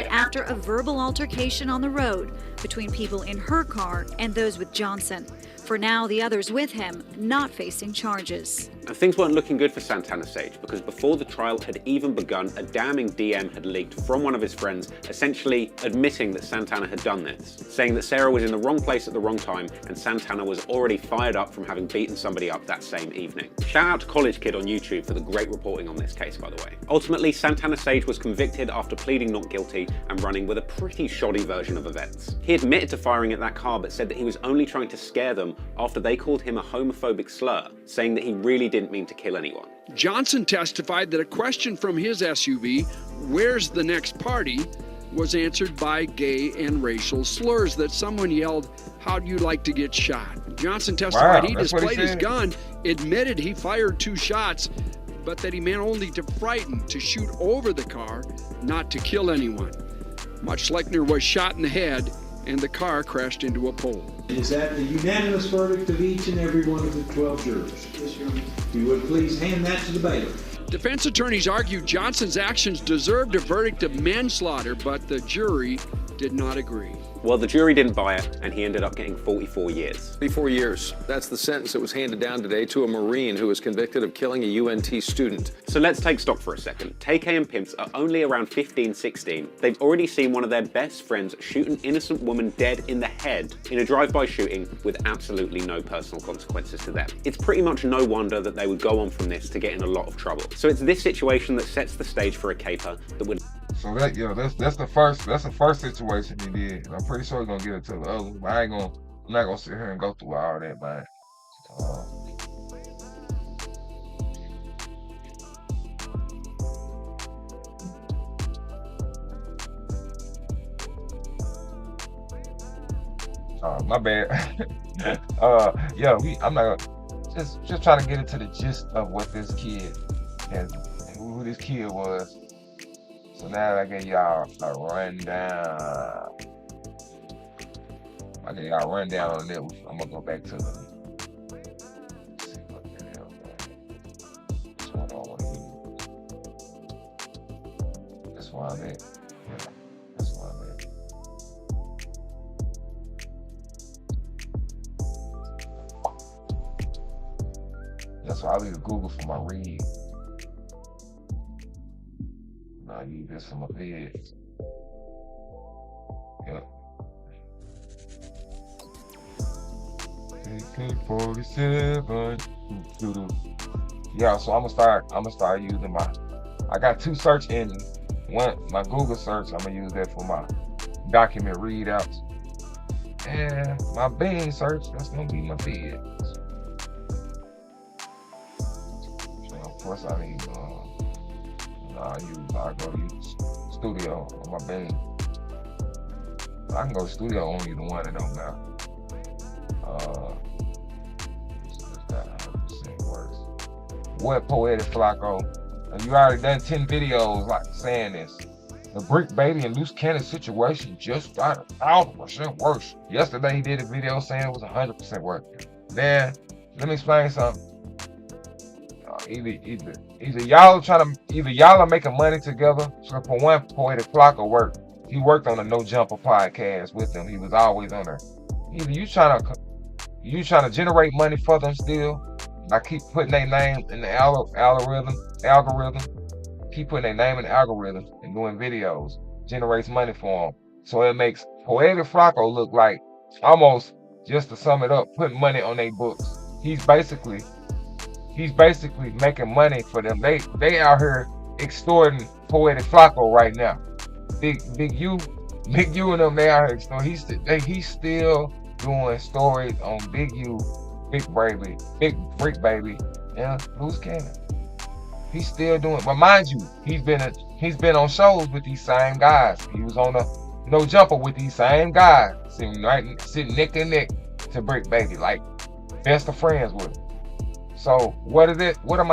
After a verbal altercation on the road between people in her car and those with Johnson. For now, the others with him not facing charges. And things weren't looking good for Santana Sage, because before the trial had even begun, a damning DM had leaked from one of his friends, essentially admitting that Santana had done this, saying that Sarah was in the wrong place at the wrong time, and Santana was already fired up from having beaten somebody up that same evening. Shout out to College Kid on YouTube for the great reporting on this case, by the way. Ultimately, Santana Sage was convicted after pleading not guilty and running with a pretty shoddy version of events. He admitted to firing at that car, but said that he was only trying to scare them after they called him a homophobic slur, saying that he really didn't mean to kill anyone. Johnson testified that a question from his SUV, "Where's the next party?" was answered by gay and racial slurs, that someone yelled, "How'd you like to get shot?" Johnson testified Wow, he that's what he displayed his said? gun, admitted he fired 2 shots, but that he meant only to frighten, to shoot over the car, not to kill anyone. Much Schleckner was shot in the head, and the car crashed into a pole. Is that the unanimous verdict of each and every one of the 12 jurors? Yes, Your Honor. If you would please hand that to the bailiff. Defense attorneys argued Johnson's actions deserved a verdict of manslaughter, but the jury did not agree. Well, the jury didn't buy it, and he ended up getting 44 years. 44 years. That's the sentence that was handed down today to a Marine who was convicted of killing a UNT student. So let's take stock for a second. TK and Pimps are only around 15, 16. They've already seen one of their best friends shoot an innocent woman dead in the head in a drive-by shooting with absolutely no personal consequences to them. It's pretty much no wonder that they would go on from this to get in a lot of trouble. So it's this situation that sets the stage for a caper that would... So that, yeah, that's the first situation he did. I'm pretty sure he's gonna get it to the other, but I'm not gonna sit here and go through all that, man. My bad. Yeah, I'm not gonna just trying to get into the gist of what this kid and who this kid was. So now I gave y'all a rundown. I gave y'all a rundown on that. I'm gonna go back to the. See what the hell, man. That's what I want to use. That's why I'm at. Yeah, that's why I'm at. That's why I leave Google for my read. I use this for my bed. Yep. AK-47. Yeah, so I'm gonna start using I got 2 search engines. One, my Google search, I'm gonna use that for my document readouts. And my Bing search, that's gonna be my bed. So of course I need I go to use Studio on my Bing. I can go to Studio on either one, it don't matter. So that 100% works. What Poetic Flacco? You already done 10 videos like saying this. The Brick Baby and Loose Cannon situation just got 1,000% worse. Yesterday he did a video saying it was 100% worse. Then let me explain something. Either y'all are making money together. So for one, Poetic Flacco worked. He worked on the No Jumper podcast with them. He was always on there. Either you trying to generate money for them still. I keep putting their name in the algorithm. Keep putting their name in the algorithm and doing videos. Generates money for them. So it makes Poetic Flacco look like almost, just to sum it up, putting money on their books. He's basically making money for them. They out here extorting Poetic Flacco right now. Big U and them, they out here extorting. He's still doing stories on Big U, Big Brick Baby, and Loose Cannon. He's still doing, but mind you, he's been on shows with these same guys. He was on a No Jumper with these same guys, sitting neck and neck to Brick Baby, like best of friends with him. So what is it? What is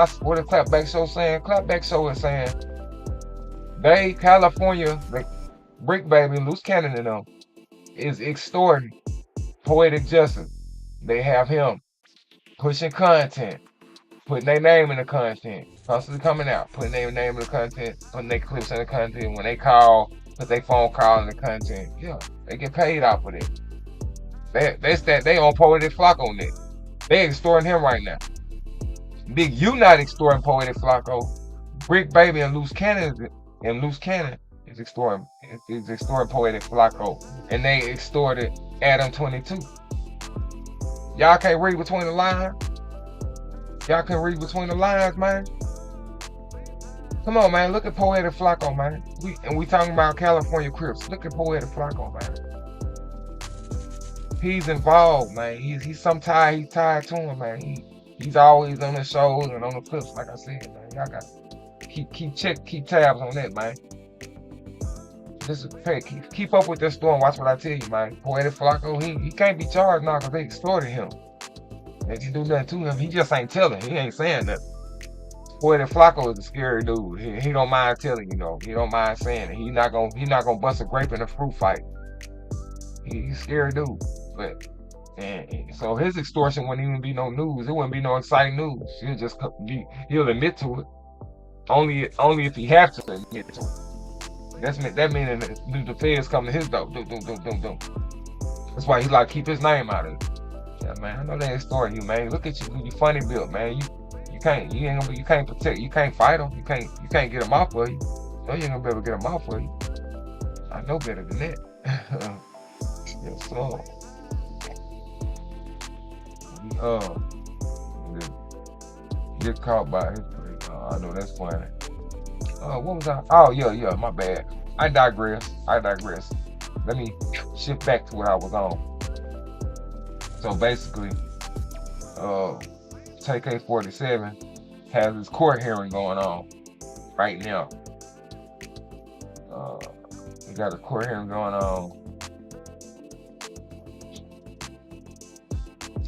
Clapback Show saying? Clapback Show is saying California, the Brick Baby, Loose Cannon and them is extorting Poetic Justice. They have him pushing content, putting their name in the content, constantly coming out, putting their name in the content, putting their clips in the content. When they call, put their phone call in the content. Yeah, they get paid out for that. They on Poetic Flacco on that. They extorting him right now. Big U not extorting Poetic Flacco. Brick Baby and Loose Cannon is extorting Poetic Flacco, and they extorted Adam 22. Y'all can't read between the lines. Y'all can read between the lines, man. Come on, man. Look at Poetic Flacco, man. We talking about California Crips. Look at Poetic Flacco, man. He's involved, man. He's tied to him, man. He's always on the shows and on the clips, like I said, man. Y'all got keep tabs on that, man. Keep up with this story and watch what I tell you, man. Poetic Flacco, he can't be charged now because they extorted him. They can do nothing to him. He just ain't telling. He ain't saying nothing. Boy, the Flacco is a scary dude. He don't mind telling, you know. He don't mind saying it. He not gonna bust a grape in a fruit fight. He's a scary dude. But and so his extortion wouldn't even be no news. It wouldn't be no exciting news. He'll admit to it. Only if he have to admit to it. That meaning the feds come to his door. That's why he like keep his name out of it. Yeah, man, I know they extorting you, man. Look at you funny built, man. You can't protect, you can't fight them, you can't get them off for you. No, you ain't gonna be able to get them off for you. I know better than that. Yes, sir. Get caught by his play. I know that's funny. What was I? Oh yeah, my bad. I digress. Let me shift back to what I was on. So basically, TK-47 has his court hearing going on right now. He got a court hearing going on.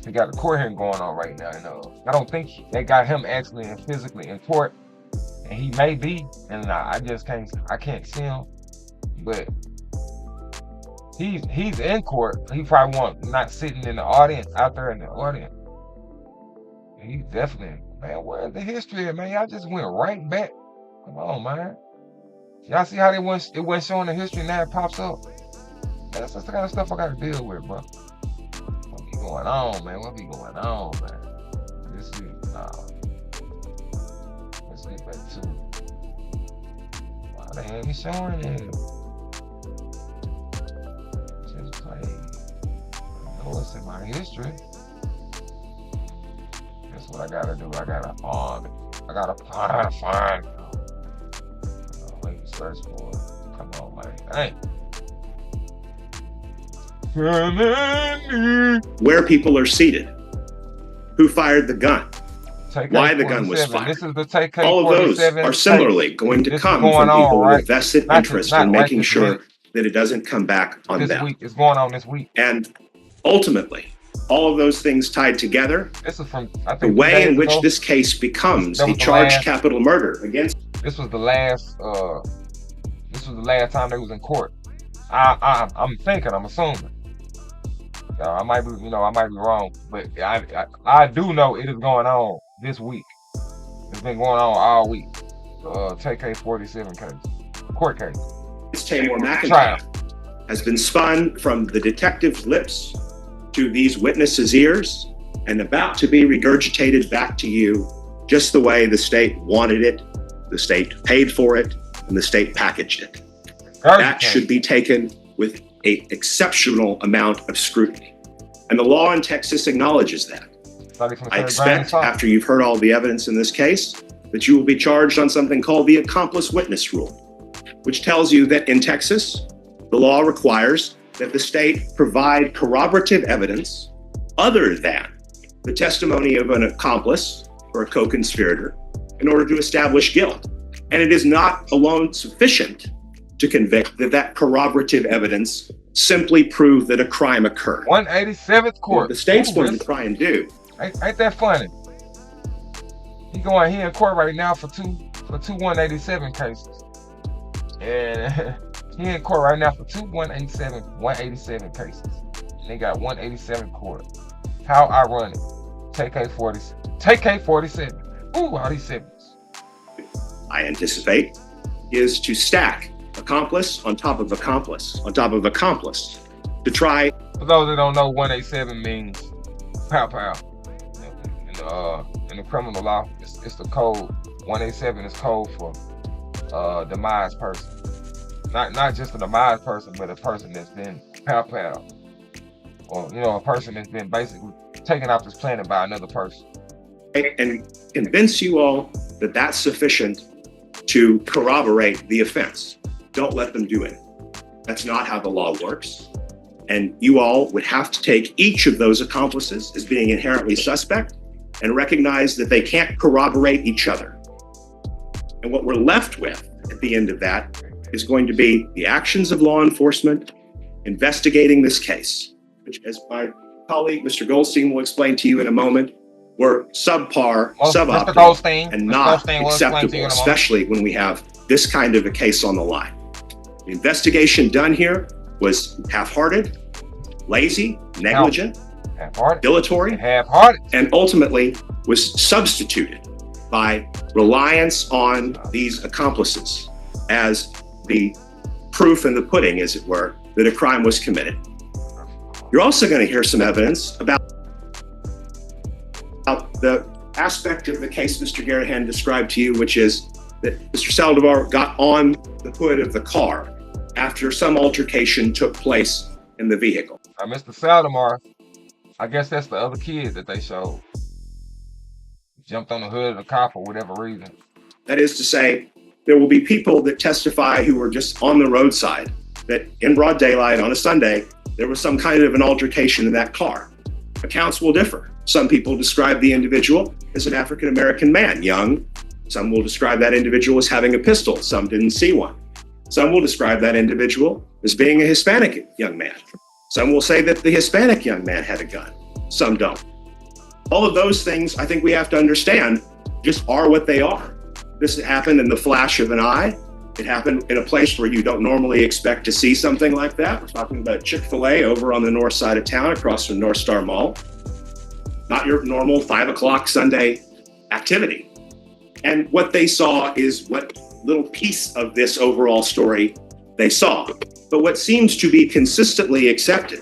He got a court hearing going on right now. I don't think they got him actually and physically in court, and he may be, and I can't see him, but he's in court. He probably not sitting in the audience, out there in the audience. He's definitely, man, where's the history, man? Y'all just went right back. Come on, man. Y'all see how it went showing the history, now it pops up. That's the kind of stuff I gotta deal with, bro. What be going on, man? What be going on, man? Let's get back to why the hell he showing it? Just like, I know it's in my history. That's what I gotta do. I gotta find. Wait, search for it. Come on, man. Hey. Where people are seated, who fired the gun, why the gun was fired. This is the TK-47. All of those are similarly going to come from people with a vested interest in making sure that it doesn't come back on them. It's going on this week. And ultimately, all of those things tied together, this is from, I think, the way in which this case becomes a charged capital murder against. This was the last time they was in court. I'm assuming. I might be wrong, but I do know it is going on this week. It's been going on all week. TK-47 case, court case. This Tamar McIntyre has been spun from the detective's lips to these witnesses' ears and about to be regurgitated back to you just the way the state wanted it, the state paid for it, and the state packaged it. That should be taken with an exceptional amount of scrutiny. And the law in Texas acknowledges that. I expect, after you've heard all the evidence in this case, that you will be charged on something called the accomplice witness rule, which tells you that in Texas, the law requires that the state provide corroborative evidence other than the testimony of an accomplice or a co-conspirator in order to establish guilt. And it is not alone sufficient to convict that corroborative evidence simply prove that a crime occurred. 187th court. What the state's going to try and do. Ain't that funny? He in court right now for two 187 cases. And he in court right now for two 187 cases. And they got 187 court. How ironic. TK-47. Ooh, all these sevens. I anticipate is to stack accomplice on top of accomplice on top of accomplice to try. For those that don't know, 187 means pow pow. In the criminal law, it's the code. 187 is code for demise person. Not just a demise person, but a person that's been pow pow, or a person that's been basically taken off this planet by another person. And convince you all that that's sufficient to corroborate the offense. Don't let them do it. That's not how the law works. And you all would have to take each of those accomplices as being inherently suspect and recognize that they can't corroborate each other. And what we're left with at the end of that is going to be the actions of law enforcement investigating this case, which, as my colleague, Mr. Goldstein, will explain to you in a moment, were subpar, Mr. suboptimal, Goldstein, and Mr. not Goldstein will explain to you acceptable, in a moment. especially when we have this kind of a case on the line. The investigation done here was half-hearted, lazy, negligent, dilatory, and ultimately was substituted by reliance on these accomplices as the proof in the pudding, as it were, that a crime was committed. You're also going to hear some evidence about the aspect of the case Mr. Garahan described to you, which is that Mr. Saldivar got on the hood of the car after some altercation took place in the vehicle. Mr. Saldivar, I guess that's the other kid that they showed. Jumped on the hood of the car for whatever reason. That is to say, there will be people that testify who were just on the roadside, that in broad daylight on a Sunday, there was some kind of an altercation in that car. Accounts will differ. Some people describe the individual as an African-American man, young. Some will describe that individual as having a pistol. Some didn't see one. Some will describe that individual as being a Hispanic young man. Some will say that the Hispanic young man had a gun. Some don't. All of those things, I think we have to understand, just are what they are. This happened in the flash of an eye. It happened in a place where you don't normally expect to see something like that. We're talking about Chick-fil-A over on the north side of town across from North Star Mall. Not your normal 5 o'clock Sunday activity. And what they saw is what little piece of this overall story they saw. But what seems to be consistently accepted,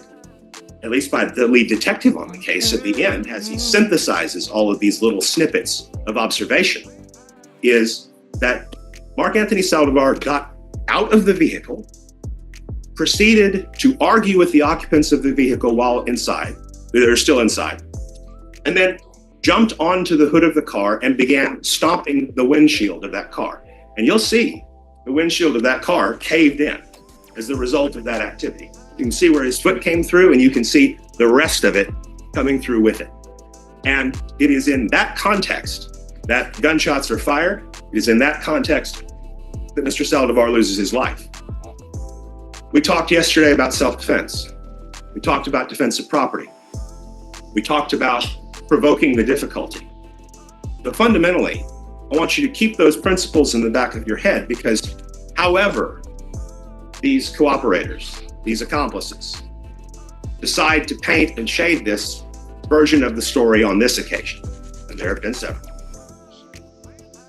at least by the lead detective on the case at the end, as he synthesizes all of these little snippets of observation, is that Mark Anthony Saldivar got out of the vehicle, proceeded to argue with the occupants of the vehicle while inside, they're still inside, and then jumped onto the hood of the car and began stomping the windshield of that car. And you'll see the windshield of that car caved in as the result of that activity. You can see where his foot came through, and you can see the rest of it coming through with it. And it is in that context that gunshots are fired. It is in that context that Mr. Saldivar loses his life. We talked yesterday about self-defense. We talked about defensive property. We talked about provoking the difficulty. But fundamentally, I want you to keep those principles in the back of your head, because however these cooperators, these accomplices, decide to paint and shade this version of the story on this occasion, and there have been several,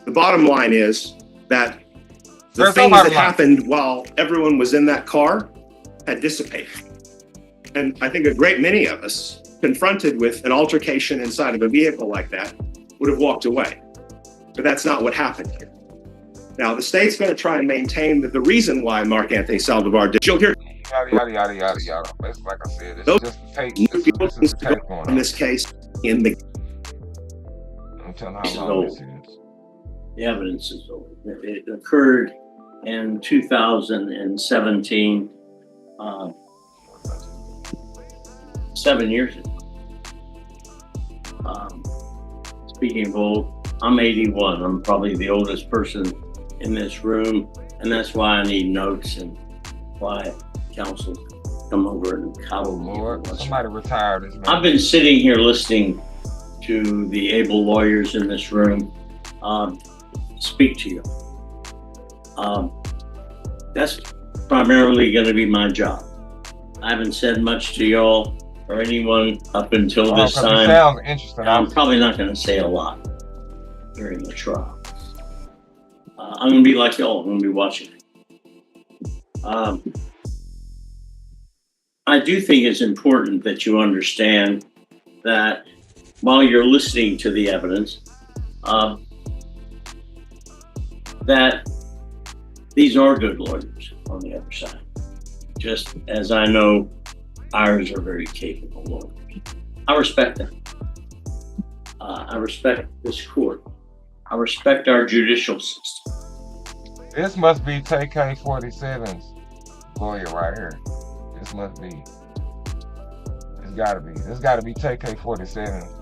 the bottom line is that the things that happened while everyone was in that car had dissipated. And I think a great many of us, confronted with an altercation inside of a vehicle like that, would have walked away. But that's not what happened here. Now, the state's going to try and maintain that the reason why Mark Anthony Saldivar did, you'll hear Yada, yada, yada, yada. It's like I said, it's those just a tape. this This is a tape going in on. this case in the I'm telling how long this is. The evidence is old. It occurred in 2017, 7 years ago. Speaking of old, I'm 81. I'm probably the oldest person in this room, and that's why I need notes and why counsel come over and coddle me. Lord, somebody retired this man. I've been sitting here listening to the able lawyers in this room speak to you. That's primarily going to be my job. I haven't said much to y'all or anyone up until this time. It sounds interesting. I'm probably not going to say a lot during the trial. I'm going to be like y'all. I'm going to be watching. I do think it's important that you understand that while you're listening to the evidence, that these are good lawyers on the other side. Just as I know ours are very capable lawyers. I respect them. I respect this court. I respect our judicial system. This must be TK47's lawyer right here. This must be. It's gotta be. This gotta be TK47's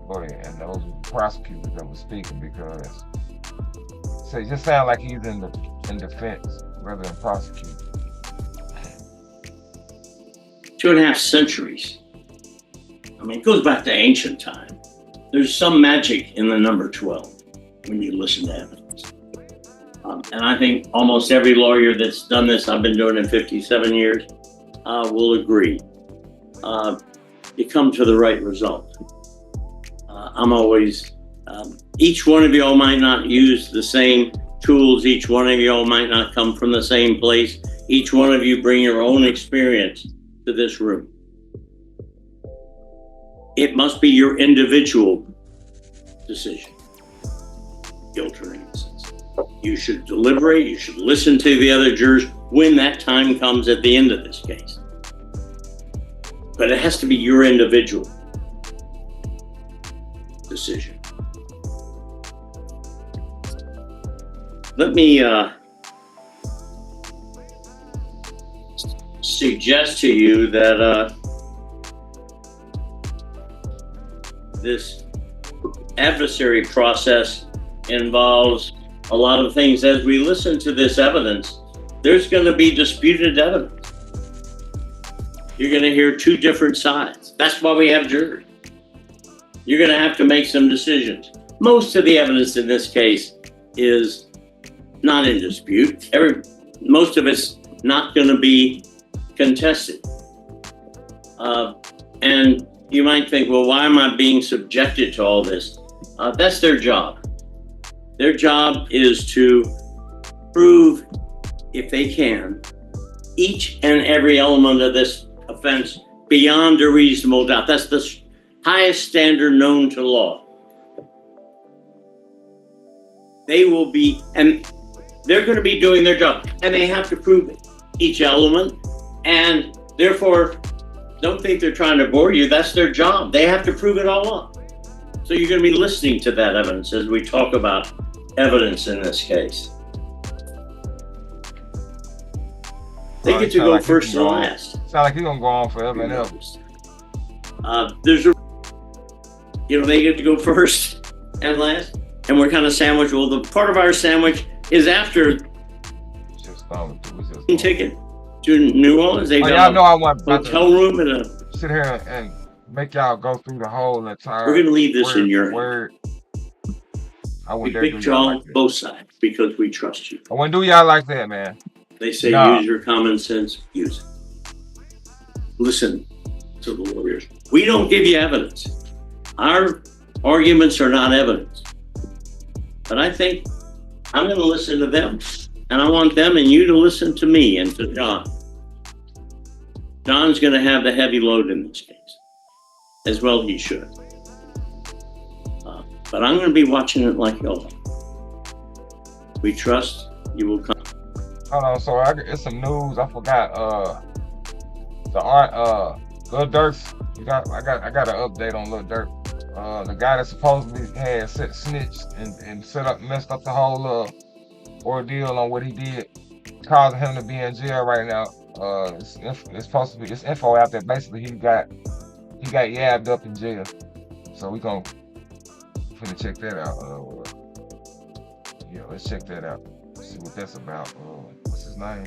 lawyer, and those prosecutors that were speaking, because it just sounds like he's in defense rather than prosecuting. 2.5 centuries I mean, it goes back to ancient time. There's some magic in the number 12 when you listen to evidence. And I think almost every lawyer that's done this, I've been doing it 57 years, will agree. You come to the right result. I'm always, each one of y'all might not use the same tools. Each one of y'all might not come from the same place. Each one of you bring your own experience to this room. It must be your individual decision, guilt or innocence. You should deliberate, you should listen to the other jurors when that time comes at the end of this case. But it has to be your individual decision. Let me suggest to you that this adversary process involves a lot of things. As we listen to this evidence, there's going to be disputed evidence. You're going to hear two different sides. That's why we have juries. You're going to have to make some decisions. Most of the evidence in this case is not in dispute. Most of it's not going to be contested. And you might think, well, why am I being subjected to all this? That's their job. Their job is to prove, if they can, each and every element of this offense beyond a reasonable doubt. That's the highest standard known to law. They will be, and they're going to be doing their job, and they have to prove each element, and therefore, don't think they're trying to bore you. That's their job. They have to prove it all up. So you're going to be listening to that evidence as we talk about evidence in this case. They get to go first and last. Sound like you're going to go on forever and ever. They get to go first and last, and we're kind of sandwiched. Well, the part of our sandwich is after ticket to New Orleans. They got know I want a hotel room and sit here and make y'all go through the whole entire. We're going to leave this in your word. We picked y'all both sides because we trust you. I wouldn't do y'all like that, man. They say use your common sense. Use it. Listen to the lawyers. We don't give you evidence. Our arguments are not evidence. But I think I'm going to listen to them. And I want them and you to listen to me and to John. John's going to have the heavy load in this case. As well he should. But I'm going to be watching it like y'all. We trust you will come. Hold on, so it's some news. I forgot. Lil Durk's. I got an update on Lil Durk. The guy that supposedly had snitched and messed up the whole ordeal on what he did, causing him to be in jail right now. It's supposed to be. It's info out there. Basically, he got yabbed up in jail. So we gonna check that out. Yeah, let's check that out. See what that's about. What's his name?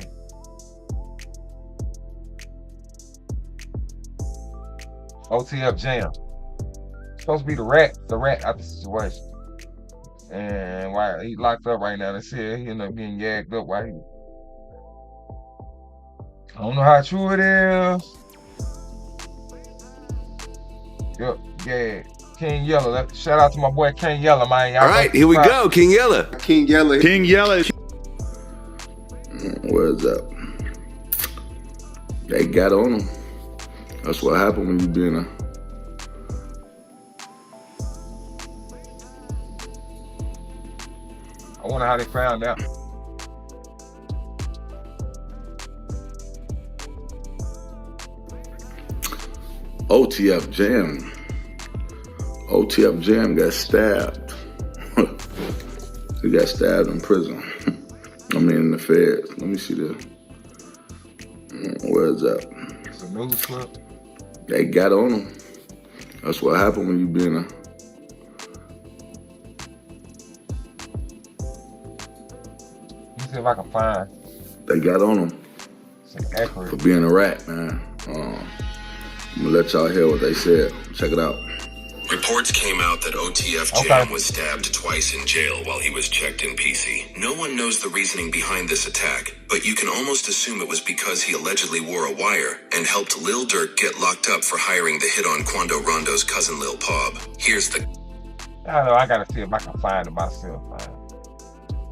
OTF Jam. Supposed to be the rat out the situation. And why he locked up right now, they said he ended up getting yagged up while he. I don't know how true it is. Yep, yeah. King Yella. Shout out to my boy King Yella, man. All right, here we go. King Yella. King Yella. King Yella. Where's up? They got on him. That's what happened when you be in a. I wonder how they found out. OTF Jam. OTF Jam got stabbed. He got stabbed in prison. I mean, in the feds. Let me see this. Where's that? It's a news clip. They got on him. That's what happened when you be in a. Let me see if I can find. They got on him for being a rat, man. I'm gonna let y'all hear what they said. Check it out. Reports came out that OTF Jam was stabbed twice in jail while he was checked in PC. No one knows the reasoning behind this attack, but you can almost assume it was because he allegedly wore a wire and helped Lil Durk get locked up for hiring the hit on Quando Rondo's cousin Lil Pub. Here's the... I don't know, I gotta see if I can find it myself, man.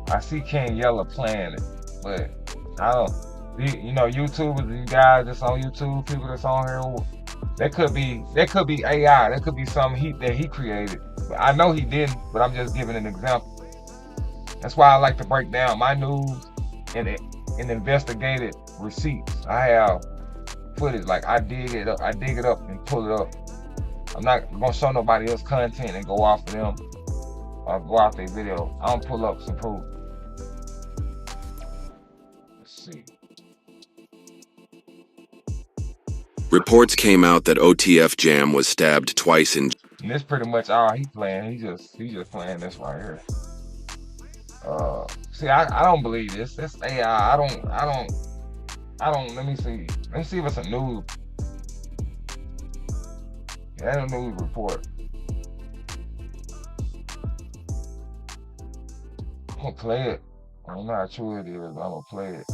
I see King Yella playing it, but I don't, you know, YouTubers, you guys that's on YouTube, people that's on here, that could be AI, that could be something that he created. But I know he didn't, but I'm just giving an example. That's why I like to break down my news and investigated receipts. I have footage, like I dig it up and pull it up. I'm not gonna show nobody else content and go off of them or go off their video. I don't pull up some proof. Let's see. Reports came out that OTF Jam was stabbed twice in... And this pretty much all he playing. He just playing this right here. See, I don't believe this. This AI. I don't. Let me see. Let me see if it's a news. Yeah, that's a news report. I'm gonna play it. I don't know how true it is, but I'm gonna play it.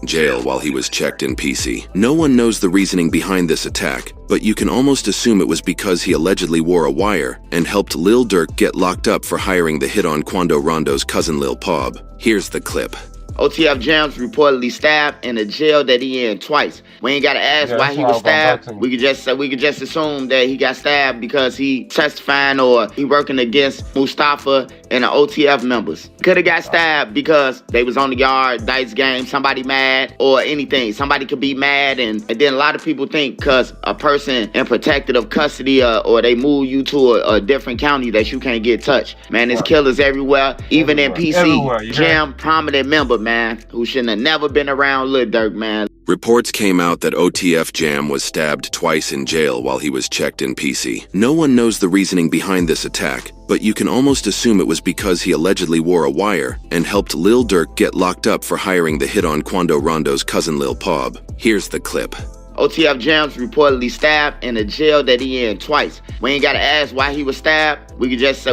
Jail while he was checked in PC. No one knows the reasoning behind this attack, but you can almost assume it was because he allegedly wore a wire and helped Lil Durk get locked up for hiring the hit on Quando Rondo's cousin Lil Pub. Here's the clip. OTF Jam's reportedly stabbed in the jail that he in twice. We ain't gotta ask why he was stabbed. We could just assume that he got stabbed because he testifying or he working against Mustafa and the OTF members. Could have got stabbed because they was on the yard, dice game, somebody mad or anything. Somebody could be mad and then a lot of people think because a person in protective custody or they move you to a different county that you can't get touched. Man, there's killers everywhere, even in PC. Jam prominent member, man, who shouldn't have never been around Lil Durk, man. Reports came out that OTF Jam was stabbed twice in jail while he was checked in PC. No one knows the reasoning behind this attack, but you can almost assume it was because he allegedly wore a wire and helped Lil Durk get locked up for hiring the hit on Quando Rondo's cousin Lil Pub. Here's the clip. OTF Jam's reportedly stabbed in the jail that he in twice. We ain't gotta ask why he was stabbed. We could just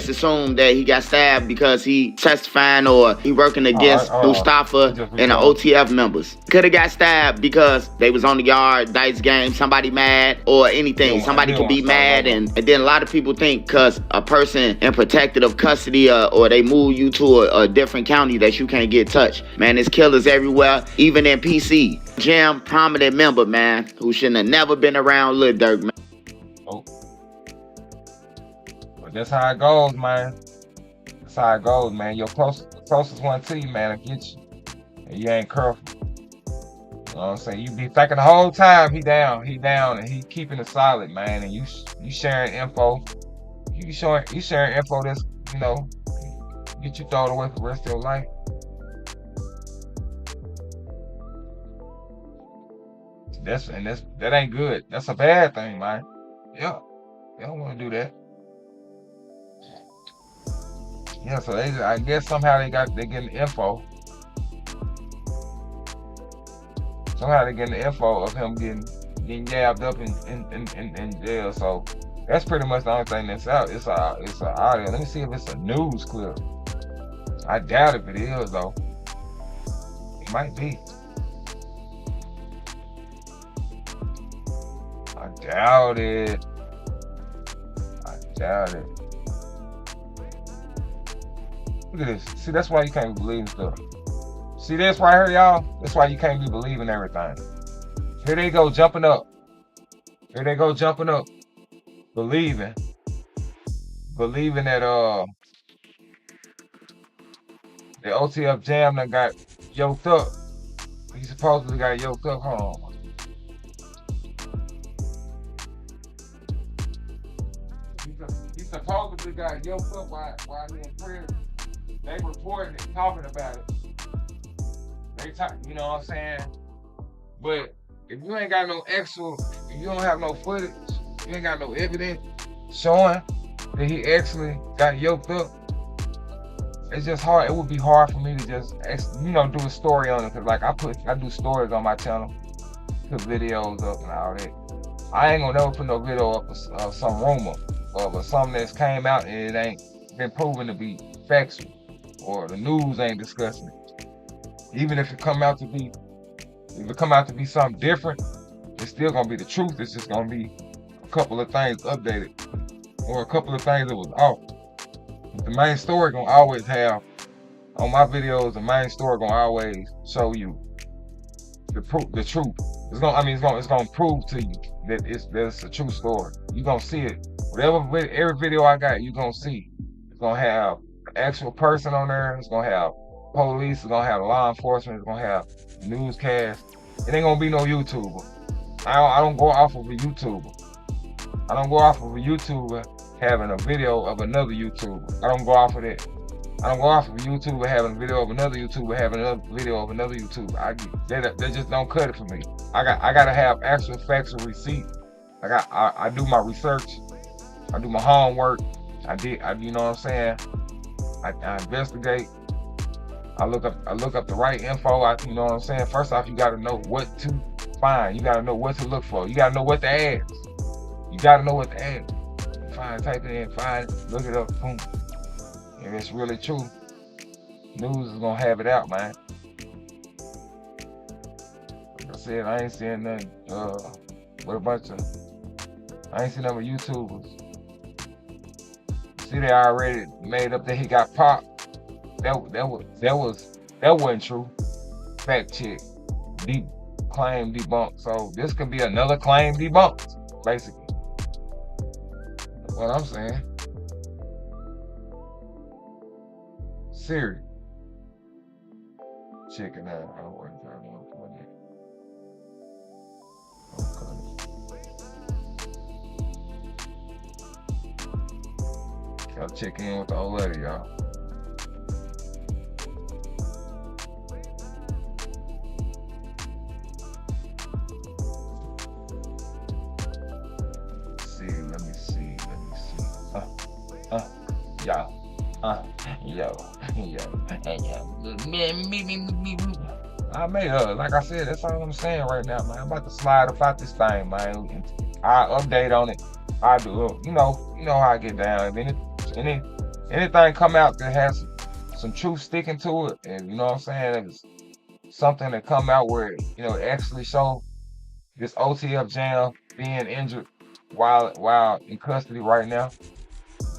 assume that he got stabbed because he testifying or he working against Mustafa and the OTF members. Could have got stabbed because they was on the yard, dice game, somebody mad or anything. Somebody could be mad and then a lot of people think because a person in protective custody or they move you to a different county that you can't get touched. Man, there's killers everywhere, even in PC. Jam prominent member, man, who shouldn't have never been around Lil Durk, man. Oh. But that's how it goes, man. That's how it goes, man. Your closest one to you, man, will get you. And you ain't careful. You know what I'm saying? You be thinking the whole time he down, and he keeping it solid, man. And you sharing info. You sharing info that's, you know, get you thrown away for the rest of your life. That ain't good. That's a bad thing, man. Yeah, they don't want to do that. Yeah, so I guess somehow they getting info. Somehow they getting the info of him getting yabbed up in jail. So that's pretty much the only thing that's out. It's a audio. Let me see if it's a news clip. I doubt if it is though. It might be. I doubt it. Look at this. See, that's why you can't be believing stuff. See this right here, y'all? That's why you can't be believing everything. Here they go jumping up. Believing that the OTF Jam that got yoked up. He supposedly got yoked up. Hold on. He supposedly got yoked up while he in prison. They reporting it, talking about it. They talk, you know what I'm saying? But if you ain't got no actual, if you don't have no footage, you ain't got no evidence showing that he actually got yoked up, it's just hard. It would be hard for me to just, you know, do a story on it. Cause like I do stories on my channel, put videos up and all that. I ain't gonna never put no video up of some rumor or something that's came out and it ain't been proven to be factual, or the news ain't discussing it. Even if it come out to be something different, it's still gonna be the truth. It's just gonna be a couple of things updated or a couple of things that was off. The main story gonna always have, on my videos, the main story gonna always show you the truth. It's gonna prove to you that it's a true story. You gonna see it. Every video I got, you gonna see. It's gonna have an actual person on there. It's gonna have police. It's gonna have law enforcement. It's gonna have newscast. It ain't gonna be no YouTuber. I don't go off of a YouTuber. I don't go off of a YouTuber having a video of another YouTuber. I don't go off of that. I don't go off of a YouTuber having a video of another YouTuber having another video of another YouTuber. They just don't cut it for me. I gotta have actual factual receipt. I do my research. I do my homework. You know what I'm saying? I investigate. I look up the right info. You know what I'm saying? First off, you gotta know what to find. You gotta know what to look for. You gotta know what to ask. You gotta know what to ask. Type it in, find it, look it up, boom. If it's really true, news is gonna have it out, man. Like I said, I ain't seeing nothing I ain't seen nothing with YouTubers. See, they already made up that he got popped. That wasn't true. Fact check, claim debunked. So this could be another claim debunked, basically. What I'm saying. Siri. Chicken out. Okay. I'll check in with the old lady, y'all. I made her, like I said, that's all I'm saying right now, man. I'm about to slide about this thing, man. I update on it. I do, you know how I get down. If anything come out that has some truth sticking to it, and you know what I'm saying, if it's something that come out where actually show this OTF Jam being injured while in custody right now,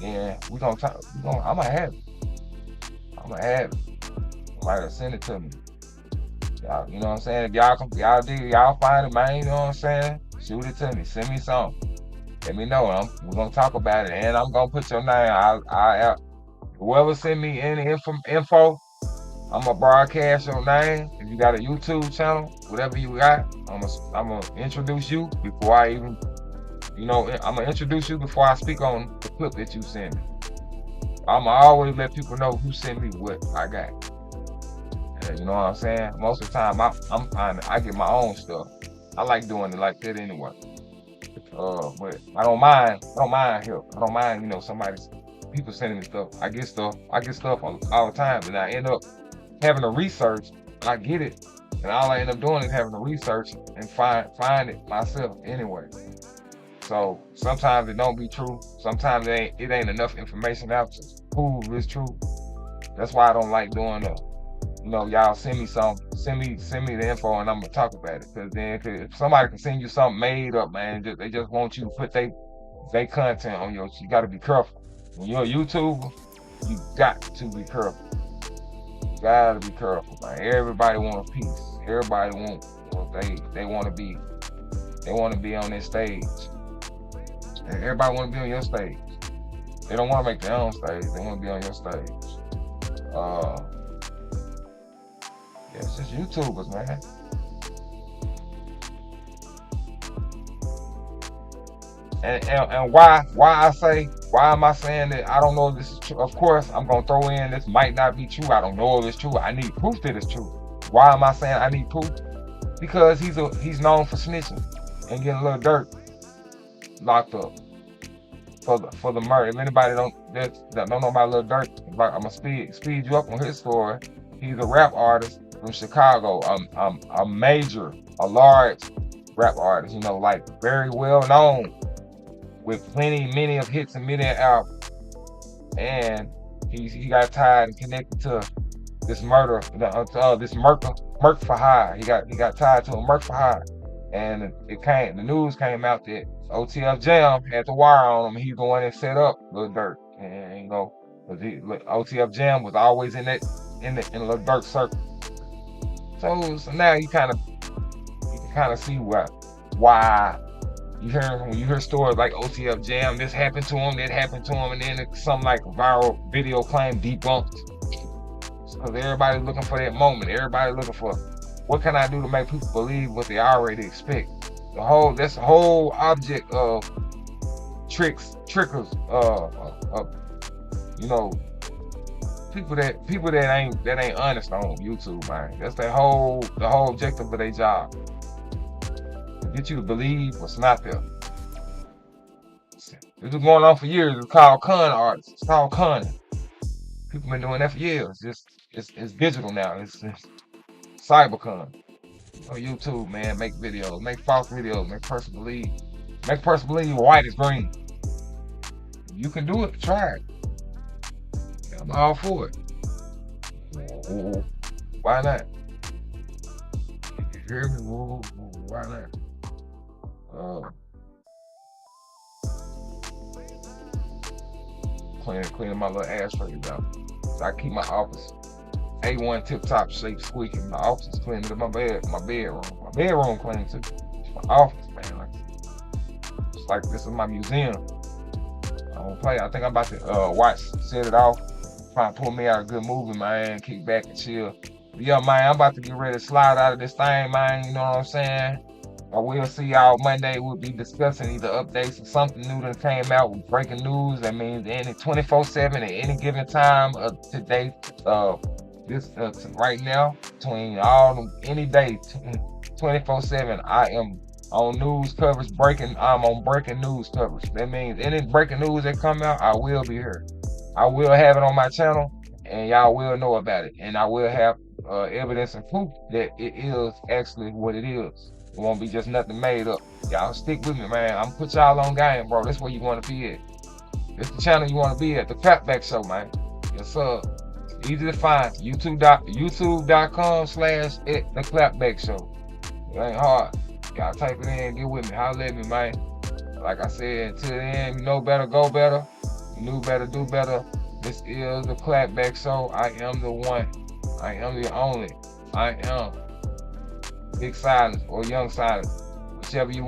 then I'm gonna have it. Somebody send it to me. Y'all, you know what I'm saying? If y'all find it, man, you know what I'm saying? Shoot it to me. Send me something. Let me know. We're gonna talk about it, and I'm gonna put your name. Whoever send me any info, I'm gonna broadcast your name. If you got a YouTube channel, whatever you got, I'm gonna introduce you before I even, I'm gonna introduce you before I speak on the clip that you send me. I'm gonna always let people know who sent me what I got. You know what I'm saying? Most of the time, I get my own stuff. I like doing it like that anyway. But I don't mind help. I don't mind, people sending me stuff. I get stuff all the time, and I end up having to research. I get it, and all I end up doing is having to research and find it myself anyway. So sometimes it don't be true. Sometimes it ain't enough information out to prove it's true. That's why I don't like doing y'all send me the info and I'm gonna talk about it. Cause then if somebody can send you something made up, man, they just want you to put they content on you gotta be careful. When you're a YouTuber, you got to be careful. You gotta be careful, man. Everybody want a piece. Everybody they wanna be on this stage. And everybody wanna be on your stage. They don't wanna make their own stage, they wanna be on your stage. Yeah, it's just YouTubers, man. And why am I saying that I don't know if this is true? Of course, I'm gonna throw in this might not be true. I don't know if it's true. I need proof that it's true. Why am I saying I need proof? Because he's known for snitching and getting a little dirt locked up. for the murder. If anybody don't know about Lil Durk, I'm gonna speed you up on his story. He's a rap artist from Chicago, a large rap artist, you know, like very well known, with many of hits and many albums. And he got tied and connected to this murder, this murk for hire. He got tied to a murk for hire, and the news came out that OTF Jam had the wire on him. He's the one that set up Lil Durk, and you know, OTF Jam was always in Lil Durk's circle. So now you can kind of see why when you hear stories like OTF Jam, this happened to him, that happened to him, and then it's some like viral video claim debunked. Because everybody's looking for that moment. Everybody looking for what can I do to make people believe what they already expect. That's the whole object of trickers, you know, people that ain't honest on YouTube, man. That's the whole objective of their job. To get you to believe what's not there. This is going on for years. It's called con artists. It's called conning. People been doing that for years. It's digital now. It's cybercon. On YouTube, man, make videos, make false videos, make person believe white is green. You can do it. Try it. I'm all for it. Why not? You hear me? Why not? Cleaning my little ashtrays out. So I keep my office A1 tip-top shape squeaking. My office is clean. My bedroom. My bedroom clean too. My office, man. It's like this is my museum. I don't play. I think I'm about to set it off. Trying to pull me out a good movie, man. Kick back and chill. But yeah, man, I'm about to get ready to slide out of this thing, man. You know what I'm saying? I will see y'all Monday. We'll be discussing either updates or something new that came out with breaking news. That means any 24/7 at any given time of today. Right now, between any day, 24/7, I am on news coverage. I'm on breaking news coverage. That means any breaking news that come out, I will be here. I will have it on my channel, and y'all will know about it. And I will have evidence and proof that it is actually what it is. It won't be just nothing made up. Y'all stick with me, man. I'm gonna put y'all on game, bro. That's where you want to be at. This the channel you want to be at. The Clapback Show, man. Yes, sir. Easy to find. YouTube.com/The Clapback Show. It ain't hard. Y'all type it in, get with me. Holler at me, man. Like I said, until then, you know better, go better. You knew better, do better. This is The Clapback Show. I am the one. I am the only. I am Big Silence or Young Silence. Whichever you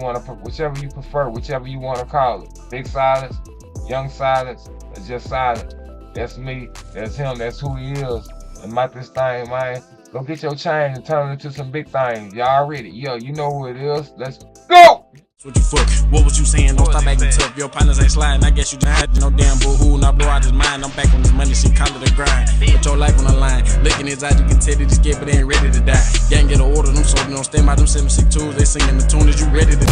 prefer, whichever you want to call it. Big Silence, Young Silence, or just Silence. That's me, that's him, that's who he is. And about this thing, man. Go get your change and turn it into some big things. Y'all ready? Yo, you know who it is. Let's go! What you fuck? What was you saying? Don't stop acting tough. Your partners ain't sliding. I guess you done had no damn boo-hoo. Now blow out his mind. I'm back on this money. Shit, call it a grind. Put your life on the line. Looking his eyes, you can tell that he's scared, but they ain't ready to die. Gang get an order. Them soldiers don't stand by them 762s. They singing the tune that you ready to do.